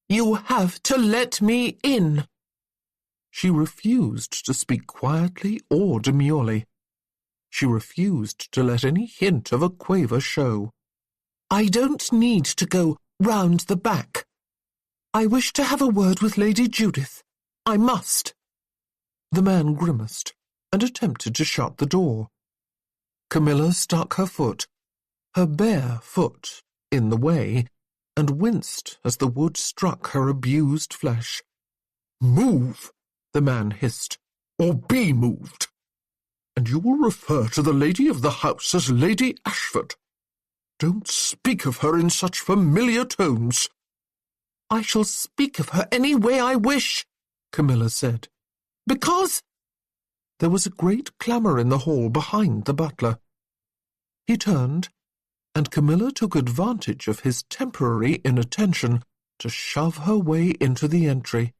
You have to let me in." She refused to speak quietly or demurely. She refused to let any hint of a quaver show. "I don't need to go round the back. I wish to have a word with Lady Judith. I must." The man grimaced and attempted to shut the door. Camilla stuck her foot, her bare foot, in the way, and winced as the wood struck her abused flesh. "Move," the man hissed, "or be moved. And you will refer to the lady of the house as Lady Ashford. Don't speak of her in such familiar tones." "I shall speak of her any way I wish," Camilla said. "Because—" There was a great clamour in the hall behind the butler. He turned, and Camilla took advantage of his temporary inattention to shove her way into the entry.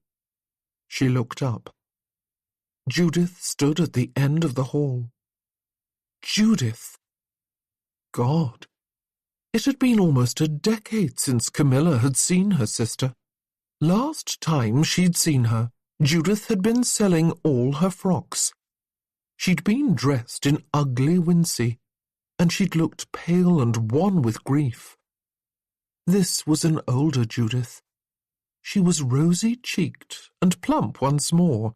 She looked up. Judith stood at the end of the hall. Judith! God! It had been almost a decade since Camilla had seen her sister. Last time she'd seen her, Judith had been selling all her frocks. She'd been dressed in ugly wincey, and she'd looked pale and wan with grief. This was an older Judith. She was rosy-cheeked and plump once more,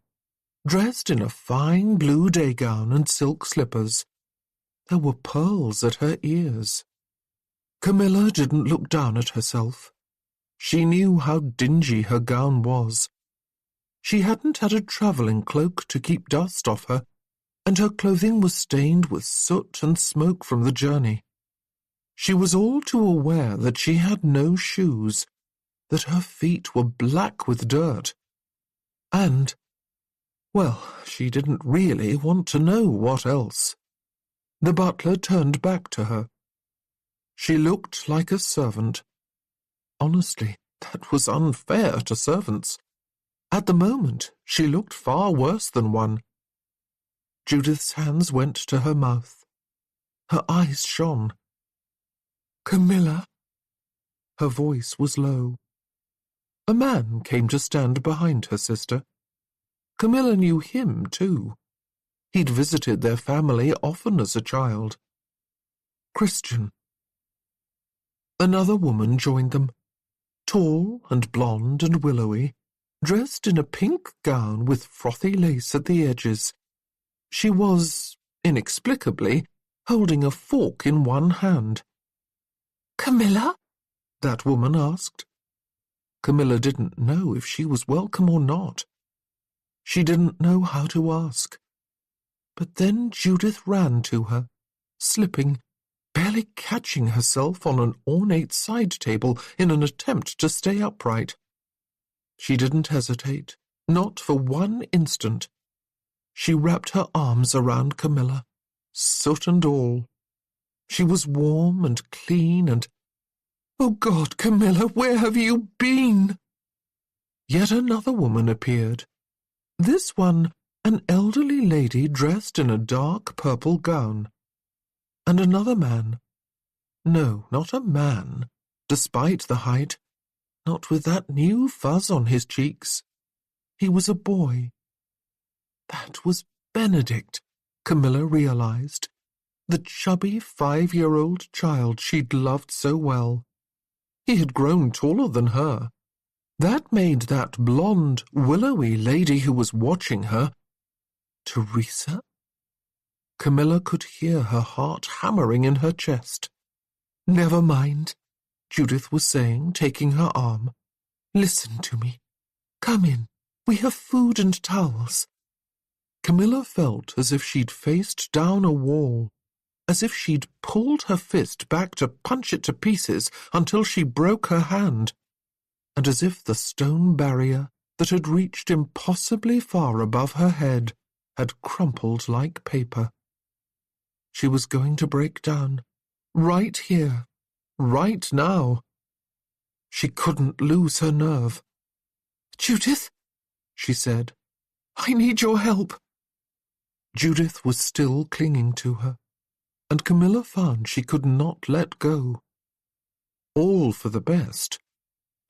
dressed in a fine blue day gown and silk slippers. There were pearls at her ears. Camilla didn't look down at herself. She knew how dingy her gown was. She hadn't had a travelling cloak to keep dust off her, and her clothing was stained with soot and smoke from the journey. She was all too aware that she had no shoes, that her feet were black with dirt. And, well, she didn't really want to know what else. The butler turned back to her. She looked like a servant. Honestly, that was unfair to servants. At the moment, she looked far worse than one. Judith's hands went to her mouth. Her eyes shone. "Camilla?" Her voice was low. A man came to stand behind her sister. Camilla knew him, too. He'd visited their family often as a child. Christian. Another woman joined them, tall and blonde and willowy, dressed in a pink gown with frothy lace at the edges. She was, inexplicably, holding a fork in one hand. "Camilla?" that woman asked. Camilla didn't know if she was welcome or not. She didn't know how to ask. But then Judith ran to her, slipping, barely catching herself on an ornate side table in an attempt to stay upright. She didn't hesitate, not for one instant. She wrapped her arms around Camilla, soot and all. She was warm and clean and, "Oh God, Camilla, where have you been?" Yet another woman appeared. This one, an elderly lady dressed in a dark purple gown. And another man. No, not a man, despite the height, not with that new fuzz on his cheeks. He was a boy. That was Benedict, Camilla realized, the chubby 5-year-old child she'd loved so well. He had grown taller than her. That made that blonde, willowy lady who was watching her Teresa? Camilla could hear her heart hammering in her chest. "Never mind," Judith was saying, taking her arm. "Listen to me. Come in. We have food and towels." Camilla felt as if she'd faced down a wall, as if she'd pulled her fist back to punch it to pieces until she broke her hand, and as if the stone barrier that had reached impossibly far above her head had crumpled like paper. She was going to break down, right here, right now. She couldn't lose her nerve. "Judith," she said, "I need your help." Judith was still clinging to her, and Camilla found she could not let go. All for the best.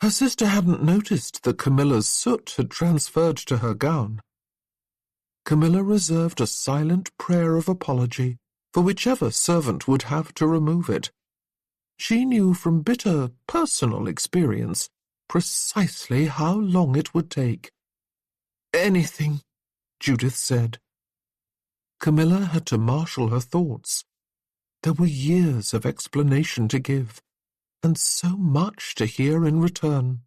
Her sister hadn't noticed that Camilla's soot had transferred to her gown. Camilla reserved a silent prayer of apology for whichever servant would have to remove it. She knew from bitter personal experience precisely how long it would take. "Anything," Judith said. Camilla had to marshal her thoughts. There were years of explanation to give, and so much to hear in return.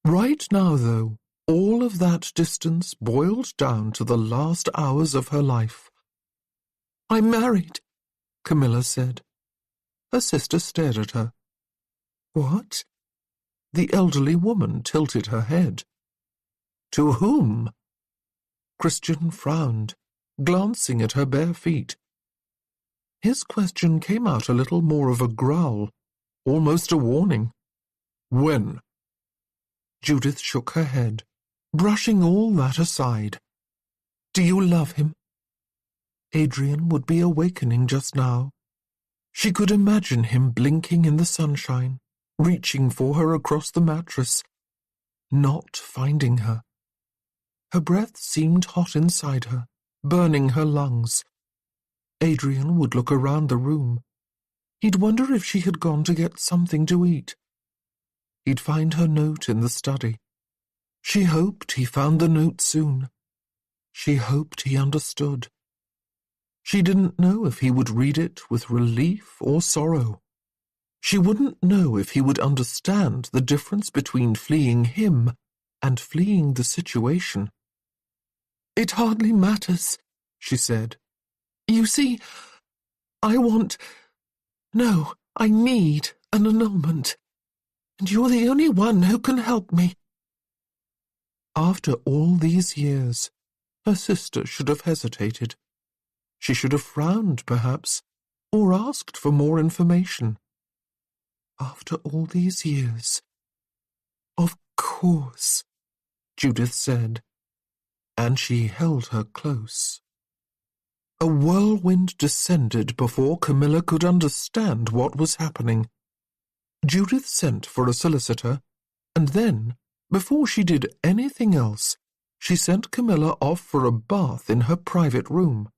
Right now, though, all of that distance boiled down to the last hours of her life. "I'm married," Camilla said. Her sister stared at her. "What?" The elderly woman tilted her head. "To whom?" Christian frowned, glancing at her bare feet. His question came out a little more of a growl, almost a warning. "When?" Judith shook her head, brushing all that aside. "Do you love him?" Adrian would be awakening just now. She could imagine him blinking in the sunshine, reaching for her across the mattress, not finding her. Her breath seemed hot inside her, burning her lungs. Adrian would look around the room. He'd wonder if she had gone to get something to eat. He'd find her note in the study. She hoped he found the note soon. She hoped he understood. She didn't know if he would read it with relief or sorrow. She wouldn't know if he would understand the difference between fleeing him and fleeing the situation. "It hardly matters," she said. "You see, I need an annulment, and you're the only one who can help me." After all these years, her sister should have hesitated. She should have frowned, perhaps, or asked for more information. After all these years. "Of course," Judith said, and she held her close. A whirlwind descended before Camilla could understand what was happening. Judith sent for a solicitor, and then, before she did anything else, she sent Camilla off for a bath in her private room.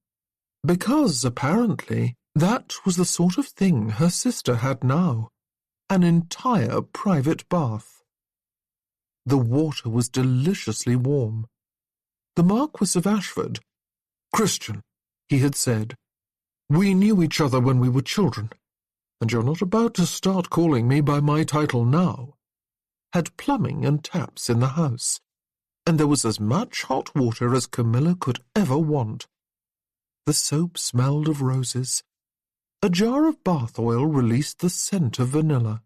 Because, apparently, that was the sort of thing her sister had now, an entire private bath. The water was deliciously warm. The Marquis of Ashford, "Christian," he had said, "we knew each other when we were children, and you're not about to start calling me by my title now," had plumbing and taps in the house, and there was as much hot water as Camilla could ever want. The soap smelled of roses. A jar of bath oil released the scent of vanilla.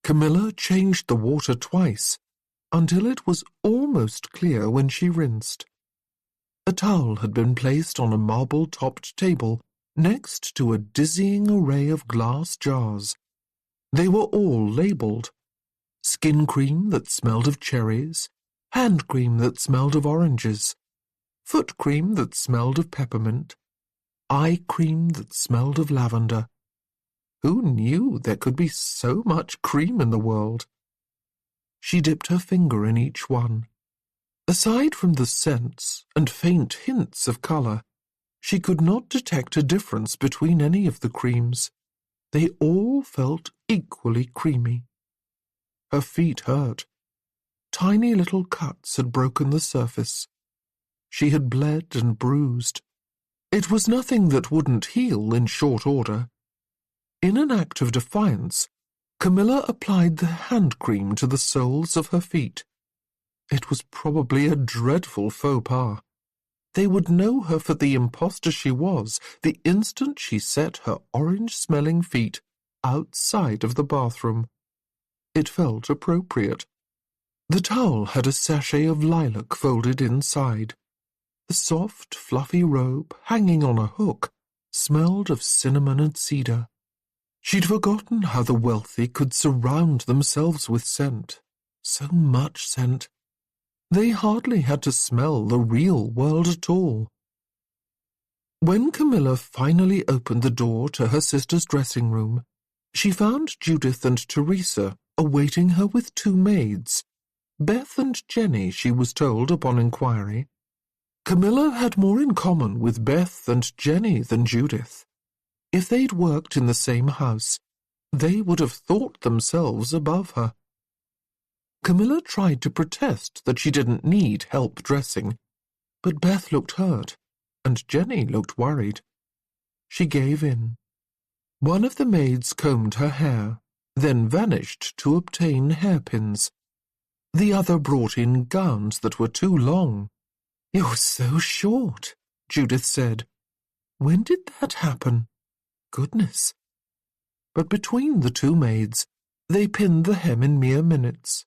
Camilla changed the water twice, until it was almost clear when she rinsed. A towel had been placed on a marble-topped table next to a dizzying array of glass jars. They were all labelled. Skin cream that smelled of cherries, hand cream that smelled of oranges, foot cream that smelled of peppermint, eye cream that smelled of lavender. Who knew there could be so much cream in the world? She dipped her finger in each one. Aside from the scents and faint hints of colour, she could not detect a difference between any of the creams. They all felt equally creamy. Her feet hurt. Tiny little cuts had broken the surface. She had bled and bruised. It was nothing that wouldn't heal in short order. In an act of defiance, Camilla applied the hand cream to the soles of her feet. It was probably a dreadful faux pas. They would know her for the impostor she was the instant she set her orange-smelling feet outside of the bathroom. It felt appropriate. The towel had a sachet of lilac folded inside. The soft, fluffy robe, hanging on a hook, smelled of cinnamon and cedar. She'd forgotten how the wealthy could surround themselves with scent. So much scent. They hardly had to smell the real world at all. When Camilla finally opened the door to her sister's dressing room, she found Judith and Teresa awaiting her with 2 maids, Beth and Jenny, she was told upon inquiry. Camilla had more in common with Beth and Jenny than Judith. If they'd worked in the same house, they would have thought themselves above her. Camilla tried to protest that she didn't need help dressing, but Beth looked hurt, and Jenny looked worried. She gave in. One of the maids combed her hair, then vanished to obtain hairpins. The other brought in gowns that were too long. "You're so short," Judith said. "When did that happen? Goodness." But between the 2 maids, they pinned the hem in mere minutes.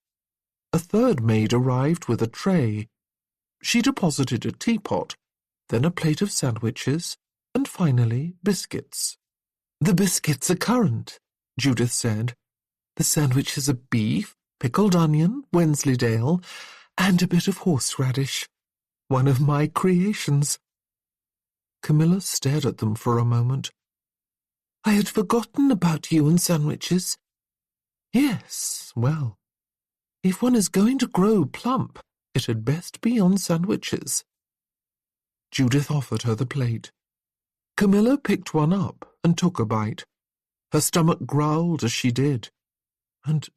A 3rd maid arrived with a tray. She deposited a teapot, then a plate of sandwiches, and finally biscuits. "The biscuits are currant," Judith said. "The sandwiches are beef, pickled onion, Wensleydale, and a bit of horseradish. One of my creations." Camilla stared at them for a moment. "I had forgotten about you and sandwiches." "Yes, well, if one is going to grow plump, it had best be on sandwiches." Judith offered her the plate. Camilla picked one up and took a bite. Her stomach growled as she did. And,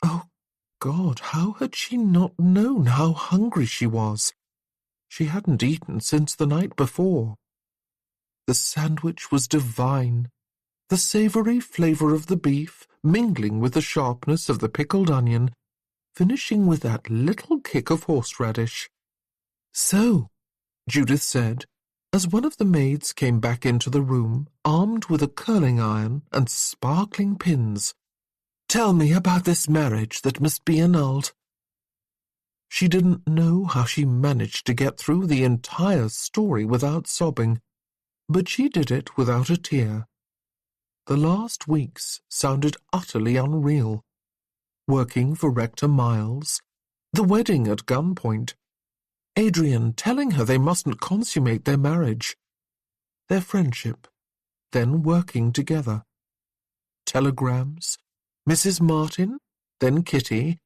oh God, how had she not known how hungry she was? She hadn't eaten since the night before. The sandwich was divine, the savoury flavour of the beef mingling with the sharpness of the pickled onion, finishing with that little kick of horseradish. "So," Judith said, as one of the maids came back into the room, armed with a curling iron and sparkling pins, "tell me about this marriage that must be annulled." She didn't know how she managed to get through the entire story without sobbing, but she did it without a tear. The last weeks sounded utterly unreal. Working for Rector Miles, the wedding at gunpoint, Adrian telling her they mustn't consummate their marriage, their friendship, then working together. Telegrams, Mrs. Martin, then Kitty,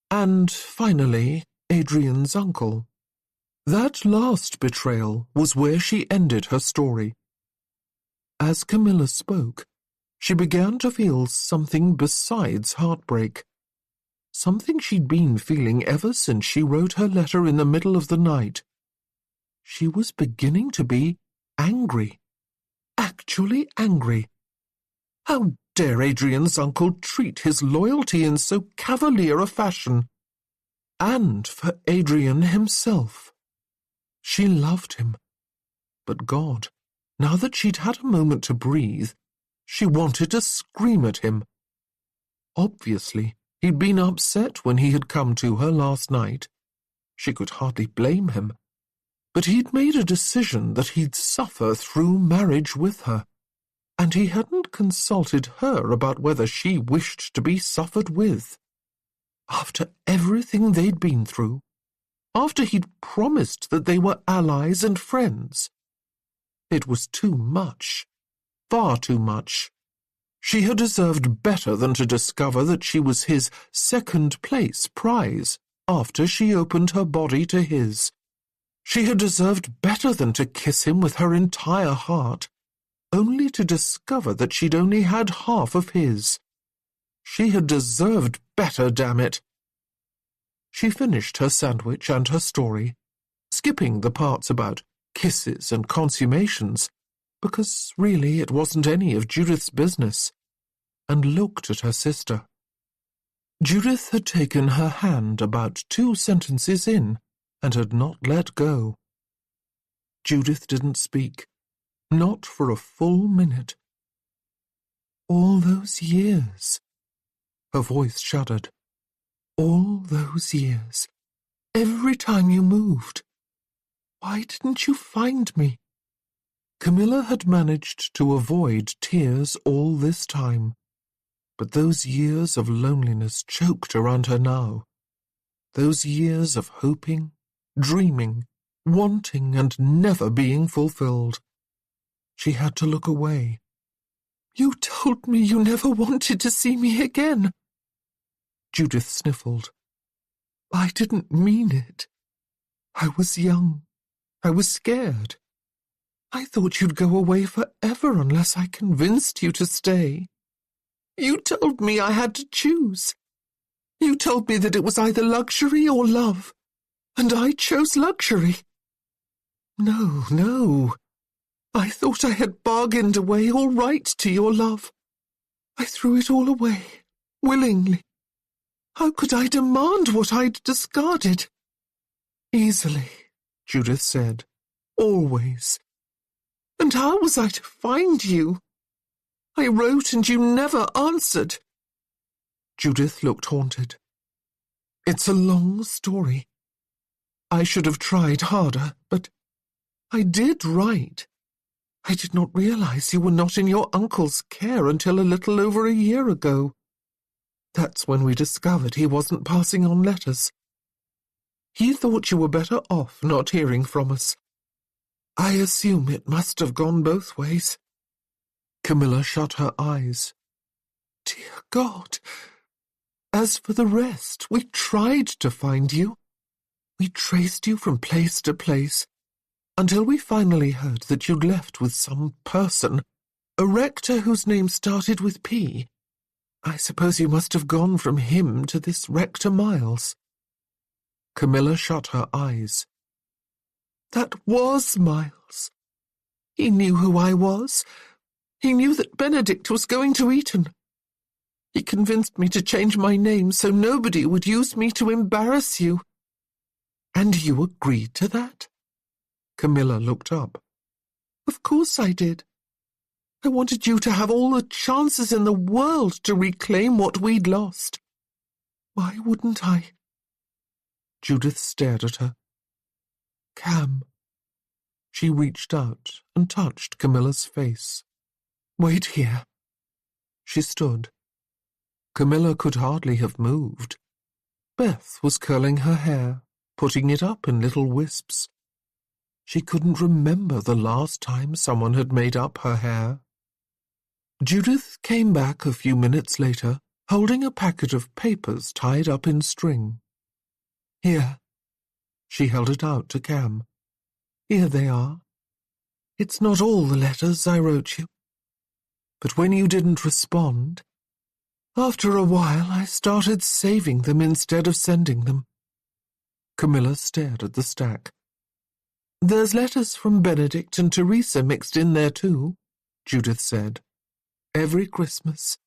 and, finally, Adrian's uncle. That last betrayal was where she ended her story. As Camilla spoke, she began to feel something besides heartbreak. Something she'd been feeling ever since she wrote her letter in the middle of the night. She was beginning to be angry. Actually angry. How dare Adrian's uncle treat his loyalty in so cavalier a fashion? And for Adrian himself. She loved him. But God, now that she'd had a moment to breathe, she wanted to scream at him. Obviously, he'd been upset when he had come to her last night. She could hardly blame him. But he'd made a decision that he'd suffer through marriage with her, and he hadn't consulted her about whether she wished to be suffered with. After everything they'd been through, after he'd promised that they were allies and friends. It was too much, far too much. She had deserved better than to discover that she was his second-place prize after she opened her body to his. She had deserved better than to kiss him with her entire heart, only to discover that she'd only had half of his. She had deserved better, damn it. She finished her sandwich and her story, skipping the parts about kisses and consummations, because really it wasn't any of Judith's business, and looked at her sister. Judith had taken her hand about 2 sentences in and had not let go. Judith didn't speak, not for a full minute. All those years. Her voice shuddered. All those years. Every time you moved. Why didn't you find me? Camilla had managed to avoid tears all this time, but those years of loneliness choked around her now. Those years of hoping, dreaming, wanting and never being fulfilled. She had to look away. "You told me you never wanted to see me again." Judith sniffled. I didn't mean it. I was young. I was scared. I thought you'd go away forever unless I convinced you to stay. You told me I had to choose. You told me that it was either luxury or love, and I chose luxury. No. I thought I had bargained away all right to your love. I threw it all away, willingly. How could I demand what I'd discarded? Easily, Judith said. Always. And how was I to find you? I wrote and you never answered. Judith looked haunted. It's a long story. I should have tried harder, but I did write. I did not realize you were not in your uncle's care until a little over a year ago. That's when we discovered he wasn't passing on letters. He thought you were better off not hearing from us. I assume it must have gone both ways. Camilla shut her eyes. Dear God! As for the rest, we tried to find you. We traced you from place to place, until we finally heard that you'd left with some person, a rector whose name started with P. I suppose you must have gone from him to this Rector Miles. Camilla shut her eyes. That was Miles. He knew who I was. He knew that Benedict was going to Eton. He convinced me to change my name so nobody would use me to embarrass you. And you agreed to that? Camilla looked up. Of course I did. I wanted you to have all the chances in the world to reclaim what we'd lost. Why wouldn't I? Judith stared at her. Cam. She reached out and touched Camilla's face. Wait here. She stood. Camilla could hardly have moved. Beth was curling her hair, putting it up in little wisps. She couldn't remember the last time someone had made up her hair. Judith came back a few minutes later, holding a packet of papers tied up in string. Here. She held it out to Cam. Here they are. It's not all the letters I wrote you. But when you didn't respond, after a while I started saving them instead of sending them. Camilla stared at the stack. There's letters from Benedict and Teresa mixed in there too, Judith said. Every Christmas,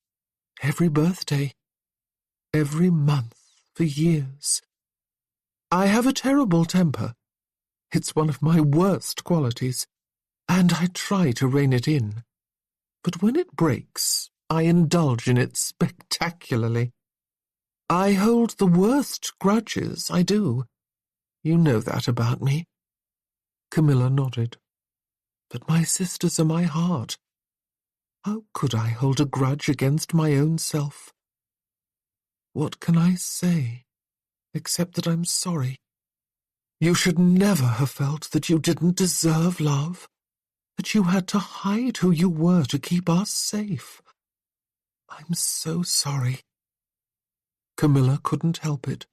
every birthday, every month for years. I have a terrible temper. It's one of my worst qualities, and I try to rein it in. But when it breaks, I indulge in it spectacularly. I hold the worst grudges, I do. You know that about me. Camilla nodded. But my sisters are my heart. How could I hold a grudge against my own self? What can I say, except that I'm sorry? You should never have felt that you didn't deserve love, that you had to hide who you were to keep us safe. I'm so sorry. Camilla couldn't help it.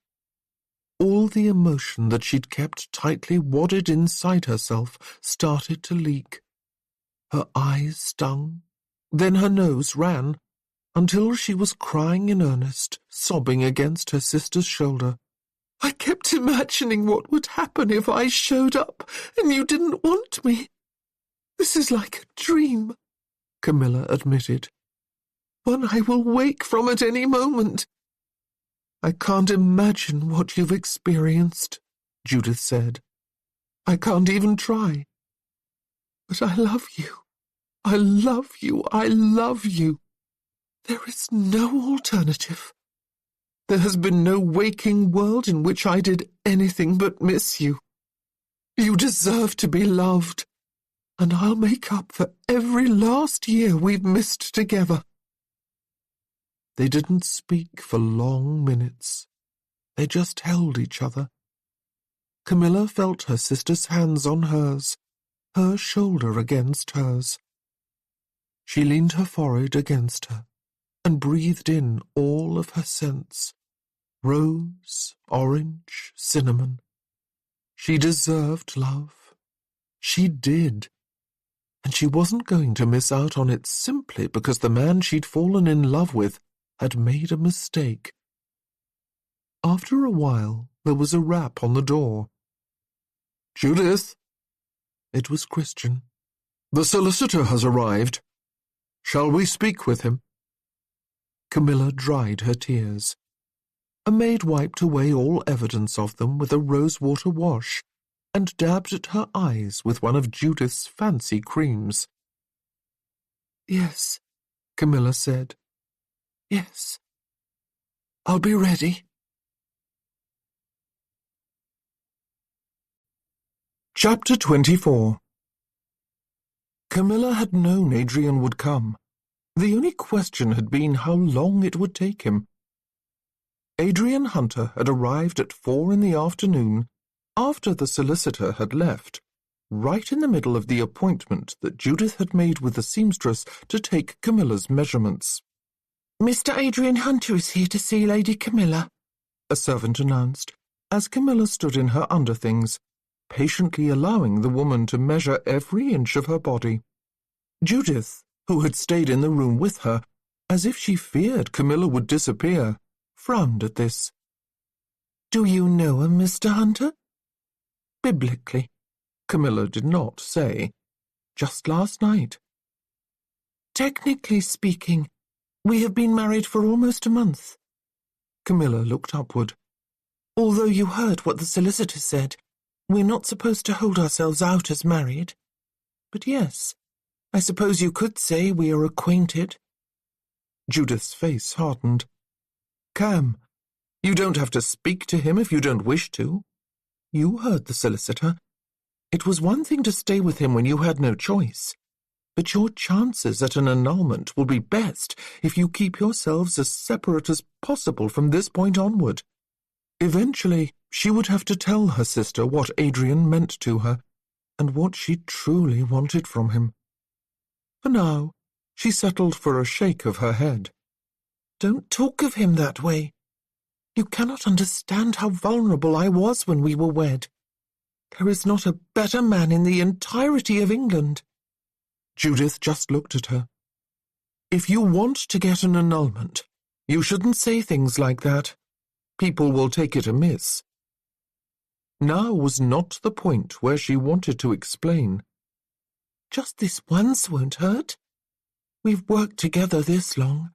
All the emotion that she'd kept tightly wadded inside herself started to leak. Her eyes stung, then her nose ran, until she was crying in earnest, sobbing against her sister's shoulder. I kept imagining what would happen if I showed up and you didn't want me. This is like a dream, Camilla admitted. One I will wake from at any moment. I can't imagine what you've experienced, Judith said. I can't even try. But I love you. I love you. I love you. There is no alternative. There has been no waking world in which I did anything but miss you. You deserve to be loved, and I'll make up for every last year we've missed together. They didn't speak for long minutes. They just held each other. Camilla felt her sister's hands on hers, her shoulder against hers. She leaned her forehead against her and breathed in all of her scents, Rose, orange, cinnamon. She deserved love. She did. And she wasn't going to miss out on it simply because the man she'd fallen in love with had made a mistake. After a while, there was a rap on the door. "Judith!" It was Christian. "The solicitor has arrived. Shall we speak with him?" Camilla dried her tears. A maid wiped away all evidence of them with a rose-water wash and dabbed at her eyes with one of Judith's fancy creams. "Yes," Camilla said. "Yes. I'll be ready." Chapter 24. Camilla had known Adrian would come. The only question had been how long it would take him. Adrian Hunter had arrived at 4 in the afternoon, after the solicitor had left, right in the middle of the appointment that Judith had made with the seamstress to take Camilla's measurements. "Mr. Adrian Hunter is here to see Lady Camilla," a servant announced, as Camilla stood in her underthings, patiently allowing the woman to measure every inch of her body. Judith, who had stayed in the room with her, as if she feared Camilla would disappear, frowned at this. "Do you know him, Mr. Hunter?" "Biblically," Camilla did not say. "Just last night." "Technically speaking, we have been married for almost a month." Camilla looked upward. "Although you heard what the solicitor said, we're not supposed to hold ourselves out as married. But yes, I suppose you could say we are acquainted." Judith's face hardened. "Cam, you don't have to speak to him if you don't wish to. You heard the solicitor. It was one thing to stay with him when you had no choice, but your chances at an annulment will be best if you keep yourselves as separate as possible from this point onward." Eventually, she would have to tell her sister what Adrian meant to her, and what she truly wanted from him. For now, she settled for a shake of her head. "Don't talk of him that way. You cannot understand how vulnerable I was when we were wed. There is not a better man in the entirety of England." Judith just looked at her. "If you want to get an annulment, you shouldn't say things like that. People will take it amiss." Now was not the point where she wanted to explain. "Just this once won't hurt. We've worked together this long.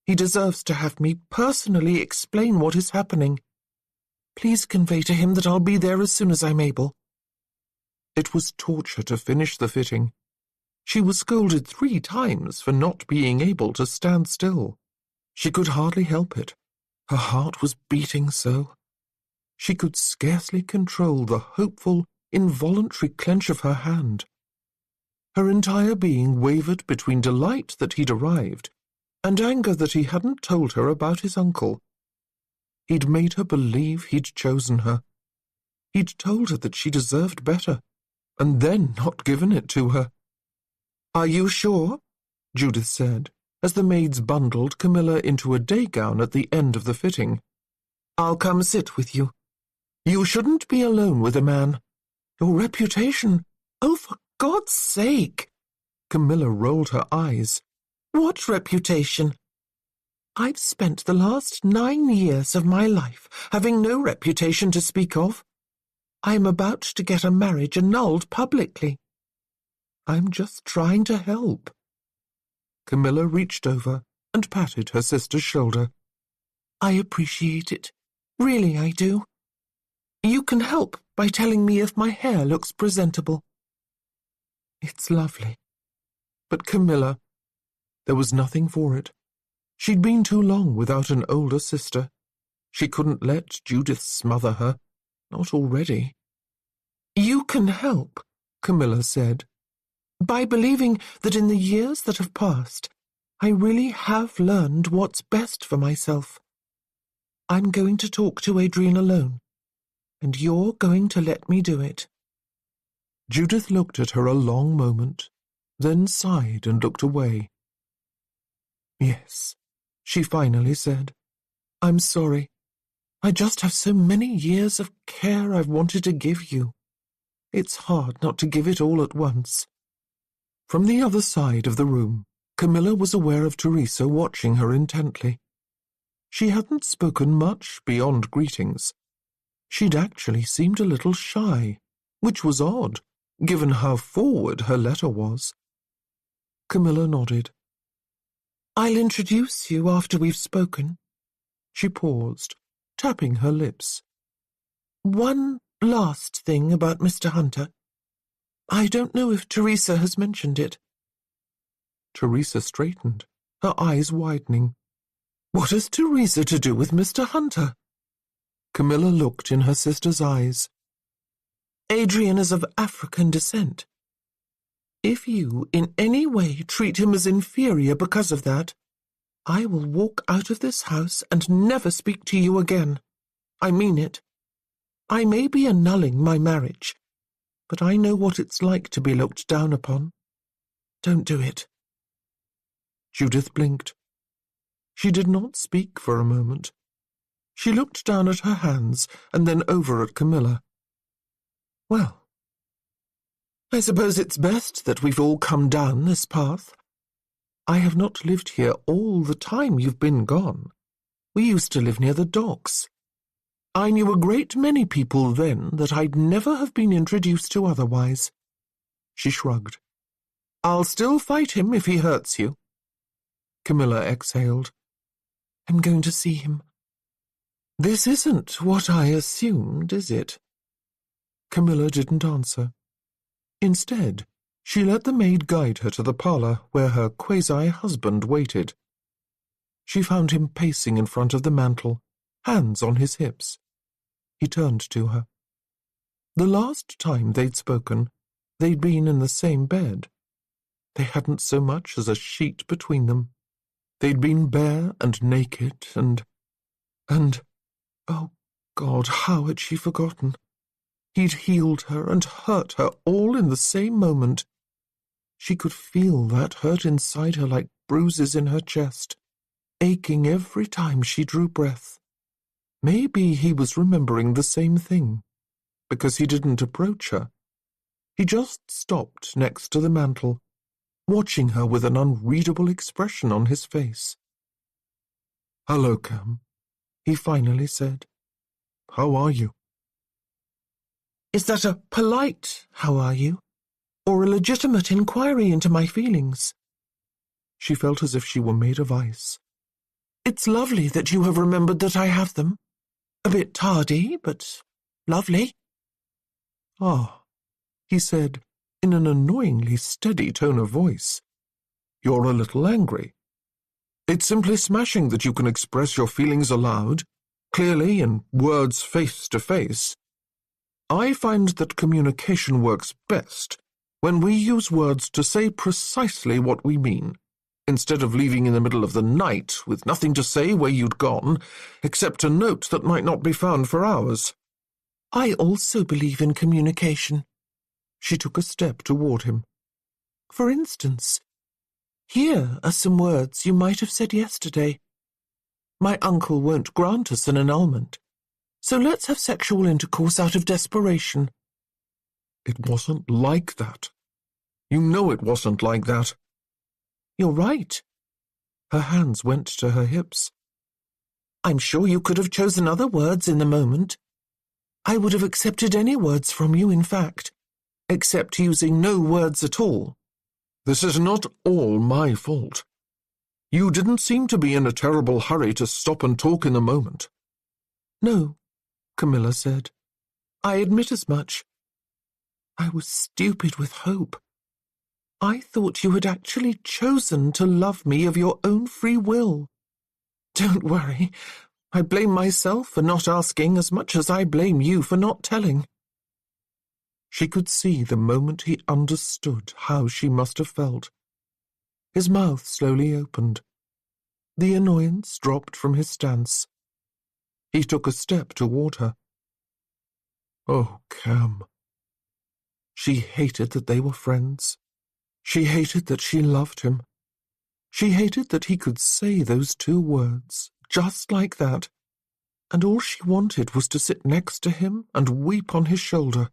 He deserves to have me personally explain what is happening. Please convey to him that I'll be there as soon as I'm able." It was torture to finish the fitting. She was scolded 3 times for not being able to stand still. She could hardly help it. Her heart was beating so. She could scarcely control the hopeful, involuntary clench of her hand. Her entire being wavered between delight that he'd arrived and anger that he hadn't told her about his uncle. He'd made her believe he'd chosen her. He'd told her that she deserved better, and then not given it to her. "Are you sure?" Judith said, as the maids bundled Camilla into a day gown at the end of the fitting. "I'll come sit with you. You shouldn't be alone with a man. Your reputation—" "Oh, for God's sake!" Camilla rolled her eyes. "What reputation? I've spent the last 9 years of my life having no reputation to speak of. I'm about to get a marriage annulled publicly. I'm just trying to help." Camilla reached over and patted her sister's shoulder. "I appreciate it. Really, I do. You can help by telling me if my hair looks presentable." "It's lovely." But Camilla, there was nothing for it. She'd been too long without an older sister. She couldn't let Judith smother her, not already. "You can help," Camilla said, "by believing that in the years that have passed, I really have learned what's best for myself. I'm going to talk to Adrian alone, and you're going to let me do it." Judith looked at her a long moment, then sighed and looked away. "Yes," she finally said. "I'm sorry. I just have so many years of care I've wanted to give you. It's hard not to give it all at once." From the other side of the room, Camilla was aware of Teresa watching her intently. She hadn't spoken much beyond greetings. She'd actually seemed a little shy, which was odd, given how forward her letter was. Camilla nodded. "I'll introduce you after we've spoken." She paused, tapping her lips. "One last thing about Mr. Hunter. I don't know if Teresa has mentioned it." Teresa straightened, her eyes widening. "What has Teresa to do with Mr. Hunter?" Camilla looked in her sister's eyes. "Adrian is of African descent. If you in any way treat him as inferior because of that, I will walk out of this house and never speak to you again. I mean it. I may be annulling my marriage, but I know what it's like to be looked down upon. Don't do it." Judith blinked. She did not speak for a moment. She looked down at her hands and then over at Camilla. "Well, I suppose it's best that we've all come down this path. I have not lived here all the time you've been gone. We used to live near the docks. I knew a great many people then that I'd never have been introduced to otherwise." She shrugged. "I'll still fight him if he hurts you." Camilla exhaled. "I'm going to see him." "This isn't what I assumed, is it?" Camilla didn't answer. Instead, she let the maid guide her to the parlour where her quasi-husband waited. She found him pacing in front of the mantel, hands on his hips. He turned to her. The last time they'd spoken, they'd been in the same bed. They hadn't so much as a sheet between them. They'd been bare and naked and, oh God, how had she forgotten? He'd healed her and hurt her all in the same moment. She could feel that hurt inside her like bruises in her chest, aching every time she drew breath. Maybe he was remembering the same thing, because he didn't approach her. He just stopped next to the mantel, watching her with an unreadable expression on his face. "Hello, Cam," he finally said. "How are you?" "Is that a polite 'how are you', or a legitimate inquiry into my feelings?" She felt as if she were made of ice. "It's lovely that you have remembered that I have them. A bit tardy, but lovely." "Ah," he said, in an annoyingly steady tone of voice. "You're a little angry. It's simply smashing that you can express your feelings aloud, clearly in words face to face. I find that communication works best when we use words to say precisely what we mean, instead of leaving in the middle of the night with nothing to say where you'd gone, except a note that might not be found for hours." "I also believe in communication." She took a step toward him. "For instance, here are some words you might have said yesterday. My uncle won't grant us an annulment, so let's have sexual intercourse out of desperation." "It wasn't like that. You know it wasn't like that." "You're right." Her hands went to her hips. "I'm sure you could have chosen other words in the moment. I would have accepted any words from you, in fact, except using no words at all." "This is not all my fault. You didn't seem to be in a terrible hurry to stop and talk in the moment." "No," Camilla said. "I admit as much. I was stupid with hope. I thought you had actually chosen to love me of your own free will. Don't worry. I blame myself for not asking as much as I blame you for not telling." She could see the moment he understood how she must have felt. His mouth slowly opened. The annoyance dropped from his stance. He took a step toward her. "Oh, Cam." She hated that they were friends. She hated that she loved him. She hated that he could say those two words, just like that. and all she wanted was to sit next to him and weep on his shoulder.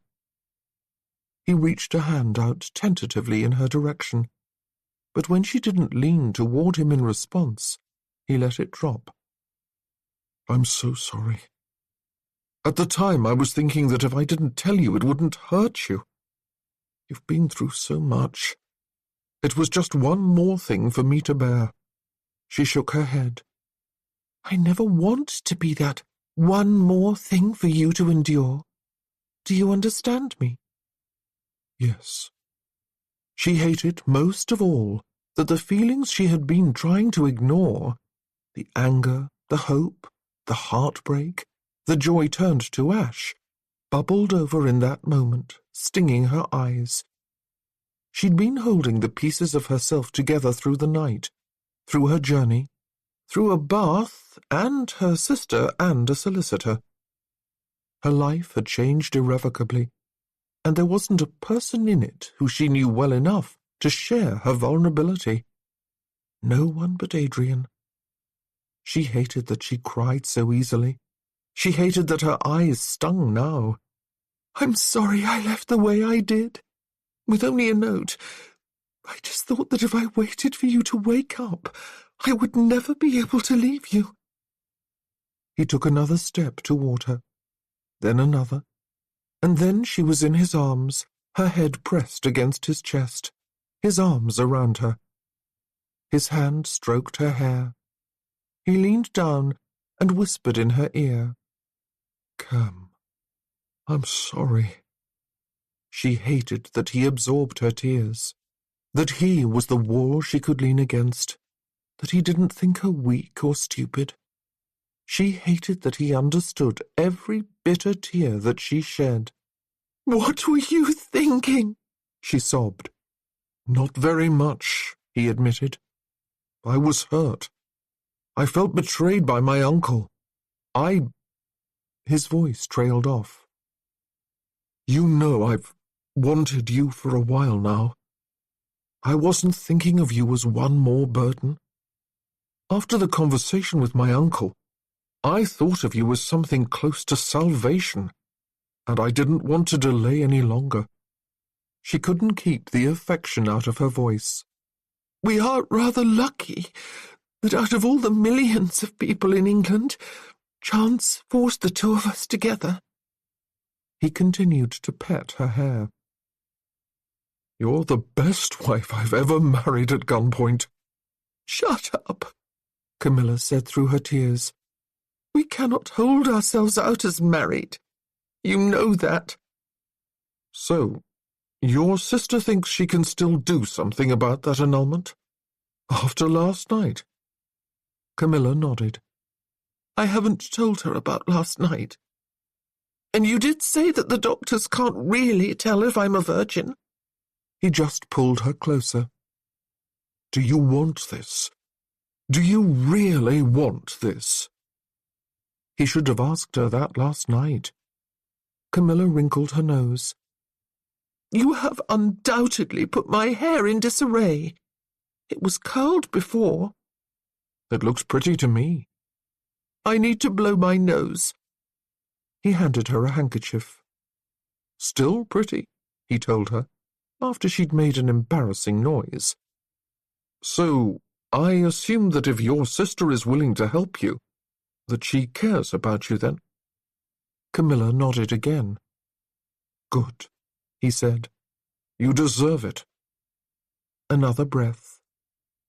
He reached a hand out tentatively in her direction, but when she didn't lean toward him in response, he let it drop. "I'm so sorry. At the time, I was thinking that if I didn't tell you, it wouldn't hurt you. You've been through so much. It was just one more thing for me to bear." She shook her head. "I never want to be that one more thing for you to endure. Do you understand me?" Yes. She hated most of all that the feelings she had been trying to ignore, the anger, the hope, the heartbreak, the joy turned to ash, bubbled over in that moment, stinging her eyes. She'd been holding the pieces of herself together through the night, through her journey, through a bath and her sister and a solicitor. Her life had changed irrevocably, and there wasn't a person in it who she knew well enough to share her vulnerability. No one but Adrian. She hated that she cried so easily. She hated that her eyes stung now. "I'm sorry I left the way I did, with only a note. I just thought that if I waited for you to wake up, I would never be able to leave you." He took another step toward her, then another, and then she was in his arms, her head pressed against his chest, his arms around her. His hand stroked her hair. He leaned down and whispered in her ear, "Cam, I'm sorry." She hated that he absorbed her tears, that he was the wall she could lean against, that he didn't think her weak or stupid. She hated that he understood every bitter tear that she shed. "What were you thinking?" she sobbed. "Not very much," he admitted. "I was hurt. I felt betrayed by my uncle. His voice trailed off. "You know I've wanted you for a while now. I wasn't thinking of you as one more burden. After the conversation with my uncle, I thought of you as something close to salvation, and I didn't want to delay any longer." She couldn't keep the affection out of her voice. "We are rather lucky that out of all the millions of people in England, chance forced the two of us together." He continued to pet her hair. "You're the best wife I've ever married at gunpoint." "Shut up," Camilla said through her tears. "We cannot hold ourselves out as married. You know that." "So, your sister thinks she can still do something about that annulment? After last night?" Camilla nodded. "I haven't told her about last night. And you did say that the doctors can't really tell if I'm a virgin." He just pulled her closer. "Do you want this? Do you really want this?" He should have asked her that last night. Camilla wrinkled her nose. "You have undoubtedly put my hair in disarray. It was curled before." "It looks pretty to me." "I need to blow my nose." He handed her a handkerchief. "Still pretty," he told her, after she'd made an embarrassing noise. "So, I assume that if your sister is willing to help you, that she cares about you then?" Camilla nodded again. "Good," he said. "You deserve it." Another breath.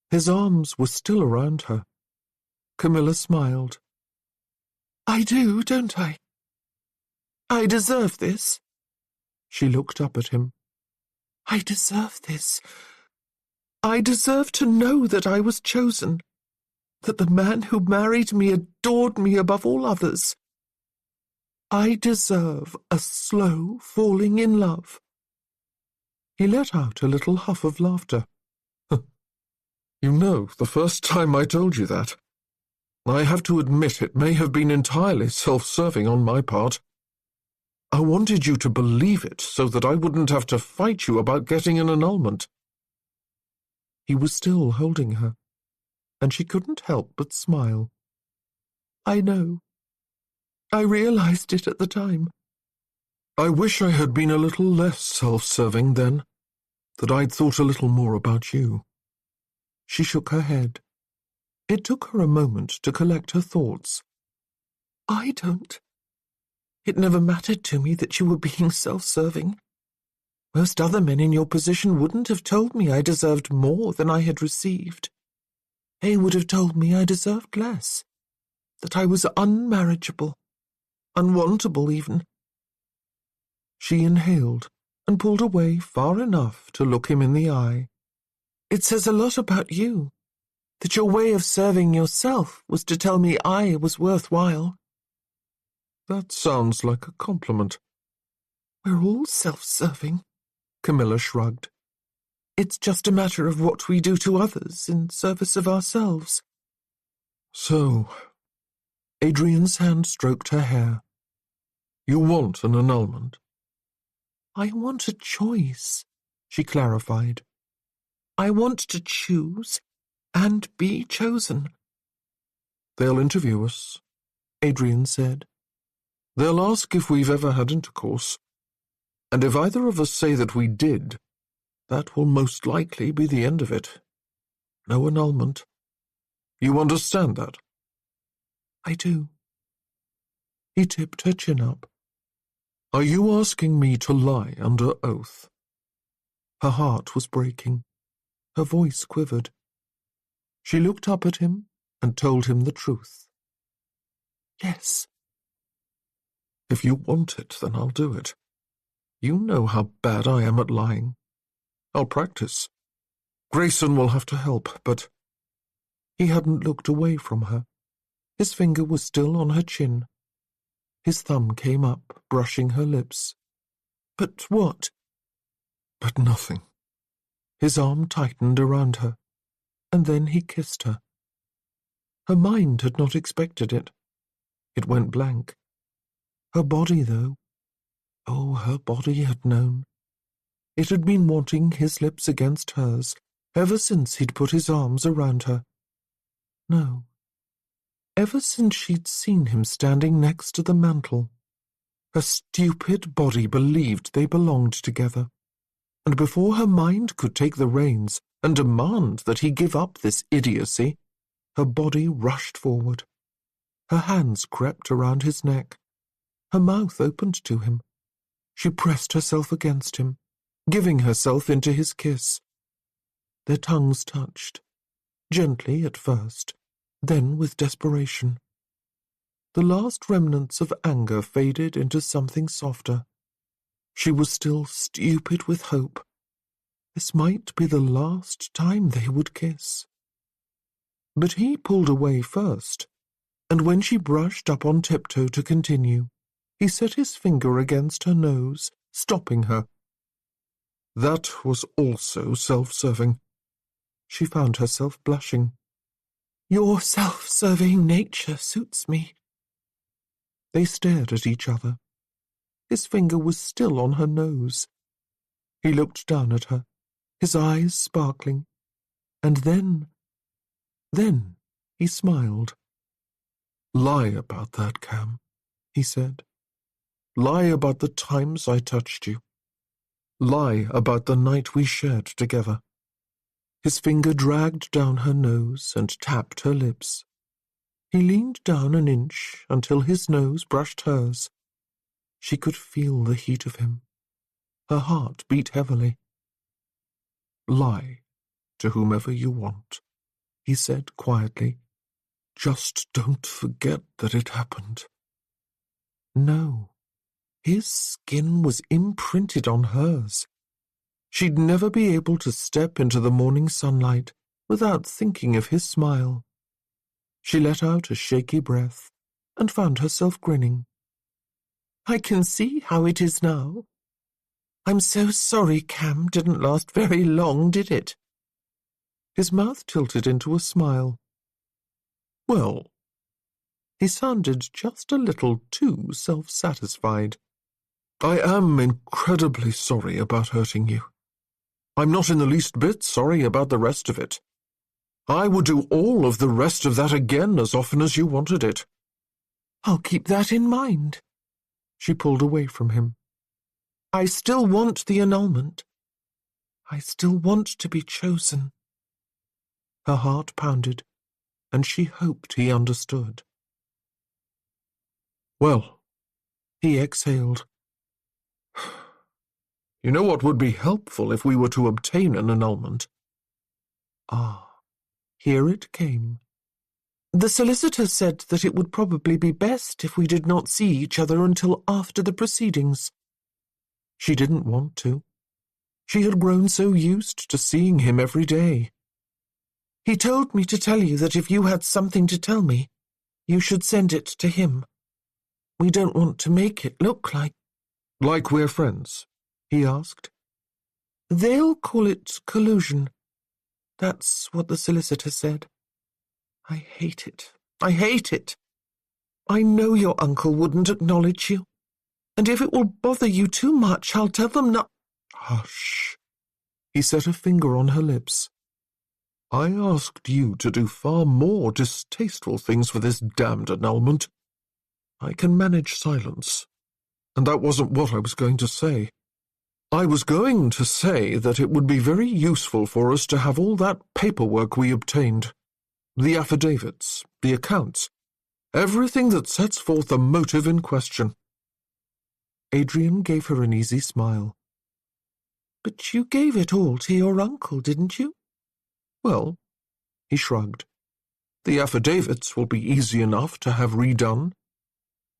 His arms were still around her. Camilla smiled. "I do, don't I? I deserve this." She looked up at him. "I deserve this. I deserve to know that I was chosen, that the man who married me adored me above all others. I deserve a slow falling in love." He let out a little huff of laughter. "You know, the first time I told you that, I have to admit it may have been entirely self-serving on my part. I wanted you to believe it so that I wouldn't have to fight you about getting an annulment." He was still holding her, and she couldn't help but smile. "I know. I realized it at the time. I wish I had been a little less self-serving then, that I'd thought a little more about you. She shook her head. It took her a moment to collect her thoughts. I don't. It never mattered to me that you were being self-serving. Most other men in your position wouldn't have told me I deserved more than I had received. They would have told me I deserved less, that I was unmarriageable, unwantable even. She inhaled and pulled away far enough to look him in the eye. It says a lot about you, that your way of serving yourself was to tell me I was worthwhile. That sounds like a compliment. We're all self-serving, Camilla shrugged. It's just a matter of what we do to others in service of ourselves. So, Adrian's hand stroked her hair. You want an annulment? I want a choice, she clarified. I want to choose and be chosen. They'll interview us, Adrian said. They'll ask if we've ever had intercourse, and if either of us say that we did, that will most likely be the end of it. No annulment. You understand that? I do. He tipped her chin up. Are you asking me to lie under oath? Her heart was breaking. Her voice quivered. She looked up at him and told him the truth. Yes. If you want it, then I'll do it. You know how bad I am at lying. I'll practice. Grayson will have to help, but... He hadn't looked away from her. His finger was still on her chin. His thumb came up, brushing her lips. But what? But nothing. His arm tightened around her, and then he kissed her. Her mind had not expected it. It went blank. Her body, though. Oh, her body had known. It had been wanting his lips against hers ever since he'd put his arms around her. No. Ever since she'd seen him standing next to the mantel. Her stupid body believed they belonged together, and before her mind could take the reins and demand that he give up this idiocy, her body rushed forward. Her hands crept around his neck. Her mouth opened to him. She pressed herself against him, giving herself into his kiss. Their tongues touched, gently at first, then with desperation. The last remnants of anger faded into something softer. She was still stupid with hope. This might be the last time they would kiss. But he pulled away first, and when she brushed up on tiptoe to continue, he set his finger against her nose, stopping her. That was also self-serving. She found herself blushing. Your self-serving nature suits me. They stared at each other. His finger was still on her nose. He looked down at her, his eyes sparkling, and then he smiled. Lie about that, Cam, he said. Lie about the times I touched you. Lie about the night we shared together. His finger dragged down her nose and tapped her lips. He leaned down an inch until his nose brushed hers. She could feel the heat of him. Her heart beat heavily. Lie to whomever you want, he said quietly. Just don't forget that it happened. No. His skin was imprinted on hers. She'd never be able to step into the morning sunlight without thinking of his smile. She let out a shaky breath and found herself grinning. I can see how it is now. I'm so sorry Cam didn't last very long, did it? His mouth tilted into a smile. Well, he sounded just a little too self-satisfied. I am incredibly sorry about hurting you. I'm not in the least bit sorry about the rest of it. I would do all of the rest of that again as often as you wanted it. I'll keep that in mind. She pulled away from him. I still want the annulment. I still want to be chosen. Her heart pounded, and she hoped he understood. Well, he exhaled. You know what would be helpful if we were to obtain an annulment? Ah, here it came. The solicitor said that it would probably be best if we did not see each other until after the proceedings. She didn't want to. She had grown so used to seeing him every day. He told me to tell you that if you had something to tell me, you should send it to him. We don't want to make it look like... Like we're friends? He asked. They'll call it collusion. That's what the solicitor said. I hate it. I hate it. I know your uncle wouldn't acknowledge you, and if it will bother you too much, I'll tell them not... Hush. He set a finger on her lips. I asked you to do far more distasteful things for this damned annulment. I can manage silence, and that wasn't what I was going to say. I was going to say that it would be very useful for us to have all that paperwork we obtained. The affidavits, the accounts, everything that sets forth the motive in question. Adrian gave her an easy smile. But you gave it all to your uncle, didn't you? Well, he shrugged. The affidavits will be easy enough to have redone,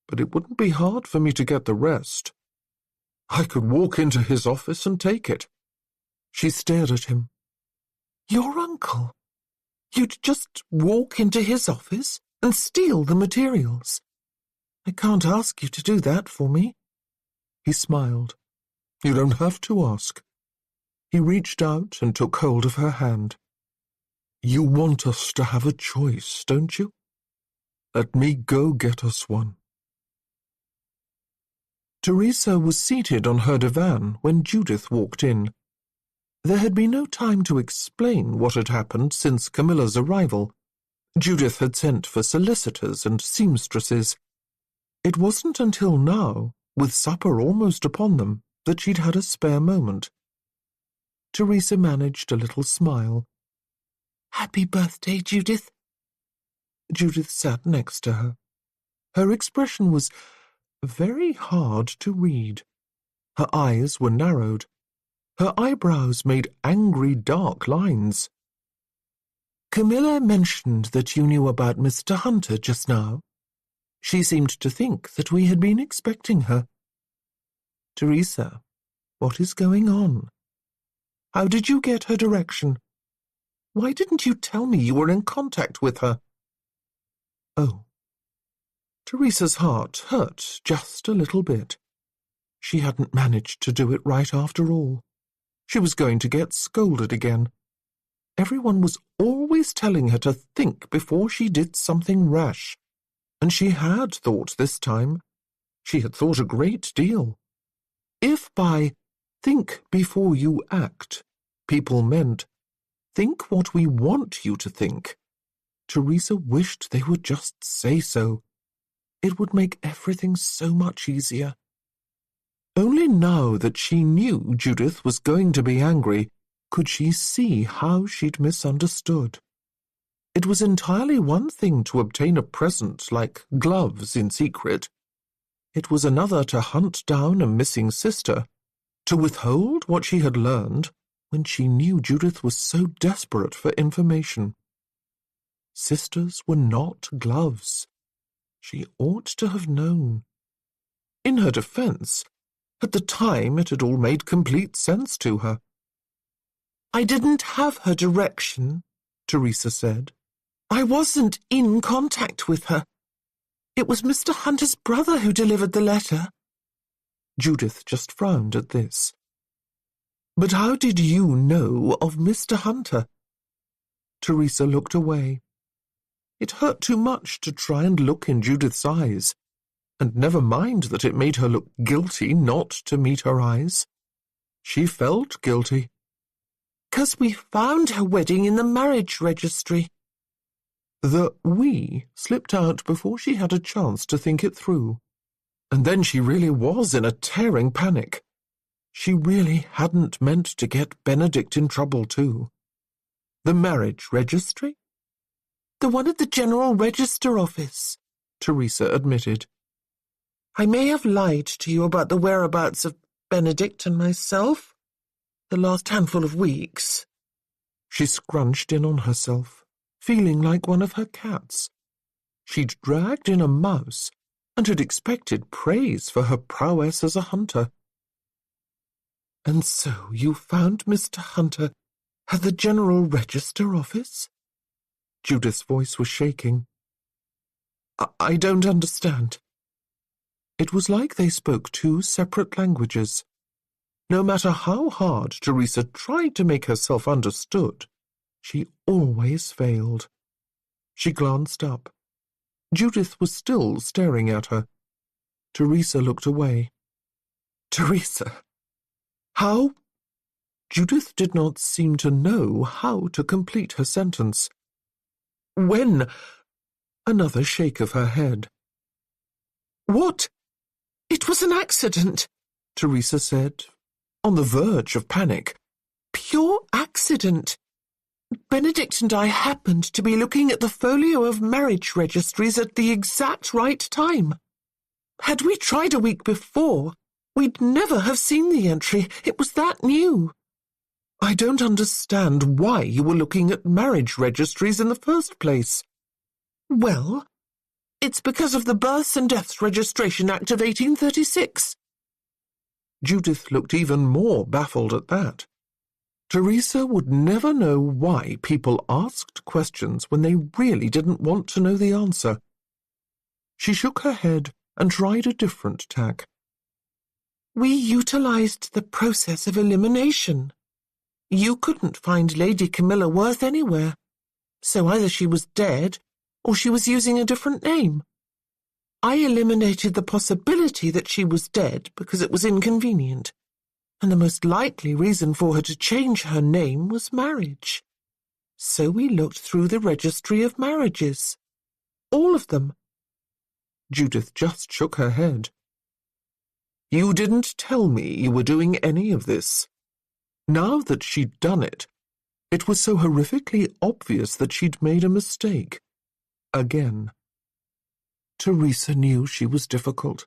but it wouldn't be hard for me to get the rest. I could walk into his office and take it. She stared at him. Your uncle? You'd just walk into his office and steal the materials? I can't ask you to do that for me. He smiled. You don't have to ask. He reached out and took hold of her hand. You want us to have a choice, don't you? Let me go get us one. Teresa was seated on her divan when Judith walked in. There had been no time to explain what had happened since Camilla's arrival. Judith had sent for solicitors and seamstresses. It wasn't until now, with supper almost upon them, that she'd had a spare moment. Teresa managed a little smile. Happy birthday, Judith. Judith sat next to her. Her expression was very hard to read. Her eyes were narrowed. Her eyebrows made angry, dark lines. Camilla mentioned that you knew about Mr. Hunter just now. She seemed to think that we had been expecting her. Teresa, what is going on? How did you get her direction? Why didn't you tell me you were in contact with her? Oh. Teresa's heart hurt just a little bit. She hadn't managed to do it right after all. She was going to get scolded again. Everyone was always telling her to think before she did something rash, and she had thought this time. She had thought a great deal. If by think before you act, people meant think what we want you to think, Teresa wished they would just say so. It would make everything so much easier. Only now that she knew Judith was going to be angry, could she see how she'd misunderstood. It was entirely one thing to obtain a present like gloves in secret. It was another to hunt down a missing sister, to withhold what she had learned when she knew Judith was so desperate for information. Sisters were not gloves. She ought to have known. In her defense, at the time it had all made complete sense to her. I didn't have her direction, Teresa said. I wasn't in contact with her. It was Mr. Hunter's brother who delivered the letter. Judith just frowned at this. But how did you know of Mr. Hunter? Teresa looked away. It hurt too much to try and look in Judith's eyes, and never mind that it made her look guilty not to meet her eyes. She felt guilty. 'Cause we found her wedding in the marriage registry. The "we" slipped out before she had a chance to think it through. And then she really was in a tearing panic. She really hadn't meant to get Benedict in trouble too. The marriage registry? The one at the General Register Office, Teresa admitted. I may have lied to you about the whereabouts of Benedict and myself the last handful of weeks. She scrunched in on herself, feeling like one of her cats. She'd dragged in a mouse and had expected praise for her prowess as a hunter. And so you found Mr. Hunter at the General Register Office? Judith's voice was shaking. I don't understand. It was like they spoke two separate languages. No matter how hard Teresa tried to make herself understood, she always failed. She glanced up. Judith was still staring at her. Teresa looked away. Teresa? How? Judith did not seem to know how to complete her sentence. When? Another shake of her head. What? It was an accident, Teresa said, on the verge of panic. Pure accident. Benedict and I happened to be looking at the folio of marriage registries at the exact right time. Had we tried a week before, we'd never have seen the entry. It was that new. I don't understand why you were looking at marriage registries in the first place. Well, it's because of the Births and Deaths Registration Act of 1836. Judith looked even more baffled at that. Teresa would never know why people asked questions when they really didn't want to know the answer. She shook her head and tried a different tack. We utilized the process of elimination. You couldn't find Lady Camilla Worth anywhere, so either she was dead or she was using a different name. I eliminated the possibility that she was dead because it was inconvenient, and the most likely reason for her to change her name was marriage. So we looked through the registry of marriages. All of them. Judith just shook her head. You didn't tell me you were doing any of this. Now that she'd done it, it was so horrifically obvious that she'd made a mistake. Again. Teresa knew she was difficult.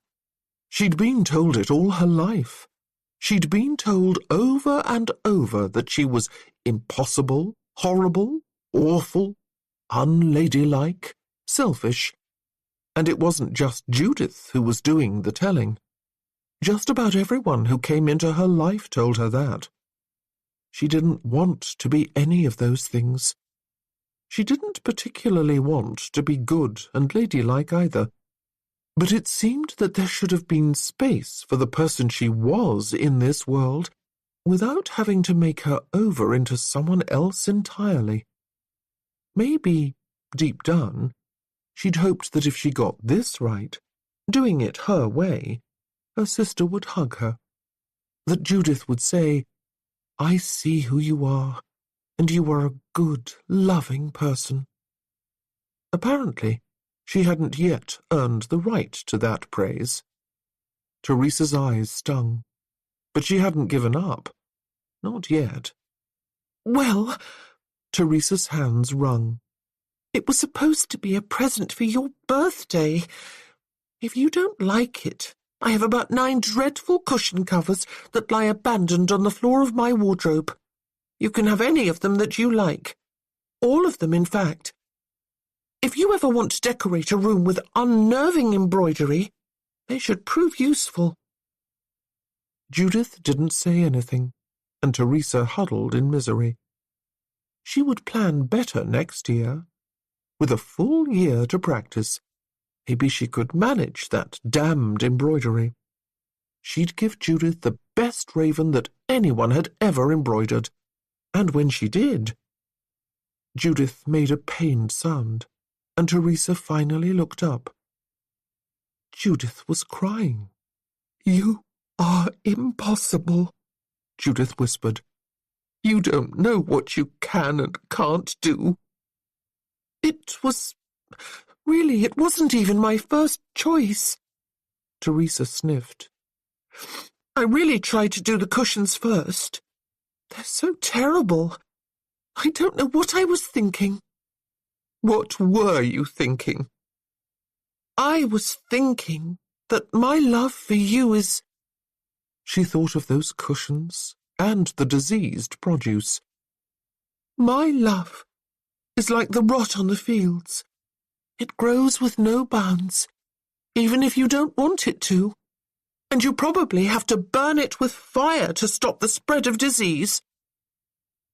She'd been told it all her life. She'd been told over and over that she was impossible, horrible, awful, unladylike, selfish. And it wasn't just Judith who was doing the telling. Just about everyone who came into her life told her that. She didn't want to be any of those things. She didn't particularly want to be good and ladylike either. But it seemed that there should have been space for the person she was in this world without having to make her over into someone else entirely. Maybe, deep down, she'd hoped that if she got this right, doing it her way, her sister would hug her. That Judith would say, I see who you are, and you are a good, loving person. Apparently, she hadn't yet earned the right to that praise. Teresa's eyes stung, but she hadn't given up. Not yet. Well, Teresa's hands wrung. It was supposed to be a present for your birthday. If you don't like it, I have about 9 dreadful cushion covers that lie abandoned on the floor of my wardrobe. You can have any of them that you like. All of them, in fact. If you ever want to decorate a room with unnerving embroidery, they should prove useful. Judith didn't say anything, and Teresa huddled in misery. She would plan better next year. With a full year to practice, maybe she could manage that damned embroidery. She'd give Judith the best raven that anyone had ever embroidered. And when she did, Judith made a pained sound, and Teresa finally looked up. Judith was crying. You are impossible, Judith whispered. You don't know what you can and can't do. It wasn't even my first choice. Teresa sniffed. I really tried to do the cushions first. They're so terrible. I don't know what I was thinking. What were you thinking? I was thinking that my love for you is... She thought of those cushions and the diseased produce. My love is like the rot on the fields. It grows with no bounds, even if you don't want it to, and you probably have to burn it with fire to stop the spread of disease.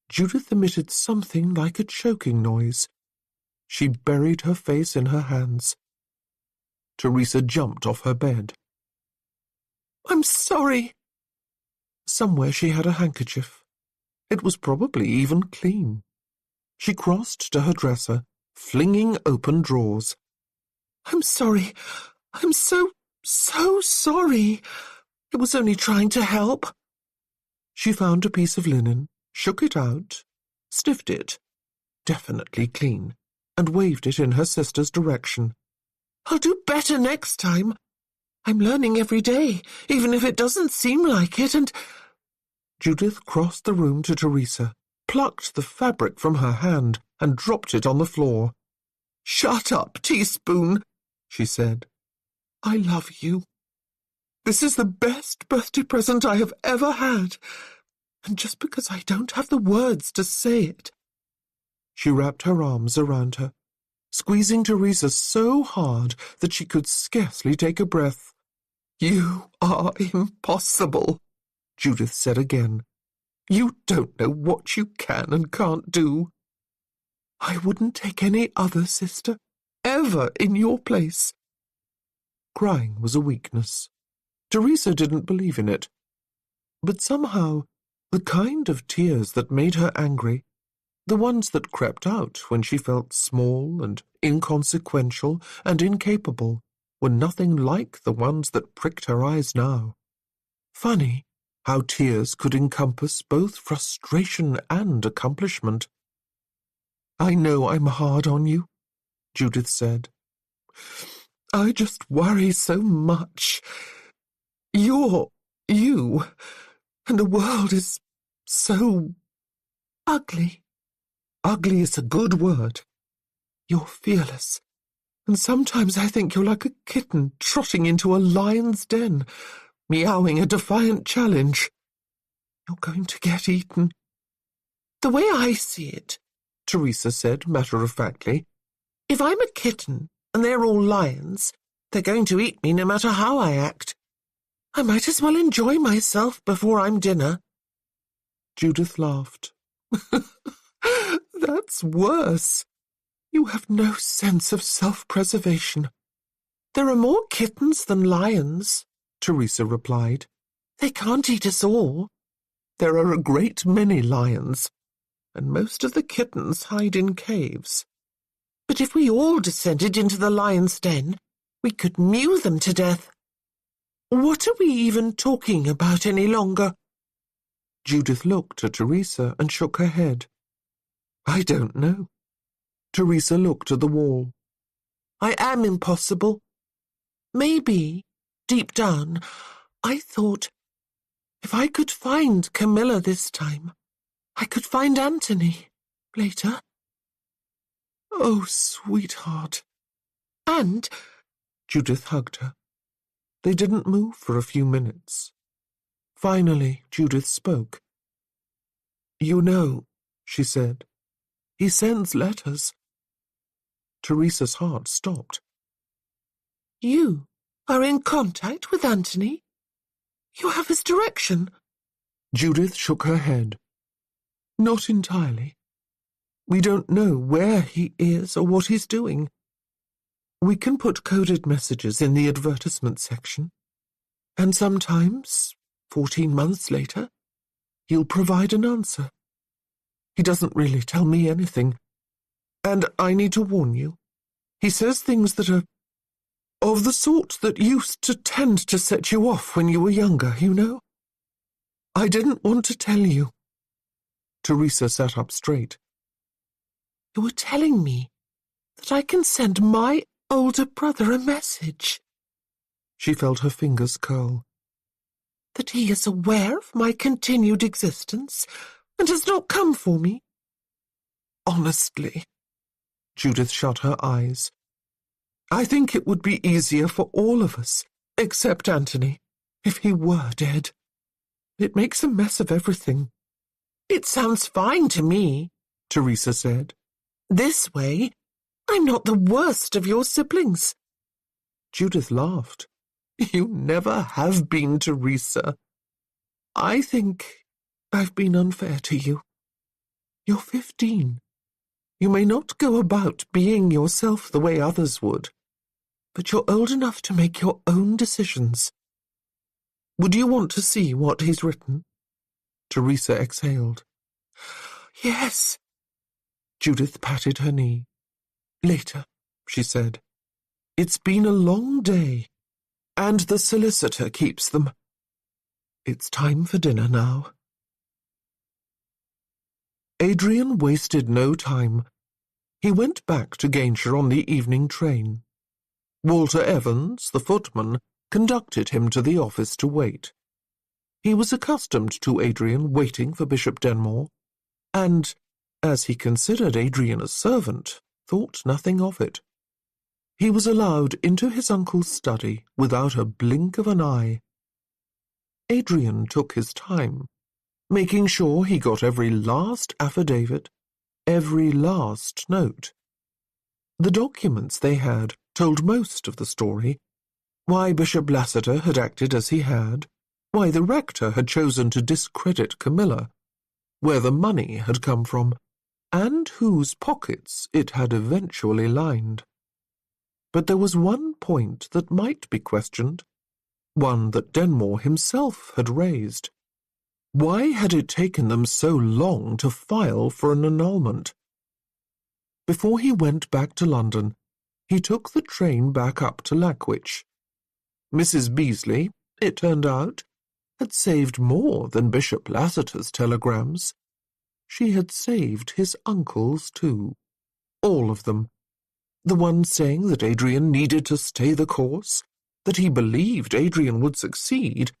Judith emitted something like a choking noise. She buried her face in her hands. Teresa jumped off her bed. I'm sorry. Somewhere she had a handkerchief. It was probably even clean. She crossed to her dresser, flinging open drawers. I'm sorry. I'm so sorry. I was only trying to help. She found a piece of linen, shook it out, sniffed it, definitely clean, and waved it in her sister's direction. I'll do better next time. I'm learning every day, even if it doesn't seem like it, and... Judith crossed the room to Teresa, plucked the fabric from her hand, and dropped it on the floor. Shut up, teaspoon, she said. I love you. This is the best birthday present I have ever had, and just because I don't have the words to say it... She wrapped her arms around her, squeezing Teresa so hard that she could scarcely take a breath. You are impossible, Judith said again. You don't know what you can and can't do. I wouldn't take any other sister ever in your place. Crying was a weakness. Teresa didn't believe in it. But somehow, the kind of tears that made her angry, the ones that crept out when she felt small and inconsequential and incapable, were nothing like the ones that pricked her eyes now. Funny how tears could encompass both frustration and accomplishment. I know I'm hard on you, Judith said. I just worry so much. You're you, and the world is so ugly. Ugly is a good word. You're fearless, and sometimes I think you're like a kitten trotting into a lion's den, meowing a defiant challenge. You're going to get eaten. The way I see it, Teresa said matter-of-factly, if I'm a kitten and they're all lions, they're going to eat me no matter how I act. I might as well enjoy myself before I'm dinner. Judith laughed. That's worse. You have no sense of self-preservation. There are more kittens than lions, Teresa replied. They can't eat us all. There are a great many lions, and most of the kittens hide in caves. But if we all descended into the lion's den, we could mew them to death. What are we even talking about any longer? Judith looked at Teresa and shook her head. I don't know. Teresa looked at the wall. I am impossible. Maybe, deep down, I thought, if I could find Camilla this time, I could find Anthony later. Oh, sweetheart. And Judith hugged her. They didn't move for a few minutes. Finally, Judith spoke. You know, she said, he sends letters. Teresa's heart stopped. You are in contact with Anthony? You have his direction? Judith shook her head. Not entirely. We don't know where he is or what he's doing. We can put coded messages in the advertisement section, and sometimes, 14 months later, he'll provide an answer. He doesn't really tell me anything, and I need to warn you. He says things that are of the sort that used to tend to set you off when you were younger, you know? I didn't want to tell you. Teresa sat up straight. You were telling me that I can send my older brother a message. She felt her fingers curl. That he is aware of my continued existence and has not come for me. Honestly, Judith shut her eyes. I think it would be easier for all of us, except Anthony, if he were dead. It makes a mess of everything. It sounds fine to me, Teresa said. This way, I'm not the worst of your siblings. Judith laughed. You never have been, Teresa. I think I've been unfair to you. You're 15. You may not go about being yourself the way others would, but you're old enough to make your own decisions. Would you want to see what he's written? Teresa exhaled. Yes. Judith patted her knee. Later, she said. It's been a long day, and the solicitor keeps them. It's time for dinner now. Adrian wasted no time. He went back to Gainshire on the evening train. Walter Evans, the footman, conducted him to the office to wait. He was accustomed to Adrian waiting for Bishop Denmore, and, as he considered Adrian a servant, thought nothing of it. He was allowed into his uncle's study without a blink of an eye. Adrian took his time, making sure he got every last affidavit, every last note. The documents they had told most of the story, why Bishop Lassiter had acted as he had, why the rector had chosen to discredit Camilla, where the money had come from, and whose pockets it had eventually lined. But there was one point that might be questioned, one that Denmore himself had raised. Why had it taken them so long to file for an annulment? Before he went back to London, he took the train back up to Lackwich. Mrs. Beasley, it turned out, had saved more than Bishop Lassiter's telegrams. She had saved his uncle's too, all of them. The one saying that Adrian needed to stay the course, that he believed Adrian would succeed,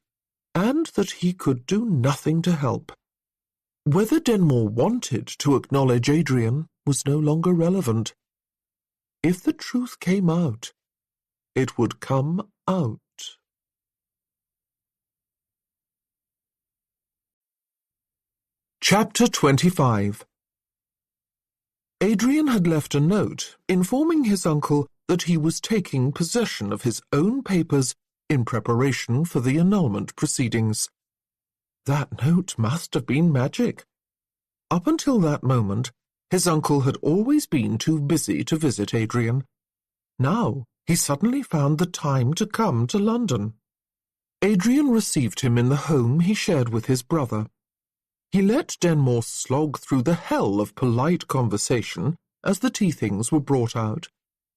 and that he could do nothing to help. Whether Denmore wanted to acknowledge Adrian was no longer relevant. If the truth came out, it would come out. Chapter 25. Adrian had left a note informing his uncle that he was taking possession of his own papers in preparation for the annulment proceedings. That note must have been magic. Up until that moment, his uncle had always been too busy to visit Adrian. Now he suddenly found the time to come to London. Adrian received him in the home he shared with his brother. He let Denmore slog through the hell of polite conversation as the tea things were brought out,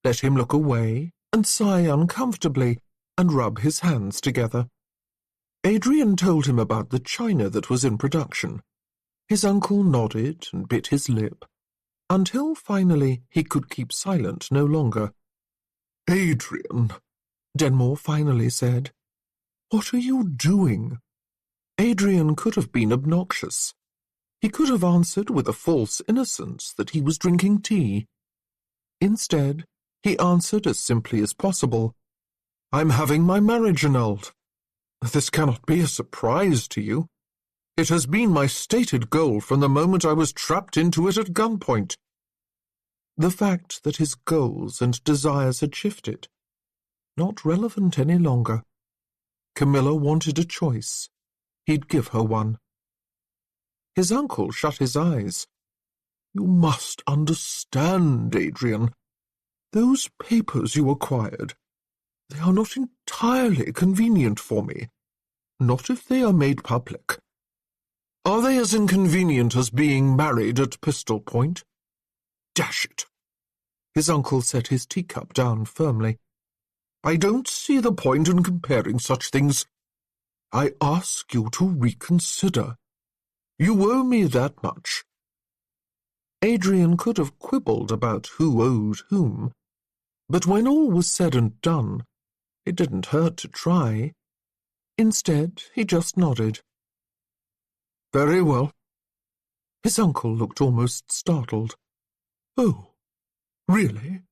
let him look away and sigh uncomfortably and rub his hands together. Adrian told him about the china that was in production. His uncle nodded and bit his lip, until finally he could keep silent no longer. "Adrian," Denmore finally said, "what are you doing?" Adrian could have been obnoxious. He could have answered with a false innocence that he was drinking tea. Instead, he answered as simply as possible, "I'm having my marriage annulled. This cannot be a surprise to you. It has been my stated goal from the moment I was trapped into it at gunpoint." The fact that his goals and desires had shifted. Not relevant any longer. Camilla wanted a choice. He'd give her one. His uncle shut his eyes. "You must understand, Adrian. Those papers you acquired, they are not entirely convenient for me. Not if they are made public. Are they as inconvenient as being married at pistol point? Dash it." His uncle set his teacup down firmly. "I don't see the point in comparing such things. I ask you to reconsider. You owe me that much." Adrian could have quibbled about who owed whom, but when all was said and done, it didn't hurt to try. Instead, he just nodded. Very well. His uncle looked almost startled. Oh, really?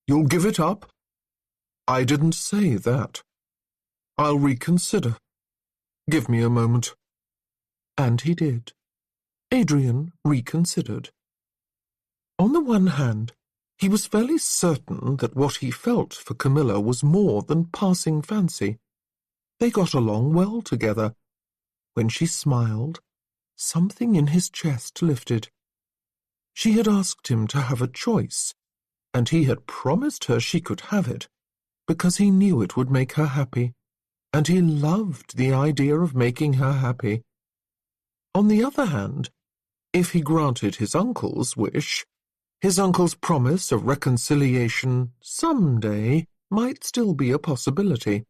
You'll give it up? I didn't say that. I'll reconsider. Give me a moment. And he did. Adrian reconsidered. On the one hand, he was fairly certain that what he felt for Camilla was more than passing fancy. They got along well together. When she smiled, something in his chest lifted. She had asked him to have a choice, and he had promised her she could have it, because he knew it would make her happy, and he loved the idea of making her happy. On the other hand, if he granted his uncle's wish, his uncle's promise of reconciliation someday might still be a possibility.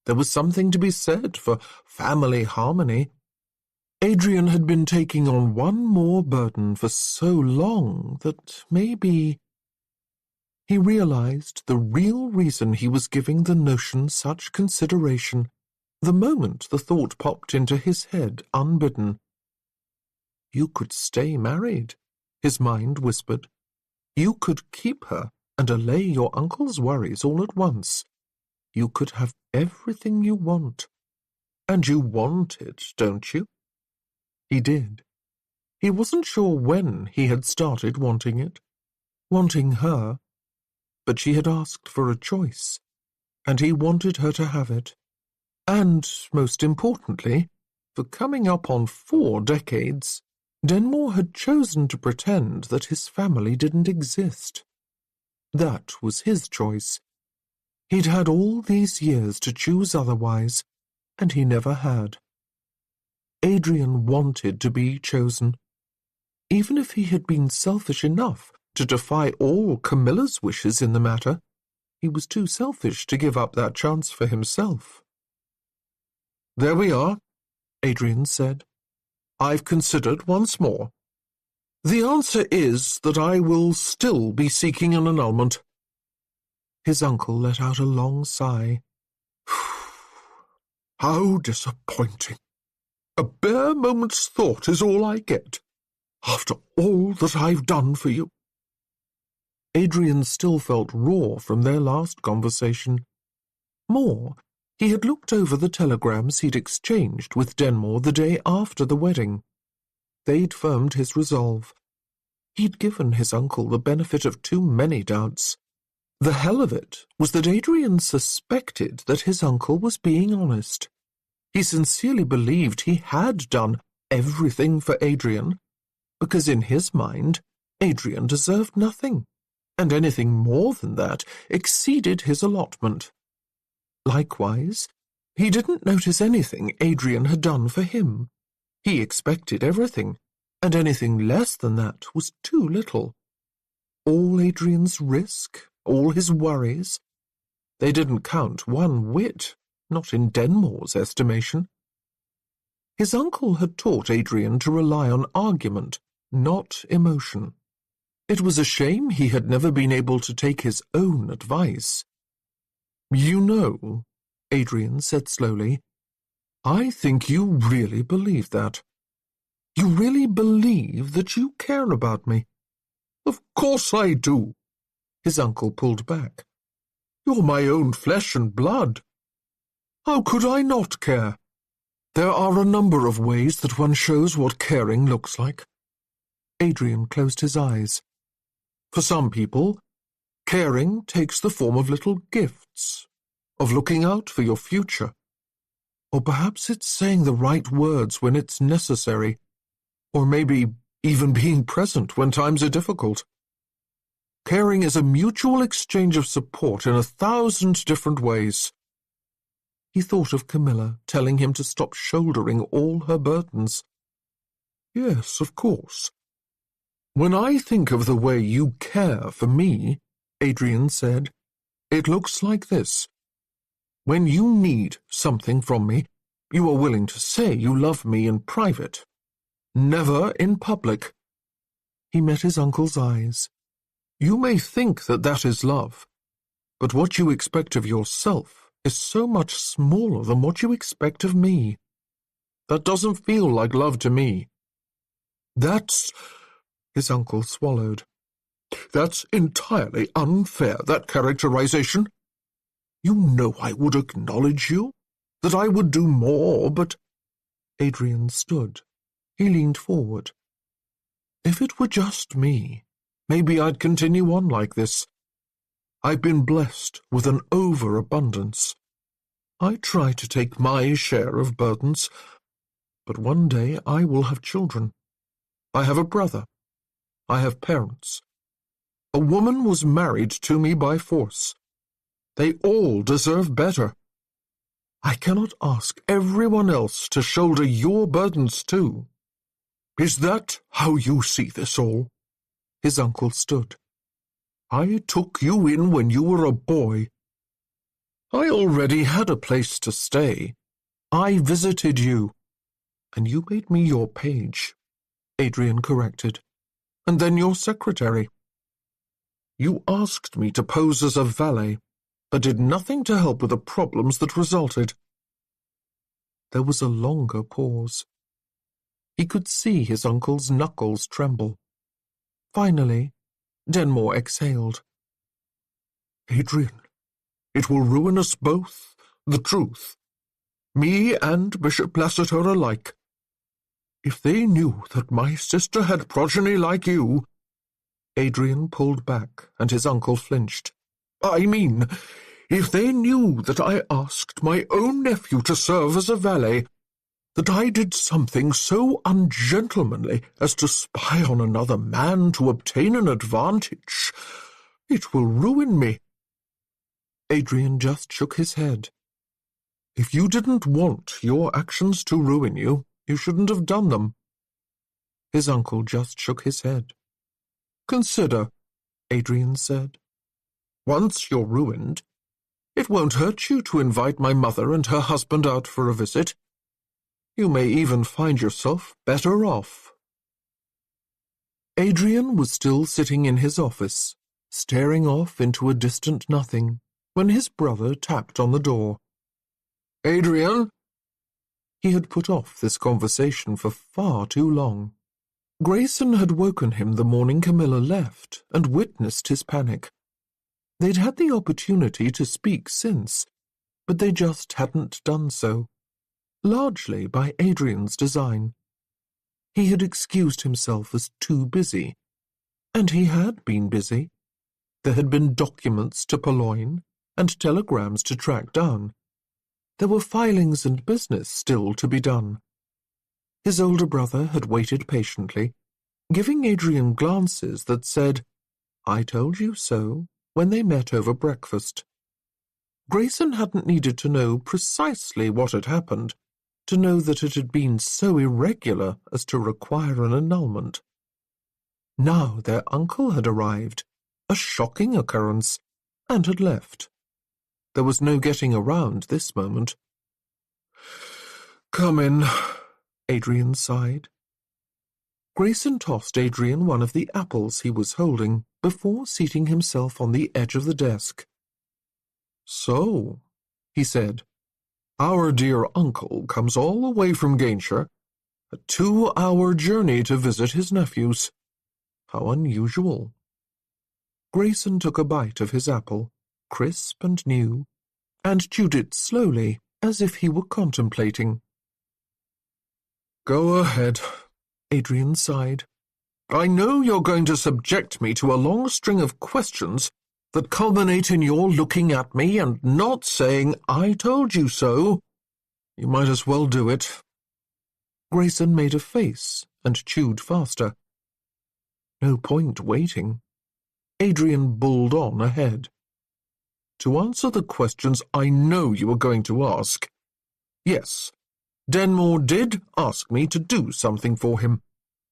There was something to be said for family harmony. Adrian had been taking on one more burden for so long that maybe... He realized the real reason he was giving the notion such consideration the moment the thought popped into his head unbidden. You could stay married, his mind whispered. You could keep her and allay your uncle's worries all at once. You could have everything you want. And you want it, don't you? He did. He wasn't sure when he had started wanting it, wanting her, but she had asked for a choice, and he wanted her to have it. And, most importantly, for coming up on 4 decades, Denmore had chosen to pretend that his family didn't exist. That was his choice. He'd had all these years to choose otherwise, and he never had. Adrian wanted to be chosen. Even if he had been selfish enough to defy all Camilla's wishes in the matter, he was too selfish to give up that chance for himself. There we are, Adrian said. I've considered once more. The answer is that I will still be seeking an annulment. His uncle let out a long sigh. How disappointing. A bare moment's thought is all I get, after all that I've done for you. Adrian still felt raw from their last conversation. More, he had looked over the telegrams he'd exchanged with Denmore the day after the wedding. They'd firmed his resolve. He'd given his uncle the benefit of too many doubts. The hell of it was that Adrian suspected that his uncle was being honest. He sincerely believed he had done everything for Adrian, because in his mind, Adrian deserved nothing, and anything more than that exceeded his allotment. Likewise, he didn't notice anything Adrian had done for him. He expected everything, and anything less than that was too little. All Adrian's risk, all his worries, they didn't count one whit, not in Denmore's estimation. His uncle had taught Adrian to rely on argument, not emotion. It was a shame he had never been able to take his own advice. You know, Adrian said slowly, I think you really believe that. You really believe that you care about me. Of course I do. His uncle pulled back. You're my own flesh and blood. How could I not care? There are a number of ways that one shows what caring looks like. Adrian closed his eyes. For some people, caring takes the form of little gifts, of looking out for your future. Or perhaps it's saying the right words when it's necessary, or maybe even being present when times are difficult. Caring is a mutual exchange of support in 1,000 different ways. He thought of Camilla telling him to stop shouldering all her burdens. Yes, of course. When I think of the way you care for me, Adrian said, it looks like this. When you need something from me, you are willing to say you love me in private, never in public. He met his uncle's eyes. "You may think that that is love, but what you expect of yourself is so much smaller than what you expect of me. That doesn't feel like love to me." "That's—" his uncle swallowed. "That's entirely unfair, that characterization. You know I would acknowledge you, that I would do more, but—" Adrian stood. He leaned forward. "If it were just me, maybe I'd continue on like this. I've been blessed with an overabundance. I try to take my share of burdens, but one day I will have children. I have a brother. I have parents. A woman was married to me by force. They all deserve better. I cannot ask everyone else to shoulder your burdens too. Is that how you see this all?" His uncle stood. "I took you in when you were a boy. I already had a place to stay. I visited you, and you made me your page," Adrian corrected, "and then your secretary. You asked me to pose as a valet, but did nothing to help with the problems that resulted." There was a longer pause. He could see his uncle's knuckles tremble. Finally, Denmore exhaled. "Adrian, it will ruin us both, the truth. Me and Bishop Lassiter alike. If they knew that my sister had progeny like you—" Adrian pulled back, and his uncle flinched. "I mean, if they knew that I asked my own nephew to serve as a valet, that I did something so ungentlemanly as to spy on another man to obtain an advantage, it will ruin me." Adrian just shook his head. "If you didn't want your actions to ruin you, you shouldn't have done them." His uncle just shook his head. "Consider," Adrian said. "Once you're ruined, it won't hurt you to invite my mother and her husband out for a visit. You may even find yourself better off." Adrian was still sitting in his office, staring off into a distant nothing, when his brother tapped on the door. "Adrian?" He had put off this conversation for far too long. Grayson had woken him the morning Camilla left and witnessed his panic. They'd had the opportunity to speak since, but they just hadn't done so, largely by Adrian's design. He had excused himself as too busy, and he had been busy. There had been documents to purloin and telegrams to track down. There were filings and business still to be done. His older brother had waited patiently, giving Adrian glances that said, "I told you so," when they met over breakfast. Grayson hadn't needed to know precisely what had happened, to know that it had been so irregular as to require an annulment. Now their uncle had arrived, a shocking occurrence, and had left. There was no getting around this moment. "Come in," Adrian sighed. Grayson tossed Adrian one of the apples he was holding before seating himself on the edge of the desk. "So," he said, "our dear uncle comes all the way from Gainshire, a 2-hour journey to visit his nephews. How unusual." Grayson took a bite of his apple, crisp and new, and chewed it slowly, as if he were contemplating. "Go ahead," Adrian sighed. "I know you're going to subject me to a long string of questions that culminate in your looking at me and not saying, 'I told you so.' You might as well do it." Grayson made a face and chewed faster. No point waiting. Adrian bulled on ahead. "To answer the questions I know you are going to ask, yes, Denmore did ask me to do something for him.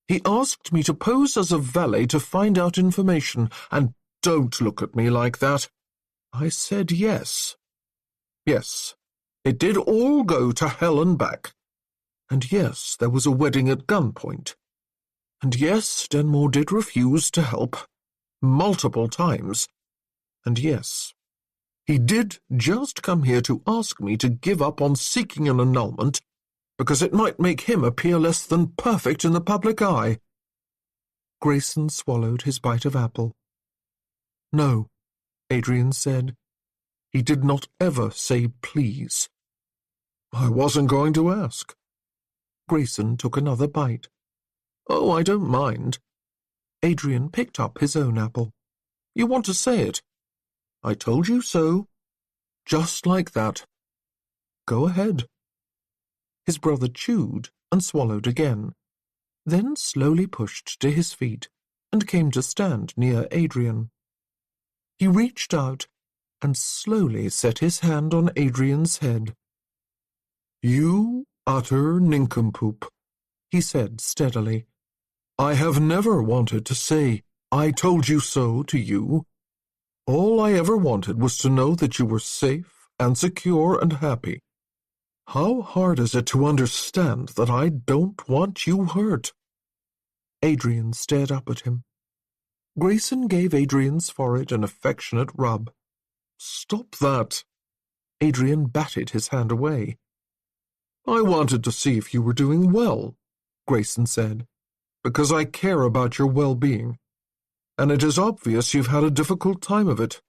He asked me to pose as a valet to find out information, and don't look at me like that. I said yes. Yes, it did all go to hell and back. And yes, there was a wedding at gunpoint. And yes, Denmore did refuse to help. Multiple times. And yes, he did just come here to ask me to give up on seeking an annulment because it might make him appear less than perfect in the public eye. Grayson swallowed his bite of apple. No, Adrian said. He did not ever say please. I wasn't going to ask. Grayson took another bite. Oh, I don't mind. Adrian picked up his own apple. You want to say it? I told you so. Just like that. Go ahead. His brother chewed and swallowed again, then slowly pushed to his feet and came to stand near Adrian. He reached out and slowly set his hand on Adrian's head. You utter nincompoop, he said steadily. I have never wanted to say, I told you so to you. All I ever wanted was to know that you were safe and secure and happy. How hard is it to understand that I don't want you hurt? Adrian stared up at him. Grayson gave Adrian's forehead an affectionate rub. Stop that. Adrian batted his hand away. I wanted to see if you were doing well, Grayson said, because I care about your well-being. And it is obvious you've had a difficult time of it.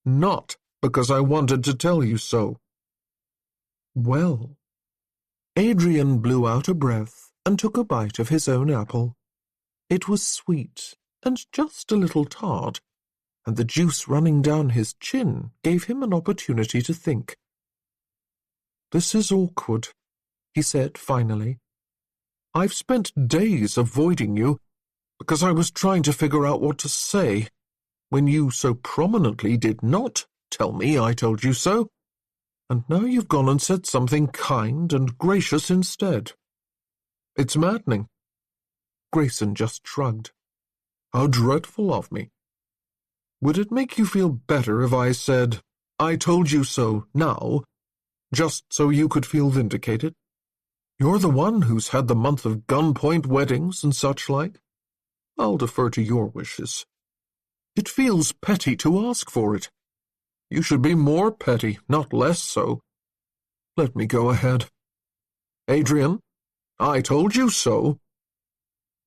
Not because I wanted to tell you so. Well. Adrian blew out a breath and took a bite of his own apple. It was sweet and just a little tart, and the juice running down his chin gave him an opportunity to think. This is awkward, he said finally. I've spent days avoiding you because I was trying to figure out what to say when you so prominently did not tell me I told you so, and now you've gone and said something kind and gracious instead. It's maddening. Grayson just shrugged. How dreadful of me. Would it make you feel better if I said, I told you so now, just so you could feel vindicated? You're the one who's had the month of gunpoint weddings and such like. I'll defer to your wishes. It feels petty to ask for it. You should be more petty, not less so. Let me go ahead. Adrian, I told you so.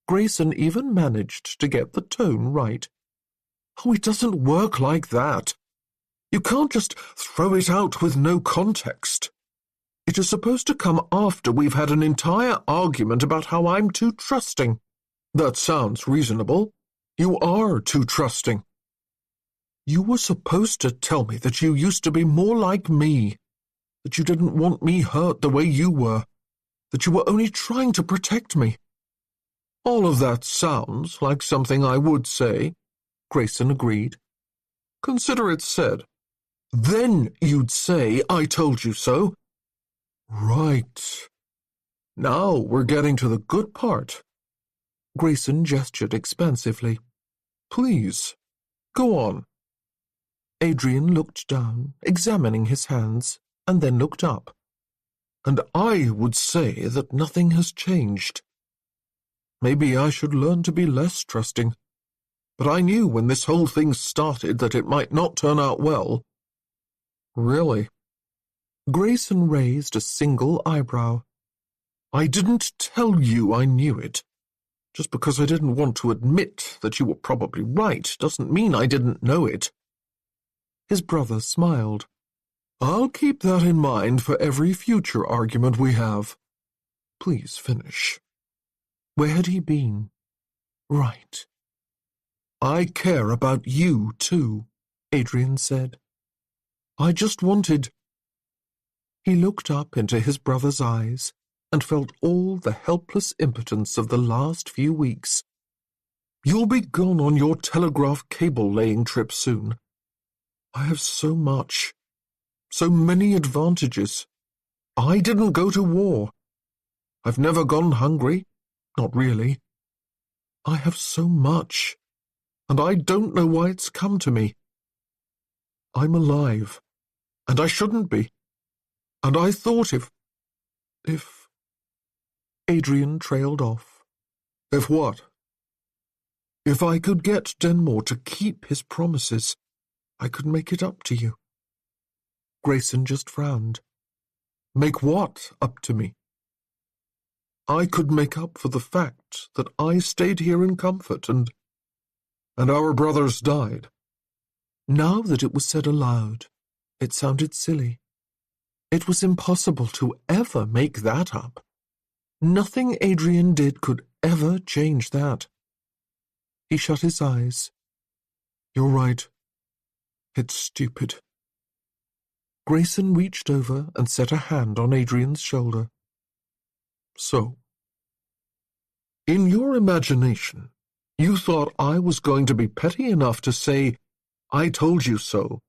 Grayson even managed to get the tone right. Oh, it doesn't work like that. You can't just throw it out with no context. It is supposed to come after we've had an entire argument about how I'm too trusting. That sounds reasonable. You are too trusting. You were supposed to tell me that you used to be more like me, that you didn't want me hurt the way you were, that you were only trying to protect me. All of that sounds like something I would say, Grayson agreed. Consider it said. Then you'd say, I told you so. Right. Now we're getting to the good part. Grayson gestured expansively. Please, go on. Adrian looked down, examining his hands, and then looked up. And I would say that nothing has changed. Maybe I should learn to be less trusting. But I knew when this whole thing started that it might not turn out well. Really? Grayson raised a single eyebrow. I didn't tell you I knew it. Just because I didn't want to admit that you were probably right doesn't mean I didn't know it. His brother smiled. I'll keep that in mind for every future argument we have. Please finish. Where had he been? Right. I care about you, too, Adrian said. I just wanted... He looked up into his brother's eyes and felt all the helpless impotence of the last few weeks. You'll be gone on your telegraph cable-laying trip soon. I have so much, so many advantages. I didn't go to war. I've never gone hungry, not really. I have so much, and I don't know why it's come to me. I'm alive, and I shouldn't be. And I thought if... Adrian trailed off. If what? If I could get Denmore to keep his promises, I could make it up to you. Grayson just frowned. Make what up to me? I could make up for the fact that I stayed here in comfort and our brothers died. Now that it was said aloud, it sounded silly. It was impossible to ever make that up. Nothing Adrian did could ever change that. He shut his eyes. You're right. It's stupid. Grayson reached over and set a hand on Adrian's shoulder. So, in your imagination, you thought I was going to be petty enough to say, I told you so,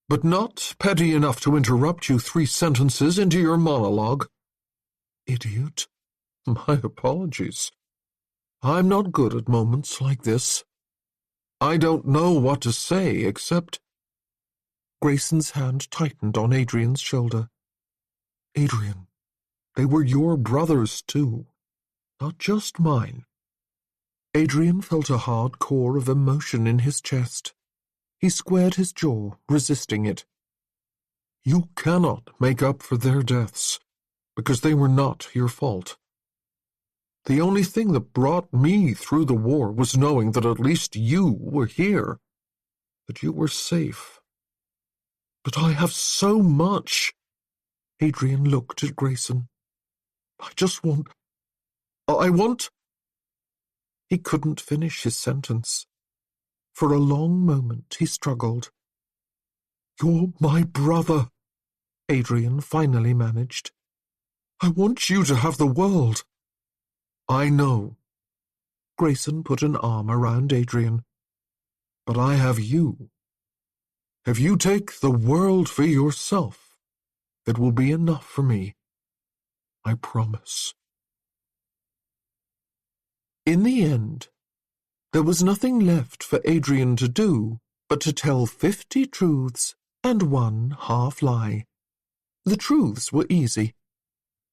but not petty enough to interrupt you 3 sentences into your monologue. Idiot. My apologies. I'm not good at moments like this. I don't know what to say except... Grayson's hand tightened on Adrian's shoulder. Adrian, they were your brothers too, not just mine. Adrian felt a hard core of emotion in his chest. He squared his jaw, resisting it. You cannot make up for their deaths, because they were not your fault. The only thing that brought me through the war was knowing that at least you were here, that you were safe. But I have so much. Adrian looked at Grayson. I want... He couldn't finish his sentence. For a long moment he struggled. You're my brother, Adrian finally managed. I want you to have the world. I know. Grayson put an arm around Adrian. But I have you. If you take the world for yourself, it will be enough for me. I promise. In the end, there was nothing left for Adrian to do but to tell 50 truths and 1 half-lie. The truths were easy.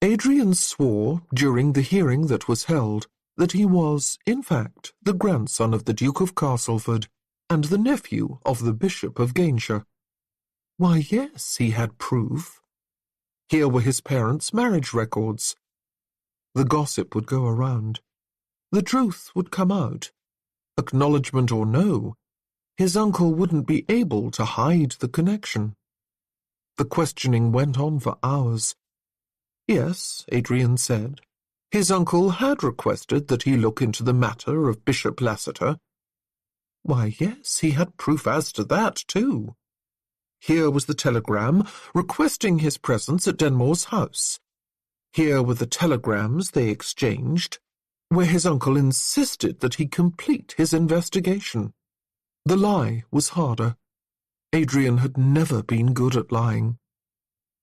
Adrian swore during the hearing that was held that he was, in fact, the grandson of the Duke of Castleford and the nephew of the Bishop of Gainshire. Why, yes, he had proof. Here were his parents' marriage records. The gossip would go around. The truth would come out. Acknowledgement or no, his uncle wouldn't be able to hide the connection. The questioning went on for hours. Yes, Adrian said, his uncle had requested that he look into the matter of Bishop Lassiter. Why, yes, he had proof as to that, too. Here was the telegram requesting his presence at Denmore's house. Here were the telegrams they exchanged, where his uncle insisted that he complete his investigation. The lie was harder. Adrian had never been good at lying.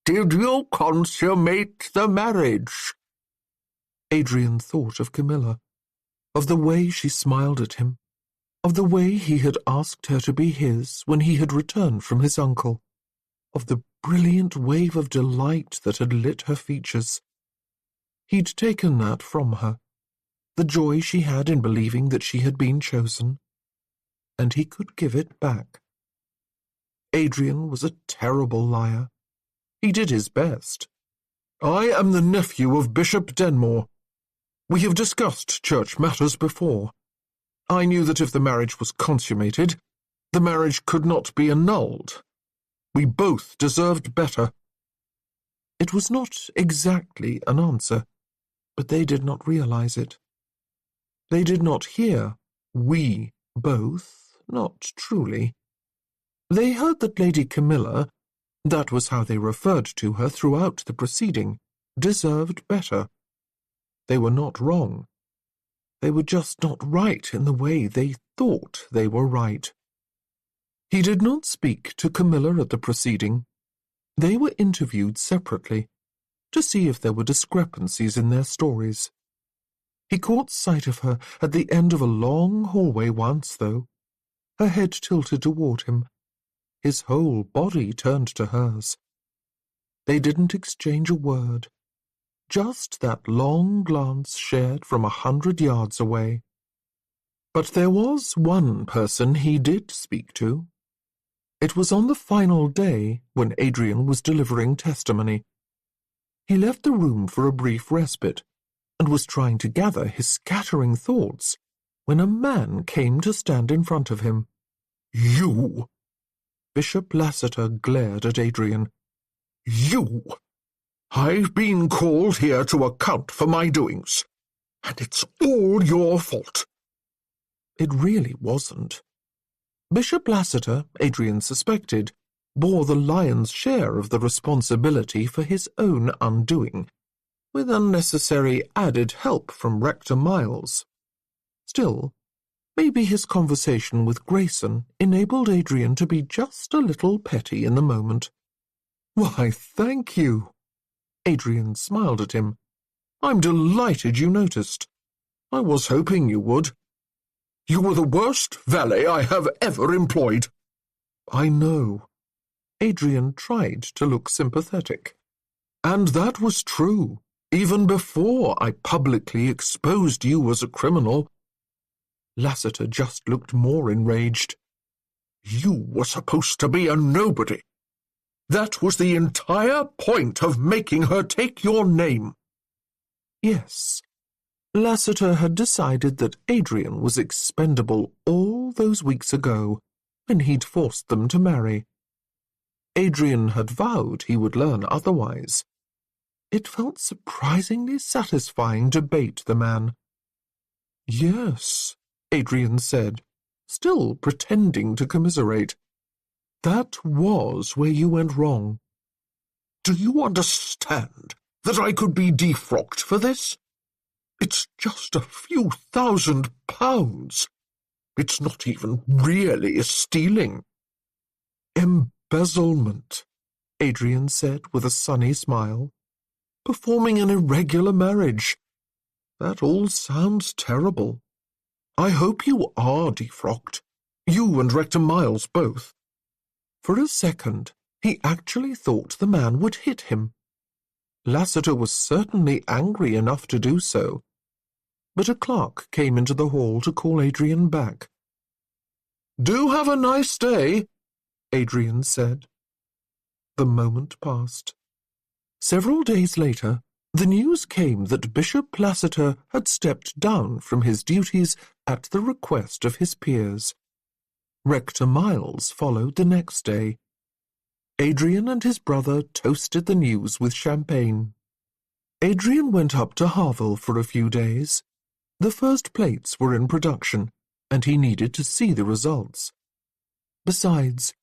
Did you consummate the marriage? Adrian thought of Camilla, of the way she smiled at him, of the way he had asked her to be his when he had returned from his uncle, of the brilliant wave of delight that had lit her features. He'd taken that from her, the joy she had in believing that she had been chosen, and he could give it back. Adrian was a terrible liar. He did his best. I am the nephew of Bishop Denmore. We have discussed church matters before. I knew that if the marriage was consummated, the marriage could not be annulled. We both deserved better. It was not exactly an answer, but they did not realize it. They did not hear we both, not truly. They heard that Lady Camilla, that was how they referred to her throughout the proceeding, deserved better. They were not wrong. They were just not right in the way they thought they were right. He did not speak to Camilla at the proceeding. They were interviewed separately, to see if there were discrepancies in their stories. He caught sight of her at the end of a long hallway once, though, her head tilted toward him, his whole body turned to hers. They didn't exchange a word. just that long glance shared from 100 yards away. But there was one person he did speak to. It was on the final day when Adrian was delivering testimony. He left the room for a brief respite and was trying to gather his scattering thoughts when a man came to stand in front of him. "You!" Bishop Lassiter glared at Adrian. "You! I've been called here to account for my doings, and it's all your fault." It really wasn't. Bishop Lassiter, Adrian suspected, bore the lion's share of the responsibility for his own undoing, with unnecessary added help from Rector Miles. Still, maybe his conversation with Grayson enabled Adrian to be just a little petty in the moment. "Why, thank you." Adrian smiled at him. "I'm delighted you noticed. I was hoping you would. You were the worst valet I have ever employed." "I know." Adrian tried to look sympathetic. "And that was true, even before I publicly exposed you as a criminal." Lassiter just looked more enraged. "You were supposed to be a nobody. That was the entire point of making her take your name." Yes, Lassiter had decided that Adrian was expendable all those weeks ago when he'd forced them to marry. Adrian had vowed he would learn otherwise. It felt surprisingly satisfying to bait the man. "Yes," Adrian said, still pretending to commiserate. "That was where you went wrong." "Do you understand that I could be defrocked for this? It's just a few £1,000. It's not even really stealing." "Embezzlement," Adrian said with a sunny smile. "Performing an irregular marriage. That all sounds terrible. I hope you are defrocked, you and Rector Miles both." For a second, he actually thought the man would hit him. Lassiter was certainly angry enough to do so. But a clerk came into the hall to call Adrian back. "Do have a nice day," Adrian said. The moment passed. Several days later, the news came that Bishop Lassiter had stepped down from his duties at the request of his peers. Rector Miles followed the next day. Adrian and his brother toasted the news with champagne. Adrian went up to Harville for a few days. The first plates were in production, and he needed to see the results. Besides,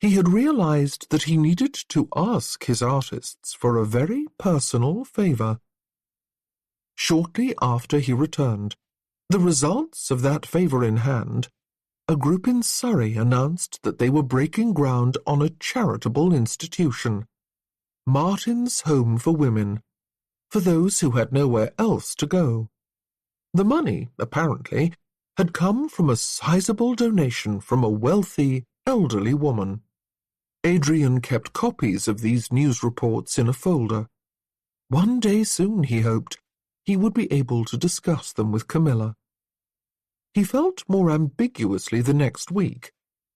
he had realized that he needed to ask his artists for a very personal favor. Shortly after he returned, the results of that favor in hand, a group in Surrey announced that they were breaking ground on a charitable institution, Martin's Home for Women, for those who had nowhere else to go. The money, apparently, had come from a sizable donation from a wealthy, elderly woman. Adrian kept copies of these news reports in a folder. One day soon, he hoped, he would be able to discuss them with Camilla. He felt more ambiguously the next week,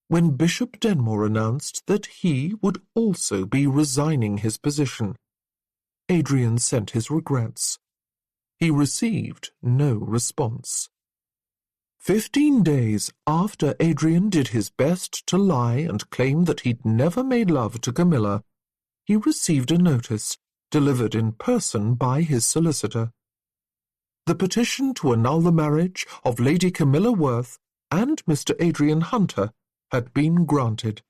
when Bishop Denmore announced that he would also be resigning his position. Adrian sent his regrets. He received no response. 15 days after Adrian did his best to lie and claim that he'd never made love to Camilla, he received a notice, delivered in person by his solicitor. The petition to annul the marriage of Lady Camilla Worth and Mr. Adrian Hunter had been granted.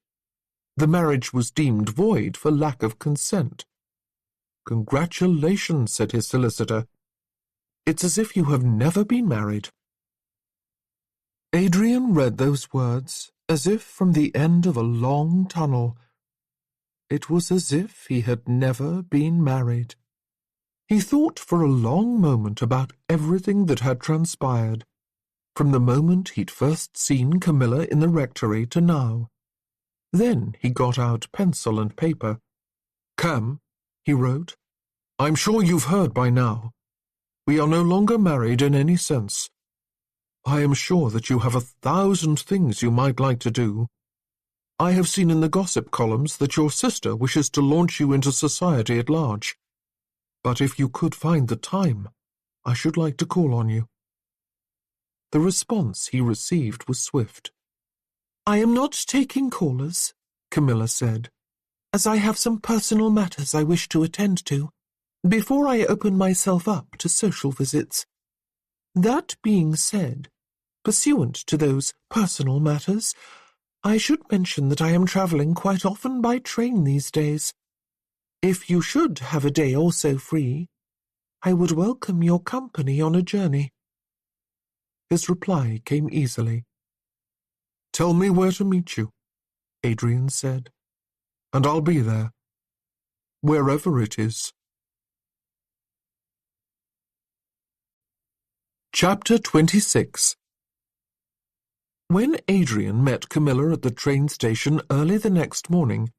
The marriage was deemed void for lack of consent. "Congratulations," said his solicitor. "It's as if you have never been married." Adrian read those words as if from the end of a long tunnel. It was as if he had never been married. He thought for a long moment about everything that had transpired, from the moment he'd first seen Camilla in the rectory to now. Then he got out pencil and paper. "Cam," he wrote, I'm sure you've heard by now. We are no longer married in any sense. I am sure that you have 1,000 things you might like to do. I have seen in the gossip columns that your sister wishes to launch you into society at large. But if you could find the time, I should like to call on you." The response he received was swift. "I am not taking callers," Camilla said, "as I have some personal matters I wish to attend to, before I open myself up to social visits. That being said, pursuant to those personal matters, I should mention that I am travelling quite often by train these days. If you should have a day or so free, I would welcome your company on a journey." His reply came easily. "Tell me where to meet you," Adrian said, "and I'll be there, wherever it is." Chapter 26. When Adrian met Camilla at the train station early the next morning,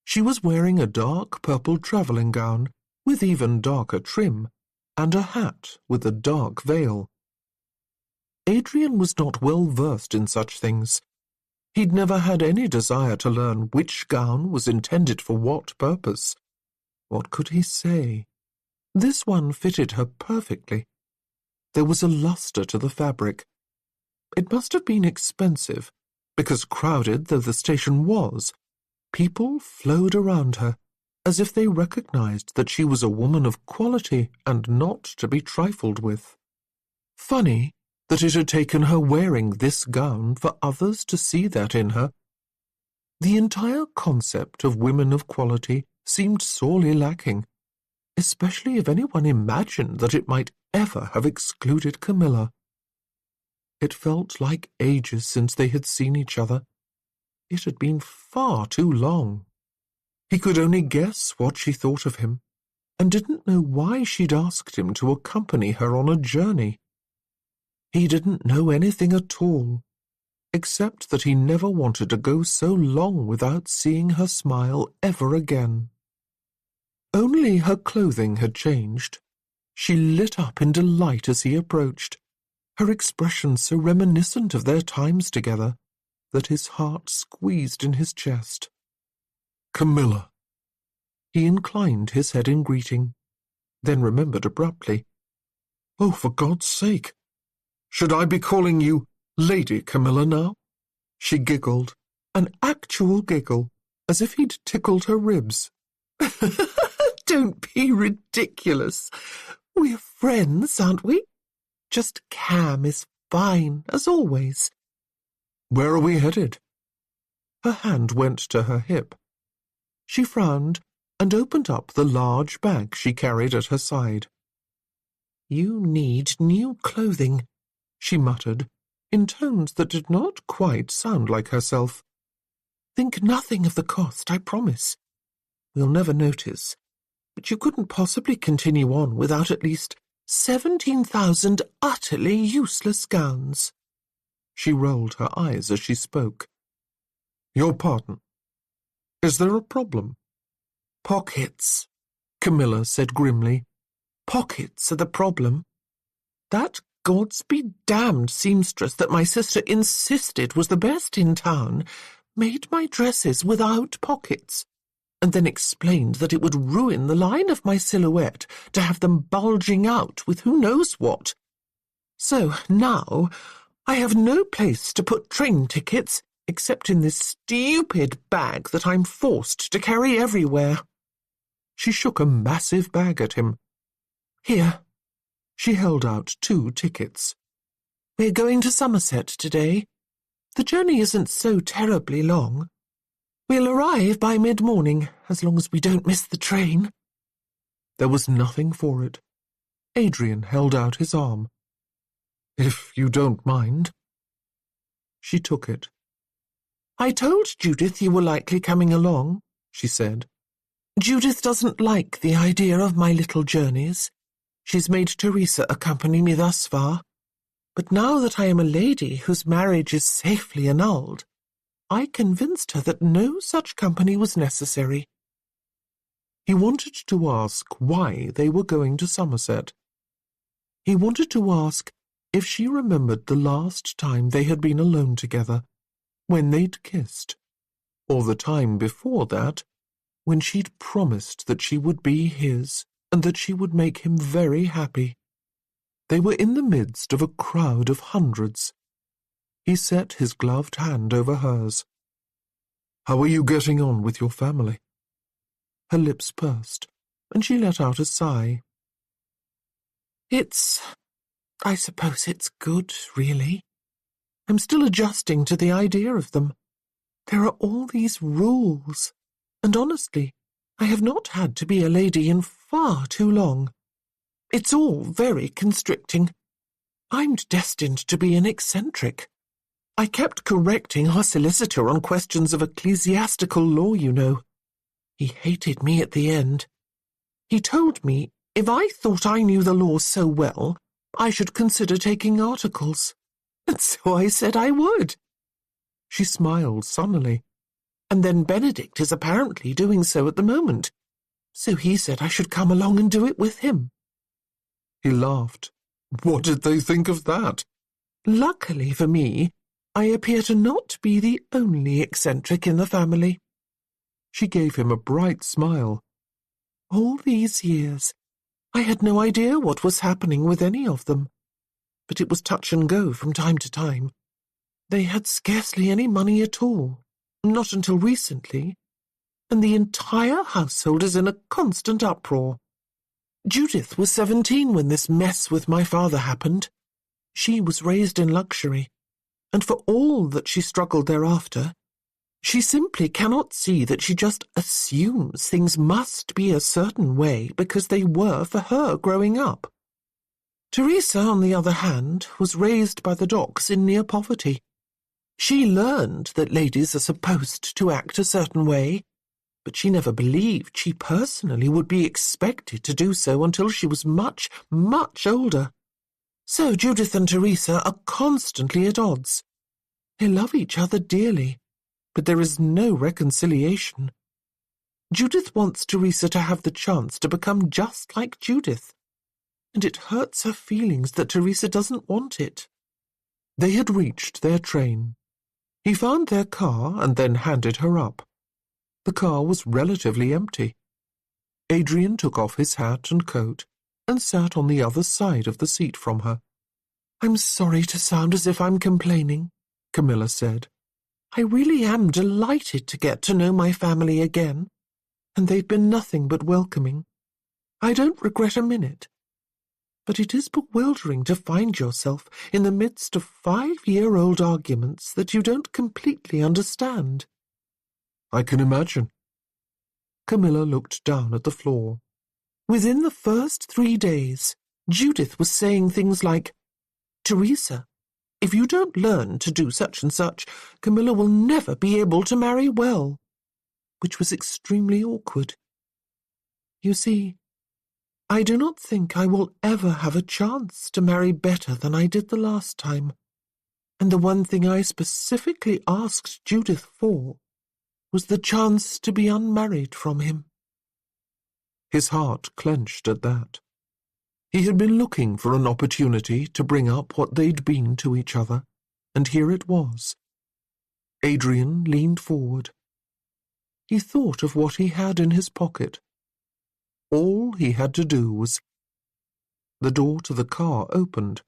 she was wearing a dark purple travelling gown with even darker trim, and a hat with a dark veil. Adrian was not well versed in such things. He'd never had any desire to learn which gown was intended for what purpose. What could he say? This one fitted her perfectly. There was a lustre to the fabric. It must have been expensive, because crowded though the station was, people flowed around her, as if they recognized that she was a woman of quality and not to be trifled with. Funny that it had taken her wearing this gown for others to see that in her. The entire concept of women of quality seemed sorely lacking, especially if anyone imagined that it might ever have excluded Camilla. It felt like ages since they had seen each other. It had been far too long. He could only guess what she thought of him, and didn't know why she'd asked him to accompany her on a journey. He didn't know anything at all, except that he never wanted to go so long without seeing her smile ever again. Only her clothing had changed. She lit up in delight as he approached, her expression so reminiscent of their times together that his heart squeezed in his chest. "Camilla." He inclined his head in greeting, then remembered abruptly. "Oh, for God's sake! Should I be calling you Lady Camilla now?" She giggled, an actual giggle, as if he'd tickled her ribs. "Don't be ridiculous. We're friends, aren't we? Just Cam is fine, as always." "Where are we headed?" Her hand went to her hip. She frowned and opened up the large bag she carried at her side. "You need new clothing," she muttered, in tones that did not quite sound like herself. "Think nothing of the cost, I promise. We'll never notice. But you couldn't possibly continue on without at least 17,000 utterly useless gowns." She rolled her eyes as she spoke. "Your pardon. Is there a problem?" "Pockets," Camilla said grimly. "Pockets are the problem. That God's be damned seamstress that my sister insisted was the best in town made my dresses without pockets, and then explained that it would ruin the line of my silhouette to have them bulging out with who knows what. So now I have no place to put train tickets except in this stupid bag that I'm forced to carry everywhere." She shook a massive bag at him. "Here." She held out 2 tickets. "We're going to Somerset today. The journey isn't so terribly long. We'll arrive by mid-morning, as long as we don't miss the train." There was nothing for it. Adrian held out his arm. "If you don't mind." She took it. "I told Judith you were likely coming along," she said. "Judith doesn't like the idea of my little journeys. She's made Teresa accompany me thus far. But now that I am a lady whose marriage is safely annulled, I convinced her that no such company was necessary." He wanted to ask why they were going to Somerset. He wanted to ask if she remembered the last time they had been alone together, when they'd kissed, or the time before that, when she'd promised that she would be his and that she would make him very happy. They were in the midst of a crowd of hundreds. He set his gloved hand over hers. "How are you getting on with your family?" Her lips pursed, and she let out a sigh. I suppose it's good, really. I'm still adjusting to the idea of them. There are all these rules, and honestly, I have not had to be a lady in far too long. It's all very constricting. I'm destined to be an eccentric. I kept correcting our solicitor on questions of ecclesiastical law, you know. He hated me at the end. He told me if I thought I knew the law so well, I should consider taking articles. And so I said I would. She smiled sunnily. And then Benedict is apparently doing so at the moment. So he said I should come along and do it with him. He laughed. What did they think of that? Luckily for me, I appear to not be the only eccentric in the family. She gave him a bright smile. All these years, I had no idea what was happening with any of them, but it was touch and go from time to time. They had scarcely any money at all, not until recently, and the entire household is in a constant uproar. Judith was 17 when this mess with my father happened. She was raised in luxury, and for all that she struggled thereafter, she simply cannot see that she just assumes things must be a certain way because they were for her growing up. Teresa, on the other hand, was raised by the docks in near poverty. She learned that ladies are supposed to act a certain way, but she never believed she personally would be expected to do so until she was much, much older. So Judith and Teresa are constantly at odds. They love each other dearly, but there is no reconciliation. Judith wants Teresa to have the chance to become just like Judith, and it hurts her feelings that Teresa doesn't want it. They had reached their train. He found their car and then handed her up. The car was relatively empty. Adrian took off his hat and coat and sat on the other side of the seat from her. "I'm sorry to sound as if I'm complaining," Camilla said. "I really am delighted to get to know my family again, and they've been nothing but welcoming. I don't regret a minute. But it is bewildering to find yourself in the midst of 5-year-old arguments that you don't completely understand." "I can imagine." Camilla looked down at the floor. Within the first 3 days, Judith was saying things like, "Teresa, if you don't learn to do such and such, Camilla will never be able to marry well," which was extremely awkward. You see, I do not think I will ever have a chance to marry better than I did the last time, and the one thing I specifically asked Judith for was the chance to be unmarried from him. His heart clenched at that. He had been looking for an opportunity to bring up what they'd been to each other, and here it was. Adrian leaned forward. He thought of what he had in his pocket. All he had to do was... The door to the car opened,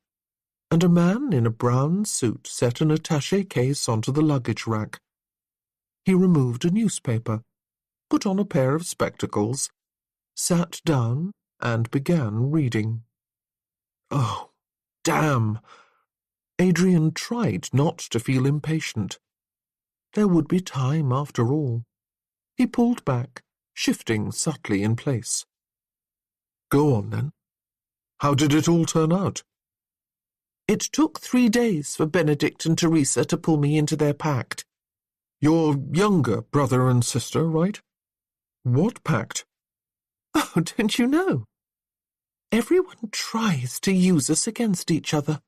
and a man in a brown suit set an attaché case onto the luggage rack. He removed a newspaper, put on a pair of spectacles, sat down, and began reading. Oh, damn! Adrian tried not to feel impatient. There would be time after all. He pulled back, shifting subtly in place. "Go on, then. How did it all turn out?" "It took 3 days for Benedict and Teresa to pull me into their pact." "Your younger brother and sister, right? What pact?" "Oh, don't you know? Everyone tries to use us against each other.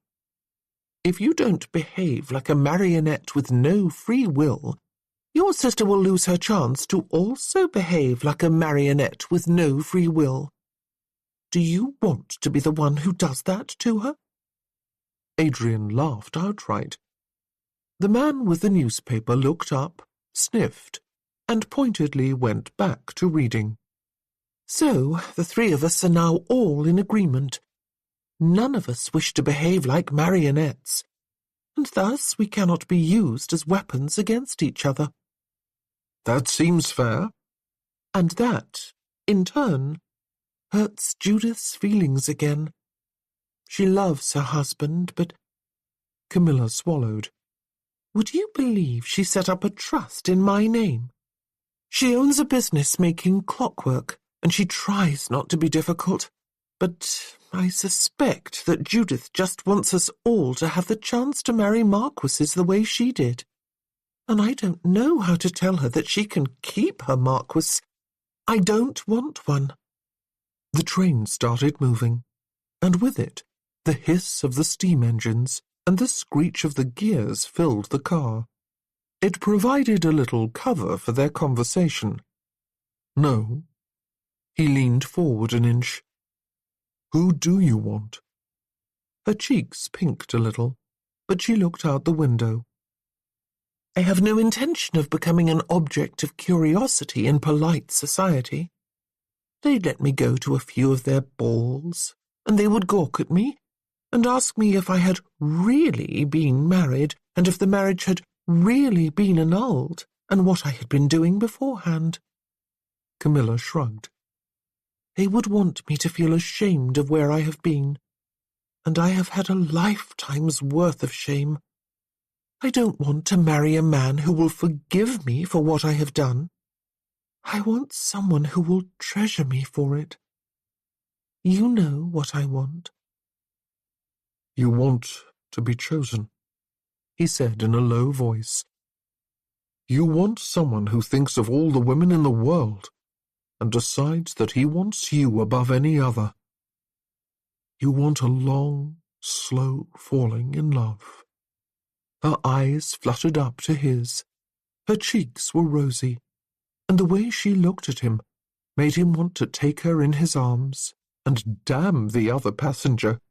If you don't behave like a marionette with no free will, Your sister will lose her chance to also behave like a marionette with no free will. Do you want to be the one who does that to her?" Adrian laughed outright. The man with the newspaper looked up, sniffed, and pointedly went back to reading. "So the three of us are now all in agreement. None of us wish to behave like marionettes, and thus we cannot be used as weapons against each other." "That seems fair." "And that, in turn, hurts Judith's feelings again. She loves her husband, but—" Camilla swallowed. "Would you believe she set up a trust in my name? She owns a business making clockwork, and she tries not to be difficult. But I suspect that Judith just wants us all to have the chance to marry marquises the way she did. And I don't know how to tell her that she can keep her marquis. I don't want one." The train started moving, and with it, the hiss of the steam engines and the screech of the gears filled the car. It provided a little cover for their conversation. "No." He leaned forward an inch. "Who do you want?" Her cheeks pinked a little, but she looked out the window. "I have no intention of becoming an object of curiosity in polite society. They'd let me go to a few of their balls, and they would gawk at me and ask me if I had really been married and if the marriage had really been annulled and what I had been doing beforehand." Camilla shrugged. "They would want me to feel ashamed of where I have been, and I have had a lifetime's worth of shame. I don't want to marry a man who will forgive me for what I have done. I want someone who will treasure me for it. You know what I want." "You want to be chosen," he said in a low voice. "You want someone who thinks of all the women in the world and decides that he wants you above any other. You want a long, slow falling in love." Her eyes fluttered up to his. Her cheeks were rosy, and the way she looked at him made him want to take her in his arms and damn the other passenger.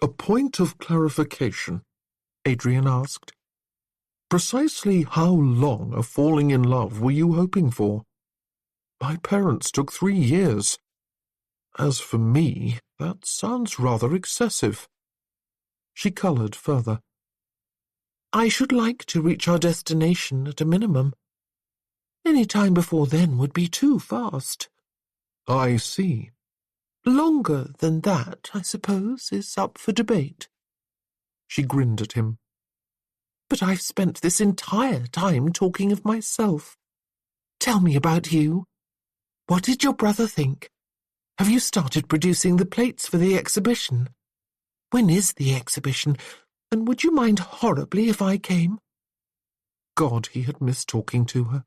"A point of clarification," Adrian asked. "Precisely how long a falling in love were you hoping for? My parents took 3 years. As for me, that sounds rather excessive." She coloured further. "I should like to reach our destination at a minimum. Any time before then would be too fast." "I see." "Longer than that, I suppose, is up for debate." She grinned at him. "But I've spent this entire time talking of myself. Tell me about you. What did your brother think? Have you started producing the plates for the exhibition? When is the exhibition? And would you mind horribly if I came?" God, he had missed talking to her.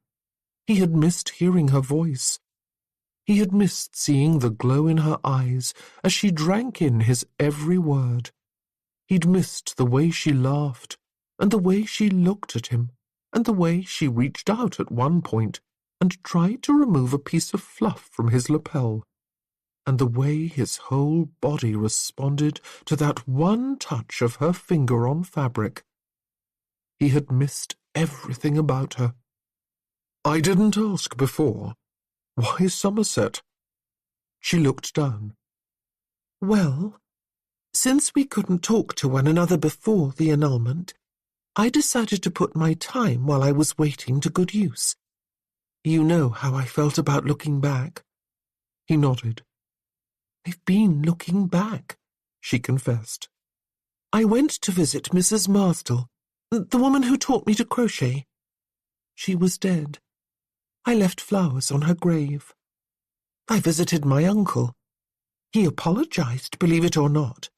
He had missed hearing her voice. He had missed seeing the glow in her eyes as she drank in his every word. He'd missed the way she laughed, and the way she looked at him, and the way she reached out at one point and tried to remove a piece of fluff from his lapel, and the way his whole body responded to that one touch of her finger on fabric. He had missed everything about her. "I didn't ask before. Why Somerset?" She looked down. "Well, since we couldn't talk to one another before the annulment, I decided to put my time while I was waiting to good use. You know how I felt about looking back." He nodded. "I've been looking back," she confessed. "I went to visit Mrs. Marsdell, the woman who taught me to crochet. She was dead. I left flowers on her grave. I visited my uncle. He apologized, believe it or not,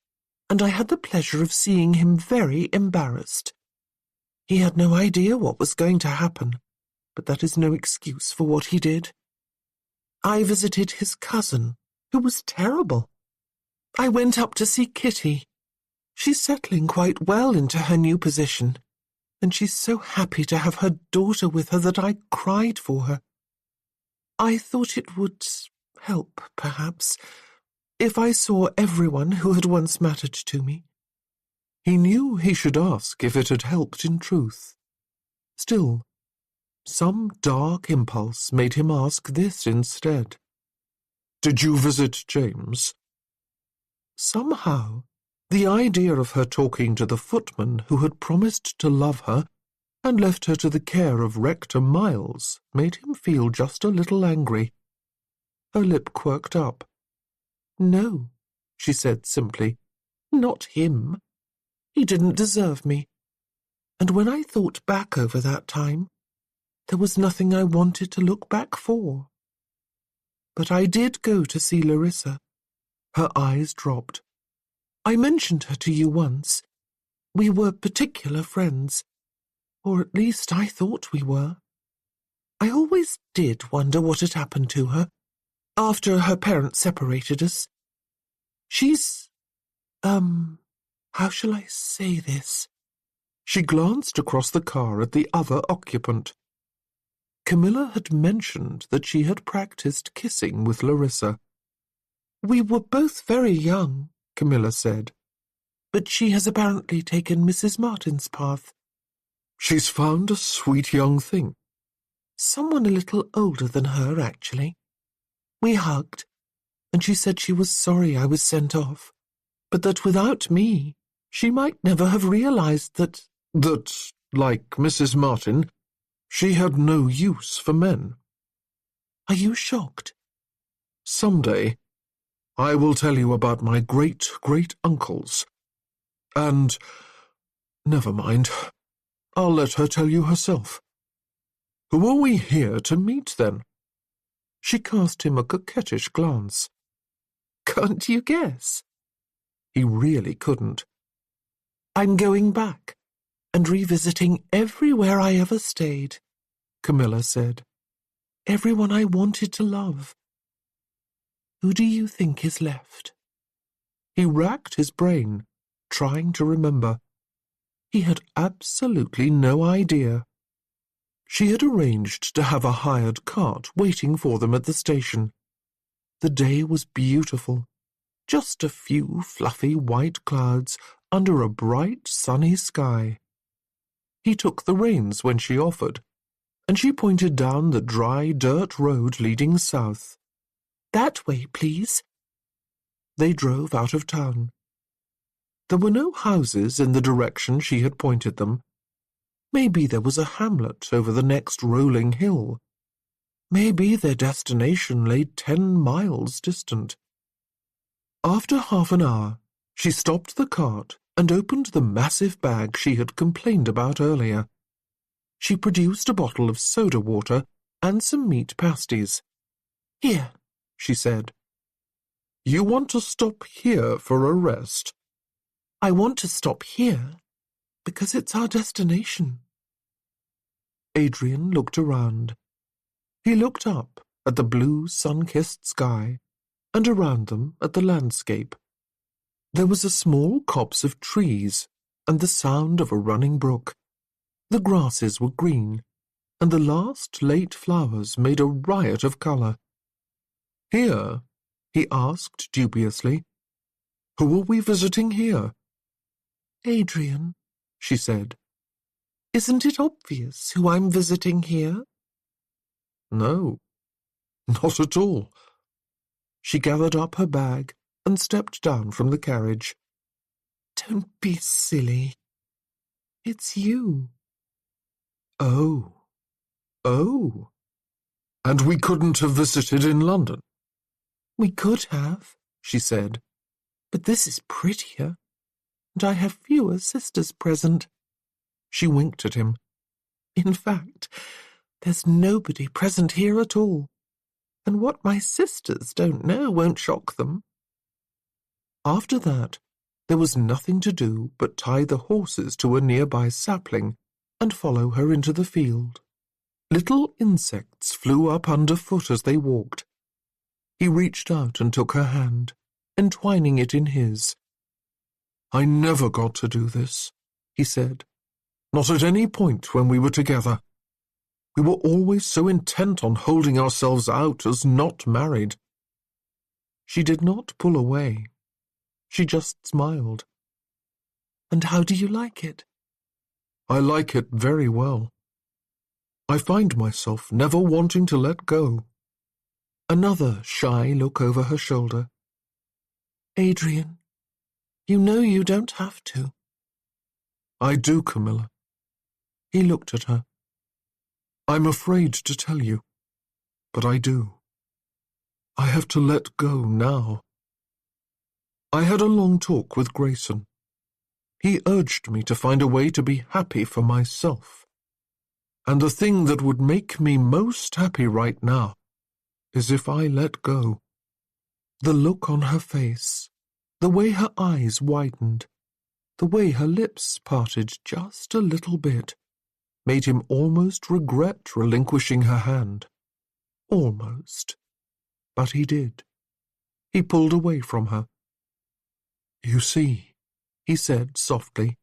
and I had the pleasure of seeing him very embarrassed. He had no idea what was going to happen, but that is no excuse for what he did. I visited his cousin, who was terrible. I went up to see Kitty. She's settling quite well into her new position, and she's so happy to have her daughter with her that I cried for her. I thought it would help, perhaps, if I saw everyone who had once mattered to me." He knew he should ask if it had helped in truth. Still, some dark impulse made him ask this instead. "Did you visit James?" Somehow, the idea of her talking to the footman who had promised to love her and left her to the care of Rector Miles made him feel just a little angry. Her lip quirked up. "No," she said simply, "not him. He didn't deserve me. And when I thought back over that time, there was nothing I wanted to look back for. But I did go to see Larissa." Her eyes dropped. "I mentioned her to you once. We were particular friends, or at least I thought we were. I always did wonder what had happened to her after her parents separated us. She's, how shall I say this?" She glanced across the car at the other occupant. Camilla had mentioned that she had practiced kissing with Larissa. "We were both very young," Camilla said, "but she has apparently taken Mrs. Martin's path." "She's found a sweet young thing." "Someone a little older than her, actually. We hugged, and she said she was sorry I was sent off, but that without me, she might never have realized that—" "That, like Mrs. Martin, she had no use for men." "Are you shocked?" "Someday, I will tell you about my great-great-uncles. And, never mind, I'll let her tell you herself. Who are we here to meet, then?" She cast him a coquettish glance. "Can't you guess?" He really couldn't. "I'm going back and revisiting everywhere I ever stayed," Camilla said. "Everyone I wanted to love. Who do you think is left?" He racked his brain, trying to remember. He had absolutely no idea. She had arranged to have a hired cart waiting for them at the station. The day was beautiful, just a few fluffy white clouds under a bright sunny sky. He took the reins when she offered, and she pointed down the dry dirt road leading south. "That way, please." They drove out of town. There were no houses in the direction she had pointed them. Maybe there was a hamlet over the next rolling hill. Maybe their destination lay 10 miles distant. After half an hour, she stopped the cart and opened the massive bag she had complained about earlier. She produced a bottle of soda water and some meat pasties. "Here," she said. "You want to stop here for a rest?" "I want to stop here because it's our destination." Adrian looked around. He looked up at the blue sun-kissed sky and around them at the landscape. There was a small copse of trees and the sound of a running brook. The grasses were green, and the last late flowers made a riot of colour. "Here?" he asked dubiously. "Who are we visiting here?" "Adrian," she said. "Isn't it obvious who I'm visiting here?" "No, not at all." She gathered up her bag and stepped down from the carriage. "Don't be silly. It's you." "Oh, oh. And we couldn't have visited in London?" "We could have," she said, "but this is prettier, and I have fewer sisters present." She winked at him. "In fact, there's nobody present here at all, and what my sisters don't know won't shock them." After that, there was nothing to do but tie the horses to a nearby sapling and follow her into the field. Little insects flew up underfoot as they walked. He reached out and took her hand, entwining it in his. "I never got to do this," he said. not at any point when we were together. We were always so intent on holding ourselves out as not married. She did not pull away. She just smiled. And how do you like it? I like it very well. I find myself never wanting to let go. Another shy look over her shoulder. Adrian, you know you don't have to. I do, Camilla. He looked at her. I'm afraid to tell you, but I do. I have to let go now. I had a long talk with Grayson. He urged me to find a way to be happy for myself. And the thing that would make me most happy right now is if I let go. The look on her face, the way her eyes widened, the way her lips parted just a little bit, made him almost regret relinquishing her hand. Almost. But he did. He pulled away from her. You see, he said softly,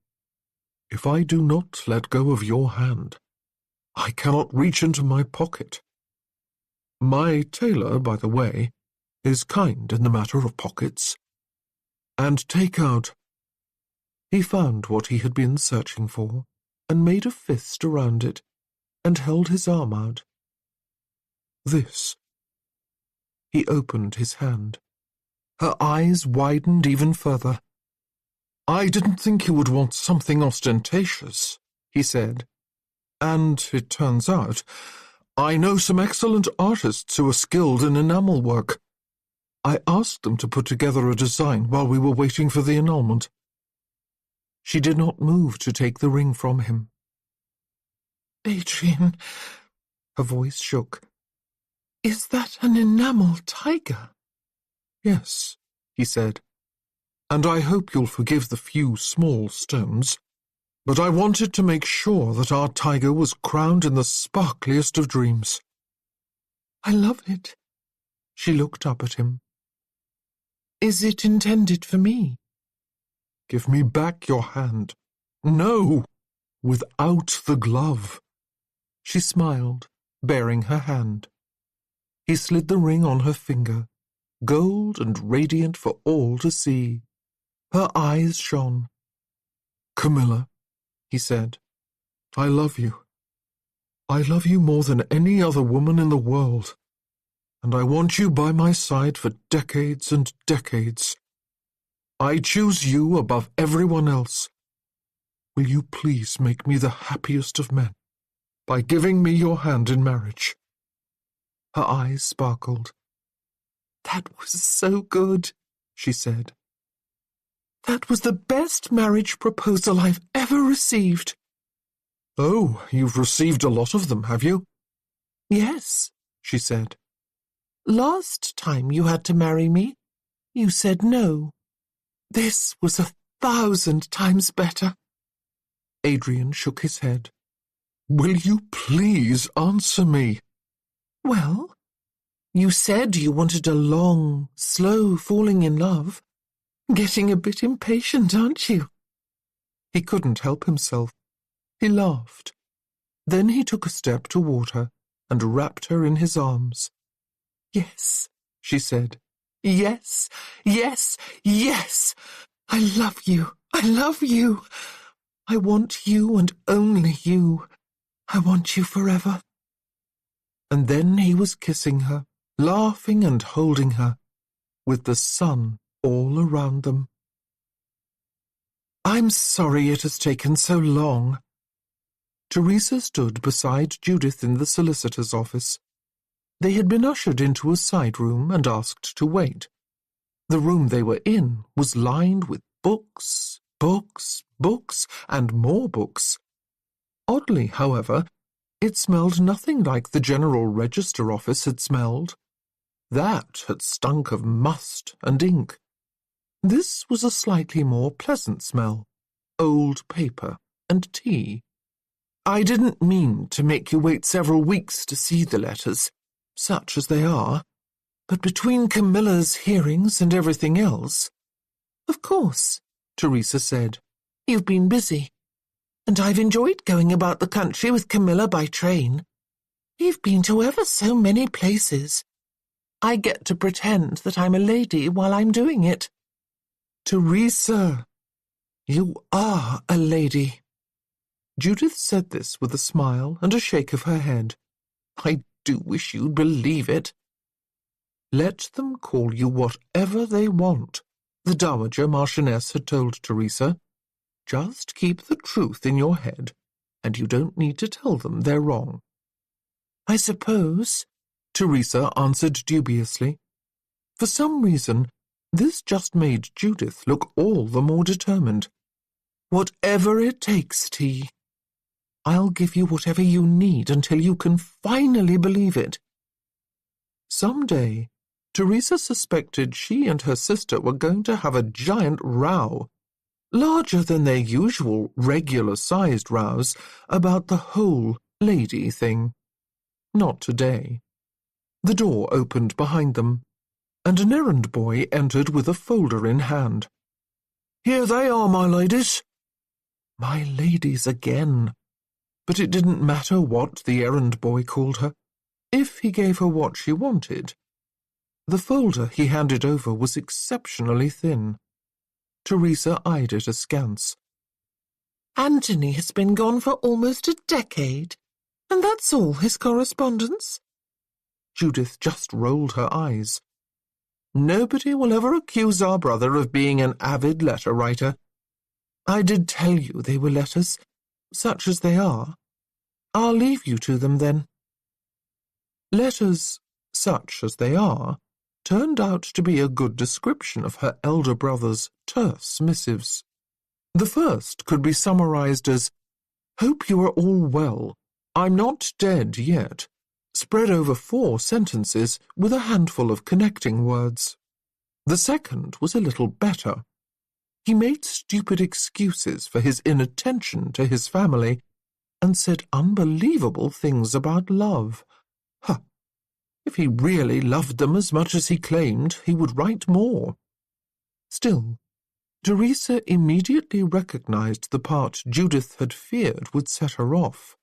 if I do not let go of your hand, I cannot reach into my pocket. My tailor, by the way, is kind in the matter of pockets. And take out. He found what he had been searching for, and made a fist around it, and held his arm out. This. He opened his hand. Her eyes widened even further. I didn't think you would want something ostentatious, he said. And, it turns out, I know some excellent artists who are skilled in enamel work. I asked them to put together a design while we were waiting for the annulment. She did not move to take the ring from him. Adrian, her voice shook. Is that an enamel tiger? Yes, he said. And I hope you'll forgive the few small stones. But I wanted to make sure that our tiger was crowned in the sparkliest of dreams. I love it. She looked up at him. Is it intended for me? Give me back your hand. No, without the glove. She smiled, baring her hand. He slid the ring on her finger, gold and radiant for all to see. Her eyes shone. Camilla, he said, I love you. I love you more than any other woman in the world, and I want you by my side for decades and decades. I choose you above everyone else. Will you please make me the happiest of men by giving me your hand in marriage? Her eyes sparkled. That was so good, she said. That was the best marriage proposal I've ever received. Oh, you've received a lot of them, have you? Yes, she said. Last time you had to marry me, you said no. This was 1,000 times better. Adrian shook his head. Will you please answer me? Well, you said you wanted a long, slow falling in love. Getting a bit impatient, aren't you? He couldn't help himself. He laughed. Then he took a step toward her and wrapped her in his arms. Yes, she said. Yes, yes, yes. I love you. I love you. I want you and only you. I want you forever. And then he was kissing her, laughing and holding her, with the sun all around them. I'm sorry it has taken so long. Teresa stood beside Judith in the solicitor's office. They had been ushered into a side room and asked to wait. The room they were in was lined with books, books, books, and more books. Oddly, however, it smelled nothing like the General Register office had smelled. That had stunk of must and ink. This was a slightly more pleasant smell, old paper and tea. I didn't mean to make you wait several weeks to see the letters, such as they are, but between Camilla's hearings and everything else— Of course, Teresa said. You've been busy. And I've enjoyed going about the country with Camilla by train. We've been to ever so many places. I get to pretend that I'm a lady while I'm doing it. Teresa, you are a lady. Judith said this with a smile and a shake of her head. I do wish you'd believe it. Let them call you whatever they want, the Dowager Marchioness had told Teresa. Just keep the truth in your head, and you don't need to tell them they're wrong. I suppose, Teresa answered dubiously. For some reason, this just made Judith look all the more determined. Whatever it takes, T. I'll give you whatever you need until you can finally believe it. Some day, Teresa suspected she and her sister were going to have a giant row, larger than their usual regular-sized rows, about the whole lady thing. Not today. The door opened behind them, and an errand boy entered with a folder in hand. Here they are, my ladies. My ladies again. But it didn't matter what the errand boy called her, if he gave her what she wanted. The folder he handed over was exceptionally thin. Teresa eyed it askance. Anthony has been gone for almost a decade, and that's all his correspondence? Judith just rolled her eyes. Nobody will ever accuse our brother of being an avid letter-writer. I did tell you they were letters, such as they are. I'll leave you to them, then. Letters, such as they are, turned out to be a good description of her elder brother's terse missives. The first could be summarized as, Hope you are all well. I'm not dead yet, spread over 4 sentences with a handful of connecting words. The second was a little better. He made stupid excuses for his inattention to his family and said unbelievable things about love. Huh! If he really loved them as much as he claimed, he would write more. Still, Teresa immediately recognized the part Judith had feared would set her off.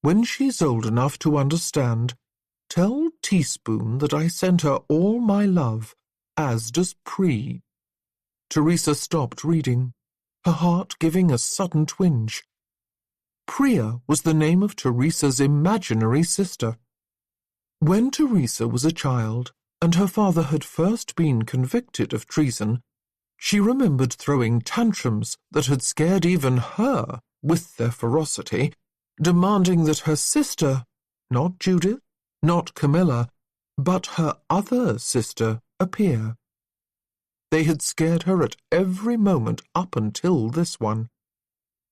When she's old enough to understand, tell Teaspoon that I sent her all my love, as does Pree. Teresa stopped reading, her heart giving a sudden twinge. Priya was the name of Teresa's imaginary sister. When Teresa was a child, and her father had first been convicted of treason, she remembered throwing tantrums that had scared even her with their ferocity, demanding that her sister, not Judith, not Camilla, but her other sister, appear. They had scared her at every moment up until this one.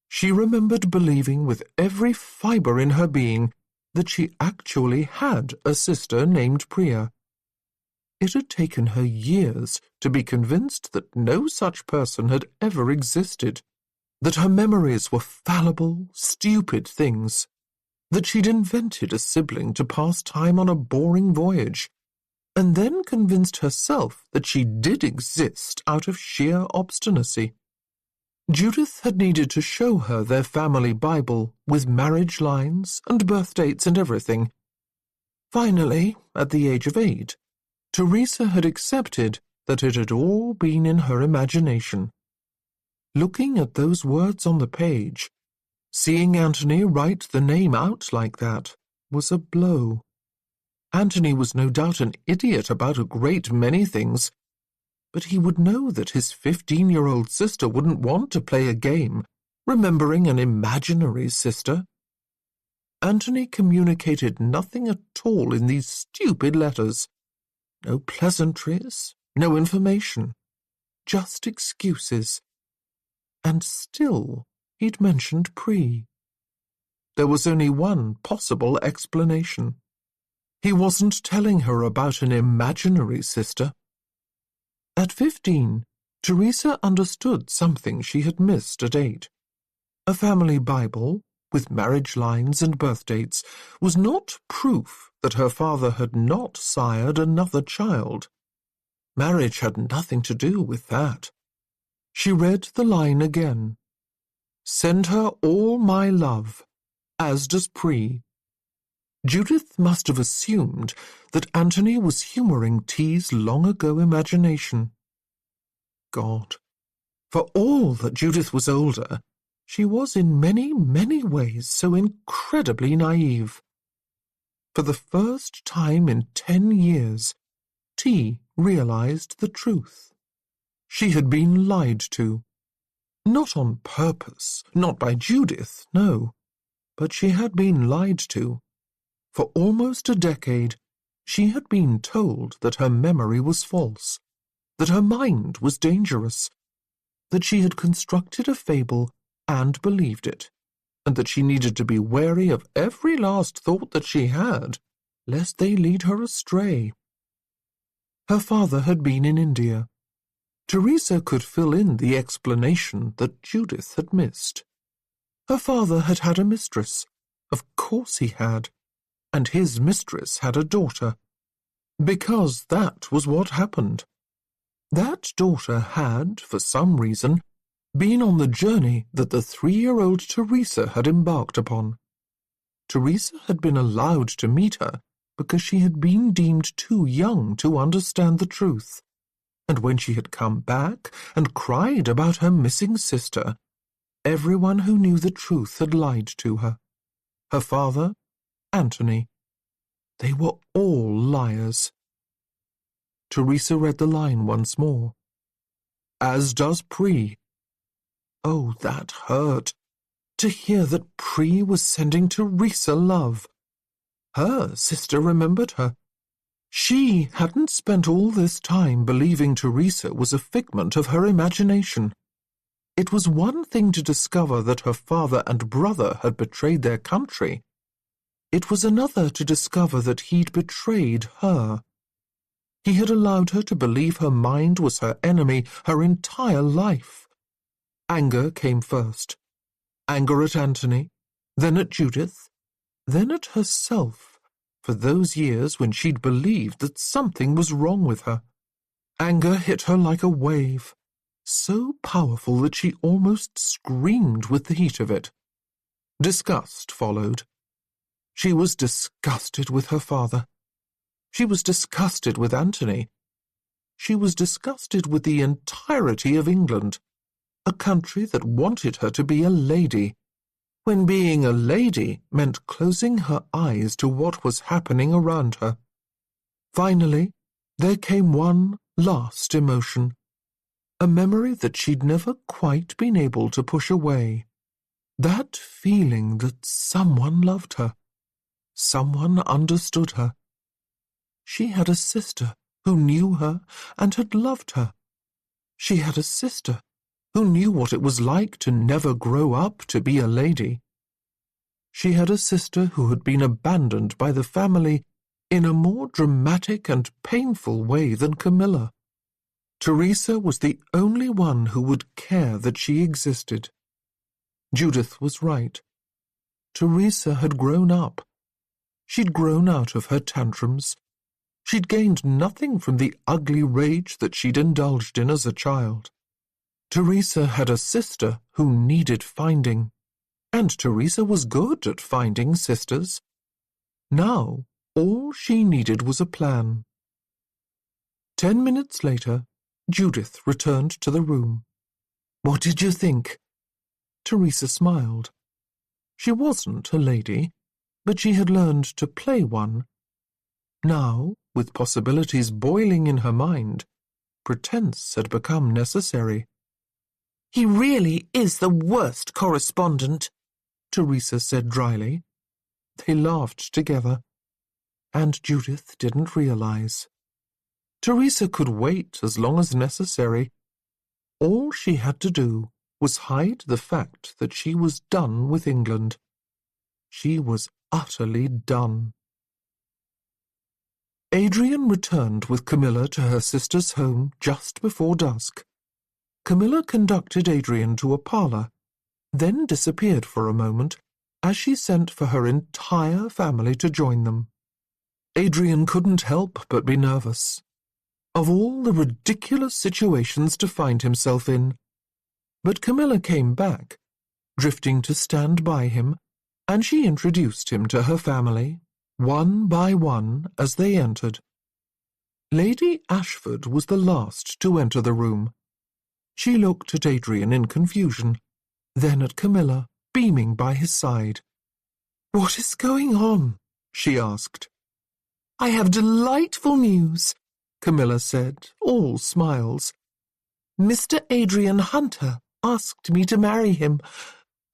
She remembered believing with every fibre in her being that she actually had a sister named Priya. It had taken her years to be convinced that no such person had ever existed, that her memories were fallible, stupid things, that she'd invented a sibling to pass time on a boring voyage, and then convinced herself that she did exist out of sheer obstinacy. Judith had needed to show her their family Bible with marriage lines and birth dates and everything. Finally, at the age of 8, Teresa had accepted that it had all been in her imagination. Looking at those words on the page, seeing Anthony write the name out like that, was a blow. Anthony was no doubt an idiot about a great many things, but he would know that his 15-year-old sister wouldn't want to play a game, remembering an imaginary sister. Anthony communicated nothing at all in these stupid letters. No pleasantries, no information, just excuses. And still he'd mentioned Pree. There was only one possible explanation. He wasn't telling her about an imaginary sister. At 15, Teresa understood something she had missed at 8. A family Bible, with marriage lines and birth dates, was not proof that her father had not sired another child. Marriage had nothing to do with that. She read the line again. Send her all my love, as does Pree. Judith must have assumed that Anthony was humouring T's long-ago imagination. God, for all that Judith was older, she was in many, many ways so incredibly naive. For the first time in 10 years, T realized the truth. She had been lied to. Not on purpose, not by Judith, no, but she had been lied to. For almost a decade, she had been told that her memory was false, that her mind was dangerous, that she had constructed a fable and believed it, and that she needed to be wary of every last thought that she had, lest they lead her astray. Her father had been in India. Teresa could fill in the explanation that Judith had missed. Her father had had a mistress. Of course he had. And his mistress had a daughter. Because that was what happened. That daughter had, for some reason, been on the journey that the 3-year-old Teresa had embarked upon. Teresa had been allowed to meet her because she had been deemed too young to understand the truth, and when she had come back and cried about her missing sister, everyone who knew the truth had lied to her. Her father, Anthony. They were all liars. Teresa read the line once more. As does Pree. Oh, that hurt, to hear that Pree was sending Teresa love. Her sister remembered her. She hadn't spent all this time believing Teresa was a figment of her imagination. It was one thing to discover that her father and brother had betrayed their country. It was another to discover that he'd betrayed her. He had allowed her to believe her mind was her enemy her entire life. Anger came first. Anger at Anthony, then at Judith, then at herself, for those years when she'd believed that something was wrong with her. Anger hit her like a wave, so powerful that she almost screamed with the heat of it. Disgust followed. She was disgusted with her father. She was disgusted with Anthony. She was disgusted with the entirety of England, a country that wanted her to be a lady, when being a lady meant closing her eyes to what was happening around her. Finally, there came one last emotion, a memory that she'd never quite been able to push away. That feeling that someone loved her, someone understood her. She had a sister who knew her and had loved her. She had a sister who knew what it was like to never grow up to be a lady. She had a sister who had been abandoned by the family in a more dramatic and painful way than Camilla. Teresa was the only one who would care that she existed. Judith was right. Teresa had grown up. She'd grown out of her tantrums. She'd gained nothing from the ugly rage that she'd indulged in as a child. Teresa had a sister who needed finding, and Teresa was good at finding sisters. Now, all she needed was a plan. 10 minutes later, Judith returned to the room. "What did you think?" Teresa smiled. She wasn't a lady, but she had learned to play one. Now, with possibilities boiling in her mind, pretense had become necessary. "He really is the worst correspondent," Teresa said dryly. They laughed together, and Judith didn't realize. Teresa could wait as long as necessary. All she had to do was hide the fact that she was done with England. She was utterly done. Adrian returned with Camilla to her sister's home just before dusk. Camilla conducted Adrian to a parlour, then disappeared for a moment as she sent for her entire family to join them. Adrian couldn't help but be nervous. Of all the ridiculous situations to find himself in. But Camilla came back, drifting to stand by him, and she introduced him to her family, one by one, as they entered. Lady Ashford was the last to enter the room. She looked at Adrian in confusion, then at Camilla, beaming by his side. "What is going on?" she asked. "I have delightful news," Camilla said, all smiles. "Mr. Adrian Hunter asked me to marry him,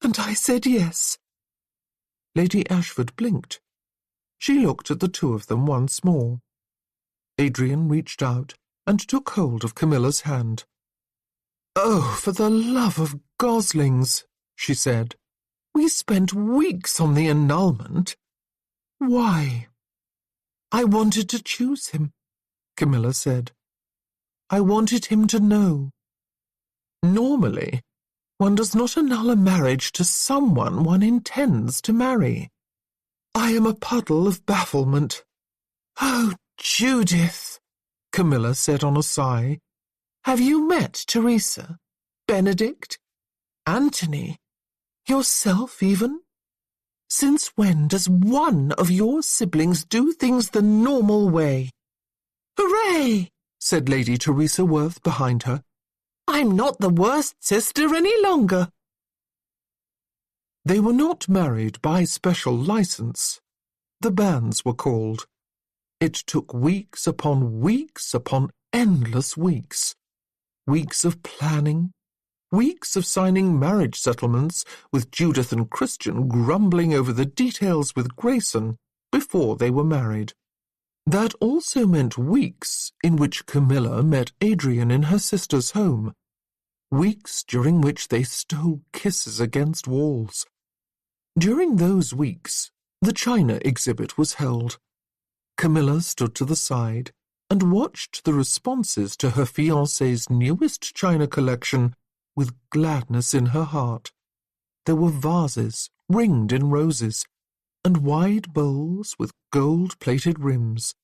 and I said yes." Lady Ashford blinked. She looked at the two of them once more. Adrian reached out and took hold of Camilla's hand. "Oh, for the love of goslings," she said. "We spent weeks on the annulment." "Why?" "I wanted to choose him," Camilla said. "I wanted him to know. Normally, one does not annul a marriage to someone one intends to marry. I am a puddle of bafflement." "Oh, Judith," Camilla said on a sigh. "Have you met Teresa, Benedict, Anthony, yourself even? Since when does one of your siblings do things the normal way?" "Hooray!" said Lady Teresa Worth behind her. "I'm not the worst sister any longer." They were not married by special license. The banns were called. It took weeks upon endless weeks. Weeks of planning, weeks of signing marriage settlements with Judith and Christian grumbling over the details with Grayson before they were married. That also meant weeks in which Camilla met Adrian in her sister's home, weeks during which they stole kisses against walls. During those weeks, the china exhibit was held. Camilla stood to the side and watched the responses to her fiancé's newest china collection with gladness in her heart. There were vases ringed in roses, and wide bowls with gold-plated rims.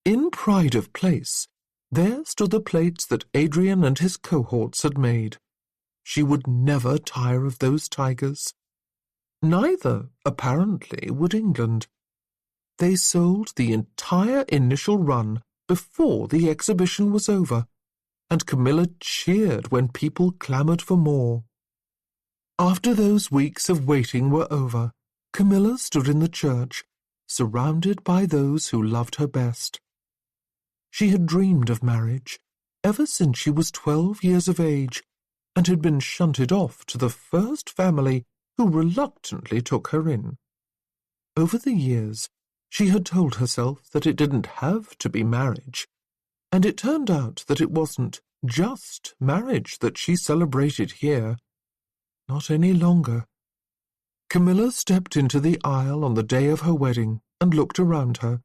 In pride of place, there stood the plates that Adrian and his cohorts had made. She would never tire of those tigers. Neither, apparently, would England. They sold the entire initial run before the exhibition was over, and Camilla cheered when people clamoured for more. After those weeks of waiting were over, Camilla stood in the church, surrounded by those who loved her best. She had dreamed of marriage ever since she was 12 years of age, and had been shunted off to the first family who reluctantly took her in. Over the years, she had told herself that it didn't have to be marriage, and it turned out that it wasn't just marriage that she celebrated here. Not any longer. Camilla stepped into the aisle on the day of her wedding and looked around her.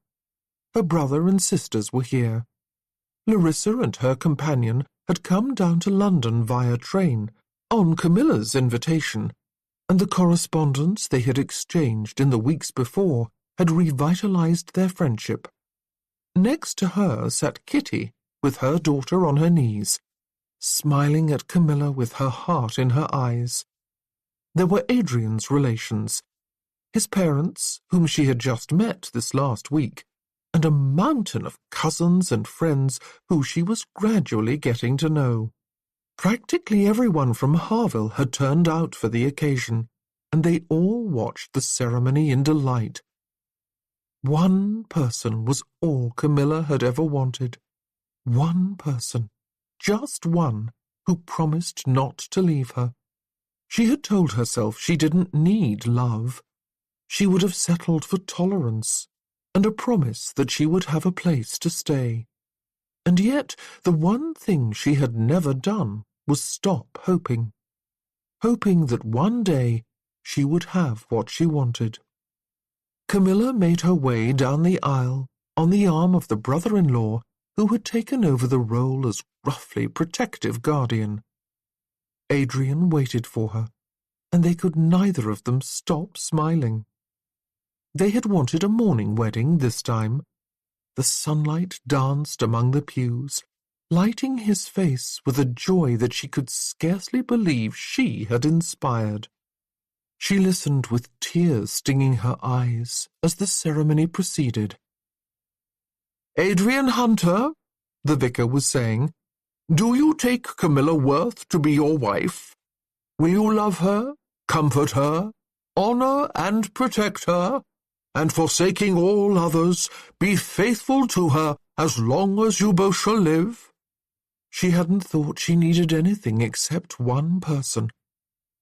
Her brother and sisters were here. Larissa and her companion had come down to London via train, on Camilla's invitation, and the correspondence they had exchanged in the weeks before had revitalized their friendship. Next to her sat Kitty, with her daughter on her knees, smiling at Camilla with her heart in her eyes. There were Adrian's relations, his parents, whom she had just met this last week, and a mountain of cousins and friends who she was gradually getting to know. Practically everyone from Harville had turned out for the occasion, and they all watched the ceremony in delight. One person was all Camilla had ever wanted. One person, just one, who promised not to leave her. She had told herself she didn't need love. She would have settled for tolerance and a promise that she would have a place to stay. And yet the one thing she had never done was stop hoping. Hoping that one day she would have what she wanted. Camilla made her way down the aisle on the arm of the brother-in-law who had taken over the role as roughly protective guardian. Adrian waited for her, and they could neither of them stop smiling. They had wanted a morning wedding this time. The sunlight danced among the pews, lighting his face with a joy that she could scarcely believe she had inspired. She listened with tears stinging her eyes as the ceremony proceeded. "Adrian Hunter," the vicar was saying, "do you take Camilla Worth to be your wife? Will you love her, comfort her, honor and protect her, and forsaking all others, be faithful to her as long as you both shall live?" She hadn't thought she needed anything except one person,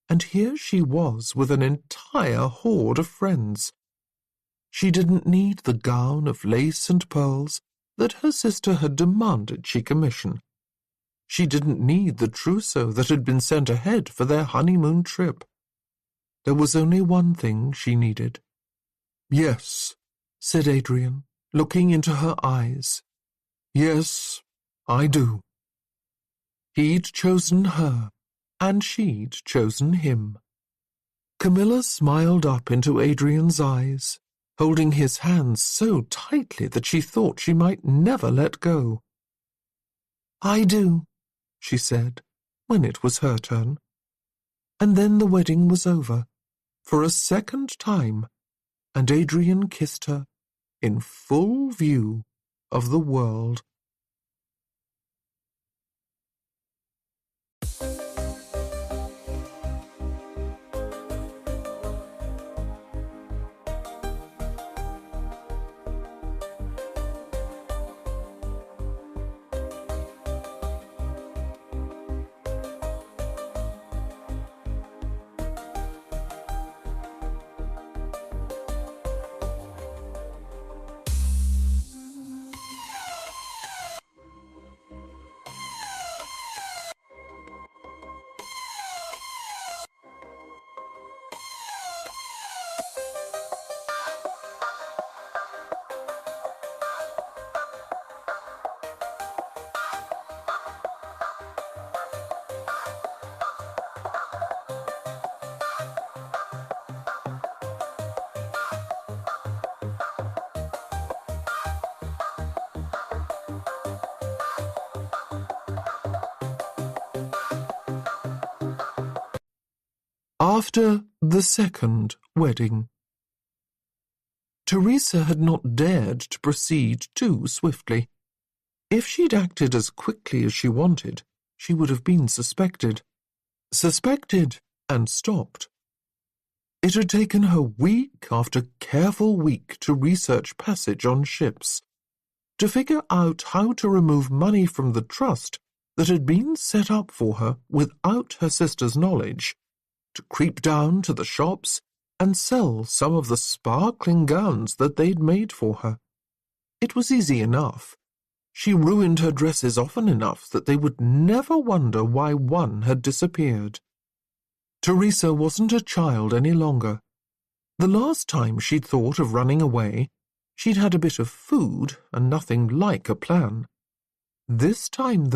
and here she was with an entire horde of friends. She didn't need the gown of lace and pearls that her sister had demanded she commission. She didn't need the trousseau that had been sent ahead for their honeymoon trip. There was only one thing she needed. "Yes," said Adrian, looking into her eyes. "Yes, I do." He'd chosen her, and she'd chosen him. Camilla smiled up into Adrian's eyes, holding his hands so tightly that she thought she might never let go. "I do," she said, when it was her turn. And then the wedding was over, for a second time, and Adrian kissed her in full view of the world. After the second wedding. Teresa had not dared to proceed too swiftly. If she'd acted as quickly as she wanted, she would have been suspected. Suspected and stopped. It had taken her week after careful week to research passage on ships, to figure out how to remove money from the trust that had been set up for her without her sister's knowledge, to creep down to the shops and sell some of the sparkling gowns that they'd made for her. It was easy enough. She ruined her dresses often enough that they would never wonder why one had disappeared. Teresa wasn't a child any longer. The last time she'd thought of running away, she'd had a bit of food and nothing like a plan. This time,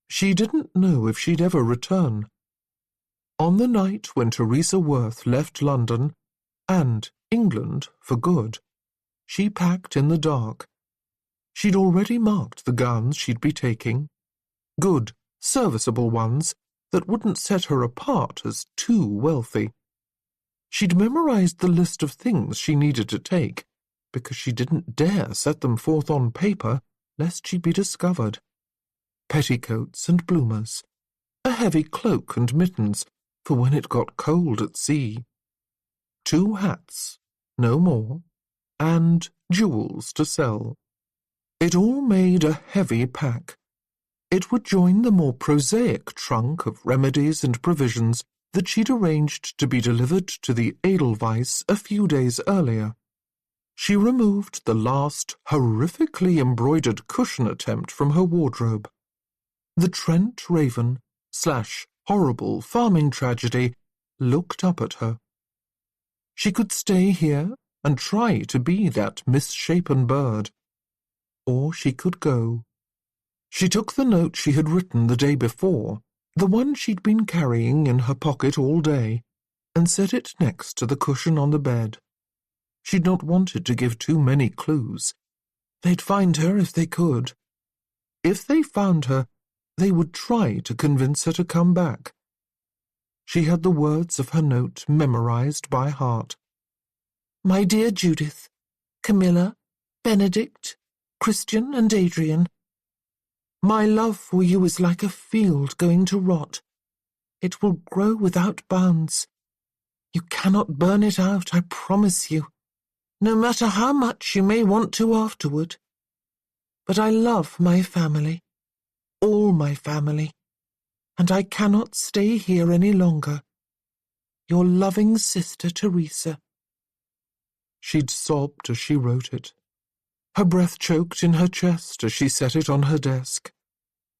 she didn't know if she'd ever return. On the night when Teresa Worth left London, and England for good, she packed in the dark. She'd already marked the gowns she'd be taking. Good, serviceable ones that wouldn't set her apart as too wealthy. She'd memorized the list of things she needed to take, because she didn't dare set them forth on paper lest she'd be discovered. Petticoats and bloomers, a heavy cloak and mittens for when it got cold at sea, 2 hats, no more, and jewels to sell. It all made a heavy pack. It would join the more prosaic trunk of remedies and provisions that she'd arranged to be delivered to the Edelweiss a few days earlier. She removed the last horrifically embroidered cushion attempt from her wardrobe. The Trent Raven / horrible farming tragedy looked up at her. She could stay here and try to be that misshapen bird, or she could go. She took the note she had written the day before, the one she'd been carrying in her pocket all day, and set it next to the cushion on the bed. She'd not wanted to give too many clues. They'd find her if they could. If they found her, they would try to convince her to come back. She had the words of her note memorized by heart. My dear Judith, Camilla, Benedict, Christian and Adrian, my love for you is like a field going to rot. It will grow without bounds. You cannot burn it out, I promise you, no matter how much you may want to afterward. But I love my family, all my family, and I cannot stay here any longer. Your loving sister Teresa. She'd sobbed as she wrote it. Her breath choked in her chest as she set it on her desk.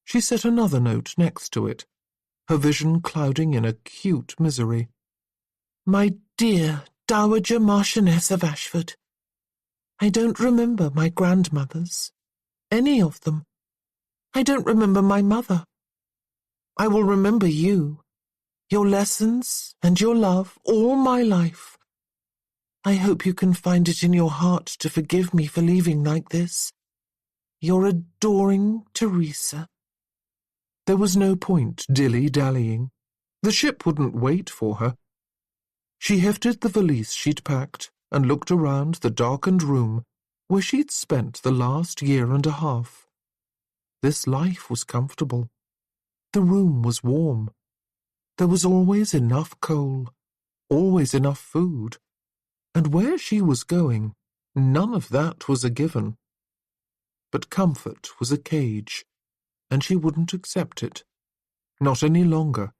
She set another note next to it, her vision clouding in acute misery. My dear Dowager Marchioness of Ashford, I don't remember my grandmothers, any of them. I don't remember my mother. I will remember you, your lessons and your love all my life. I hope you can find it in your heart to forgive me for leaving like this. Your adoring Teresa. There was no point dilly-dallying. The ship wouldn't wait for her. She hefted the valise she'd packed and looked around the darkened room where she'd spent the last year and a half. This life was comfortable. The room was warm. There was always enough coal, always enough food. And where she was going, none of that was a given. But comfort was a cage, and she wouldn't accept it. Not any longer.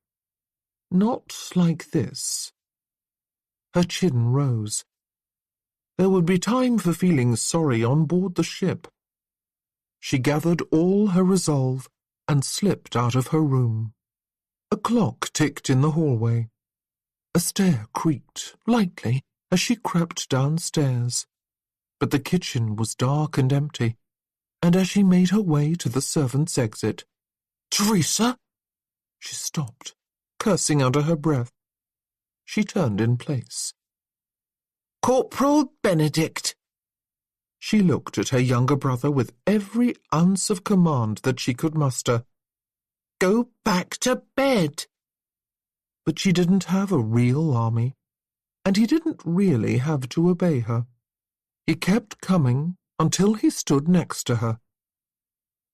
Not like this. Her chin rose. There would be time for feeling sorry on board the ship. She gathered all her resolve and slipped out of her room. A clock ticked in the hallway. A stair creaked lightly as she crept downstairs. But the kitchen was dark and empty, and as she made her way to the servants' exit, Teresa! She stopped, cursing under her breath. She turned in place. Corporal Benedict! She looked at her younger brother with every ounce of command that she could muster. Go back to bed! But she didn't have a real army, and he didn't really have to obey her. He kept coming until he stood next to her.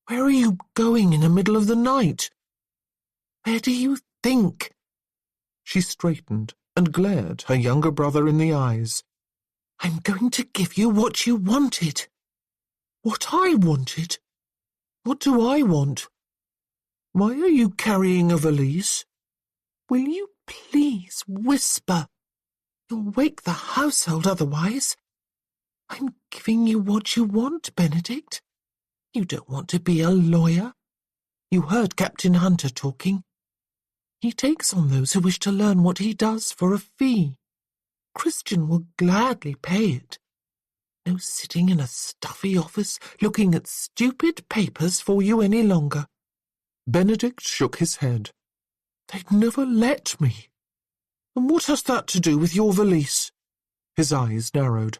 Where are you going in the middle of the night? Where do you think? She straightened and glared her younger brother in the eyes. I'm going to give you what you wanted. What I wanted? What do I want? Why are you carrying a valise? Will you please whisper? You'll wake the household otherwise. I'm giving you what you want, Benedict. You don't want to be a lawyer. You heard Captain Hunter talking. He takes on those who wish to learn what he does for a fee. Christian will gladly pay it. No sitting in a stuffy office looking at stupid papers for you any longer. Benedict shook his head. They'd never let me. And what has that to do with your valise? His eyes narrowed.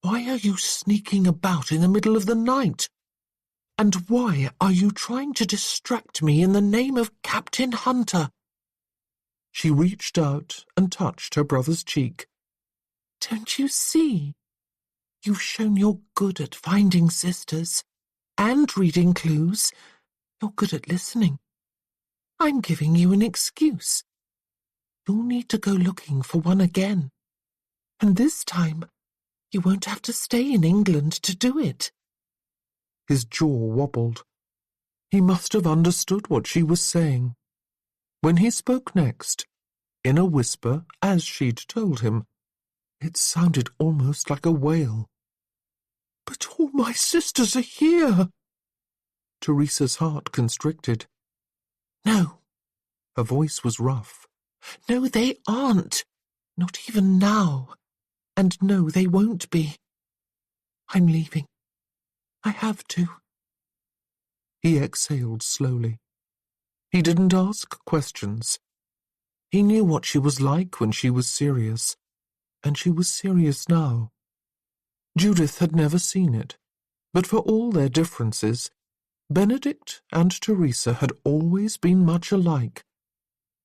Why are you sneaking about in the middle of the night? And why are you trying to distract me in the name of Captain Hunter? She reached out and touched her brother's cheek. Don't you see? You've shown you're good at finding sisters and reading clues. You're good at listening. I'm giving you an excuse. You'll need to go looking for one again. And this time, you won't have to stay in England to do it. His jaw wobbled. He must have understood what she was saying. When he spoke next, in a whisper, as she'd told him, it sounded almost like a wail. But all my sisters are here. Teresa's heart constricted. No. Her voice was rough. No, they aren't. Not even now. And no, they won't be. I'm leaving. I have to. He exhaled slowly. He didn't ask questions. He knew what she was like when she was serious, and she was serious now. Judith had never seen it, but for all their differences, Benedict and Teresa had always been much alike.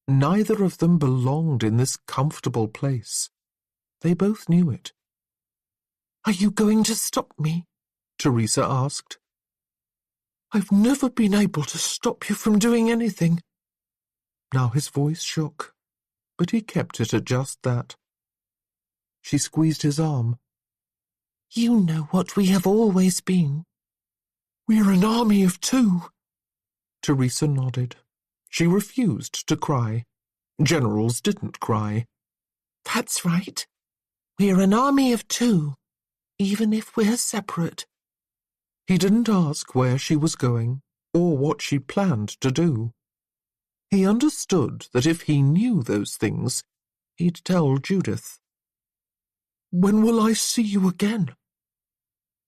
Neither of them belonged in this comfortable place. They both knew it. "Are you going to stop me?" Teresa asked. "I've never been able to stop you from doing anything." Now his voice shook, but he kept it at just that. She squeezed his arm. "You know what we have always been." "We're an army of two." Teresa nodded. She refused to cry. Generals didn't cry. "That's right. We're an army of two, even if we're separate." He didn't ask where she was going or what she planned to do. He understood that if he knew those things, he'd tell Judith. "When will I see you again?"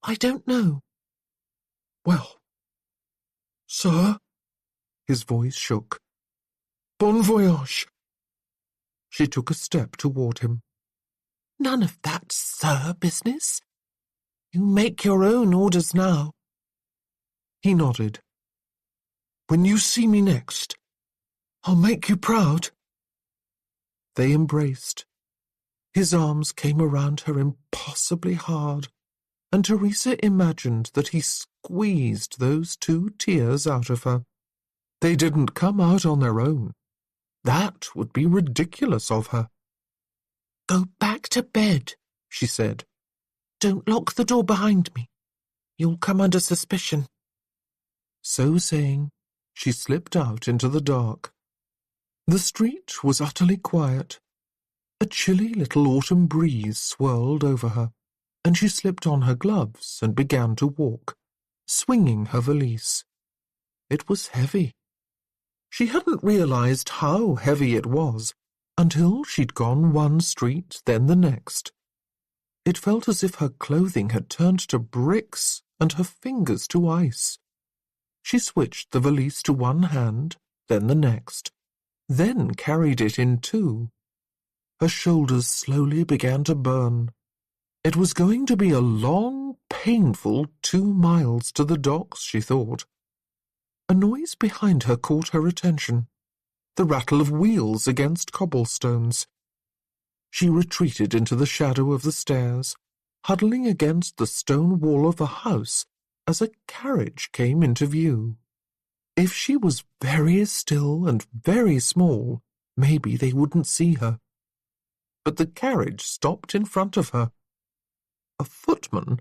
"I don't know." "Well, sir?" His voice shook. "Bon voyage." She took a step toward him. "None of that, sir, business. You make your own orders now." He nodded. "When you see me next, I'll make you proud." They embraced. His arms came around her impossibly hard, and Teresa imagined that he squeezed those 2 tears out of her. They didn't come out on their own. That would be ridiculous of her. "Go back to bed," she said. "Don't lock the door behind me. You'll come under suspicion." So saying, she slipped out into the dark. The street was utterly quiet. A chilly little autumn breeze swirled over her, and she slipped on her gloves and began to walk, swinging her valise. It was heavy. She hadn't realized how heavy it was until she'd gone one street, then the next. It felt as if her clothing had turned to bricks and her fingers to ice. She switched the valise to one hand, then the next, then carried it in 2. Her shoulders slowly began to burn. It was going to be a long, painful 2 miles to the docks, she thought. A noise behind her caught her attention, the rattle of wheels against cobblestones. She retreated into the shadow of the stairs, huddling against the stone wall of the house as a carriage came into view. If she was very still and very small, maybe they wouldn't see her. But the carriage stopped in front of her. A footman,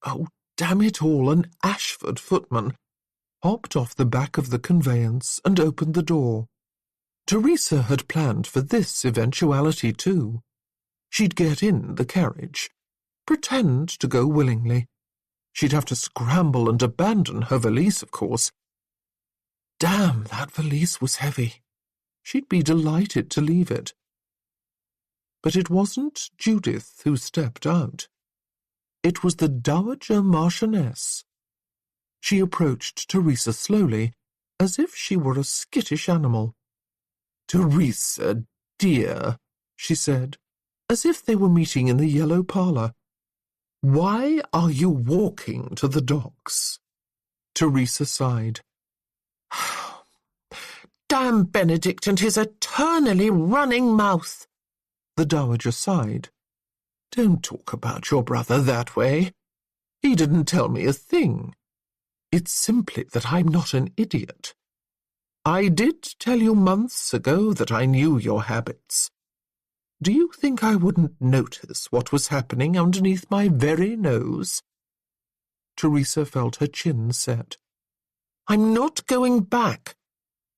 oh, damn it all, an Ashford footman, hopped off the back of the conveyance and opened the door. Teresa had planned for this eventuality too. She'd get in the carriage, pretend to go willingly. She'd have to scramble and abandon her valise, of course. Damn, that valise was heavy. She'd be delighted to leave it. But it wasn't Judith who stepped out. It was the Dowager Marchioness. She approached Teresa slowly, as if she were a skittish animal. "Teresa, dear," she said, as if they were meeting in the yellow parlour. "Why are you walking to the docks?" Teresa sighed. "Damn Benedict and his eternally running mouth." The Dowager sighed. "Don't talk about your brother that way. He didn't tell me a thing. It's simply that I'm not an idiot. I did tell you months ago that I knew your habits. Do you think I wouldn't notice what was happening underneath my very nose?" Teresa felt her chin set. "I'm not going back."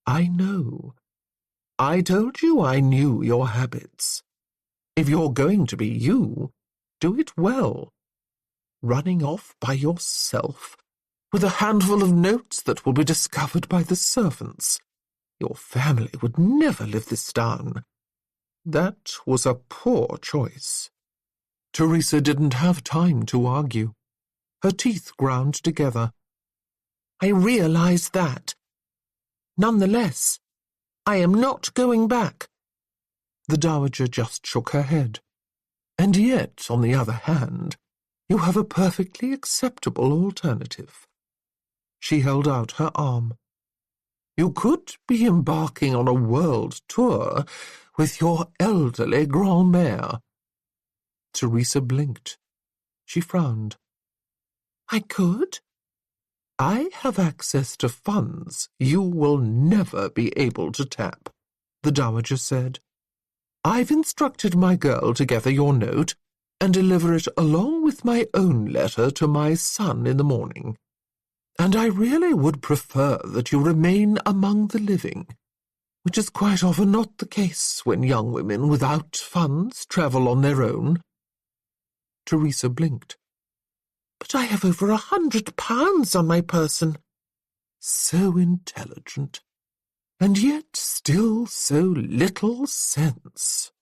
"I know. I told you I knew your habits. If you're going to be you, do it well. Running off by yourself, with a handful of notes that will be discovered by the servants. Your family would never live this down. That was a poor choice." Teresa didn't have time to argue. Her teeth ground together. "I realize that. Nonetheless, I am not going back." The Dowager just shook her head. "And yet, on the other hand, you have a perfectly acceptable alternative." She held out her arm. You could be embarking on a world tour with your elderly grand-mère. Teresa blinked. She frowned. I could. I have access to funds you will never be able to tap, the Dowager said. I've instructed my girl to gather your note and deliver it along with my own letter to my son in the morning. And I really would prefer that you remain among the living, which is quite often not the case when young women without funds travel on their own. Teresa blinked. But I have over £100 on my person. So intelligent, and yet still so little sense.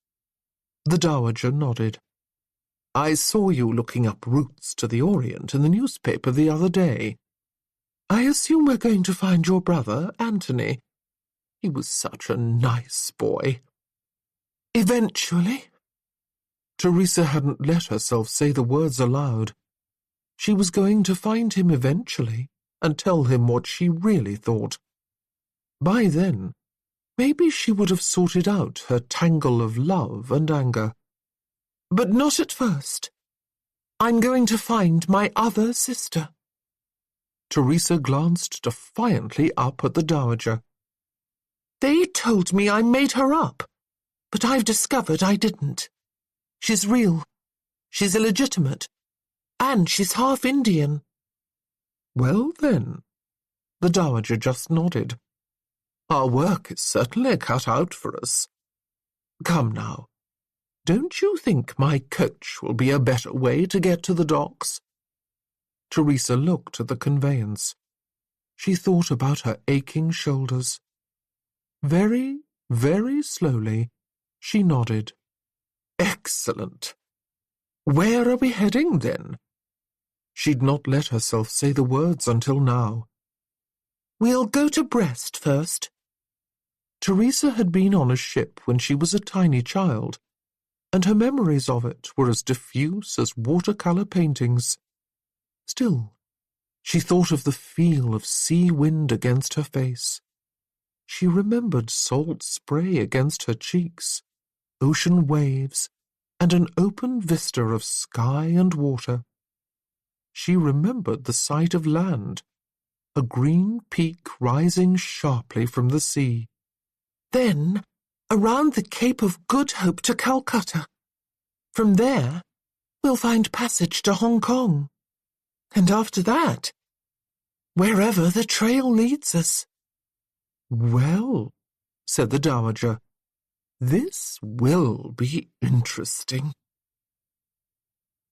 The Dowager nodded. I saw you looking up routes to the Orient in the newspaper the other day. I assume we're going to find your brother, Anthony. He was such a nice boy. Eventually. Teresa hadn't let herself say the words aloud. She was going to find him eventually and tell him what she really thought. By then, maybe she would have sorted out her tangle of love and anger. But not at first. I'm going to find my other sister. Teresa glanced defiantly up at the Dowager. They told me I made her up, but I've discovered I didn't. She's real. She's illegitimate. And she's half Indian. Well, then, the Dowager just nodded. Our work is certainly cut out for us. Come now, don't you think my coach will be a better way to get to the docks? Teresa looked at the conveyance. She thought about her aching shoulders. Very, very slowly, she nodded. Excellent. Where are we heading, then? She'd not let herself say the words until now. We'll go to Brest first. Teresa had been on a ship when she was a tiny child, and her memories of it were as diffuse as watercolour paintings. Still, she thought of the feel of sea wind against her face. She remembered salt spray against her cheeks, ocean waves, and an open vista of sky and water. She remembered the sight of land, a green peak rising sharply from the sea. Then, around the Cape of Good Hope to Calcutta. From there, we'll find passage to Hong Kong. And after that, wherever the trail leads us. Well, said the Dowager, this will be interesting.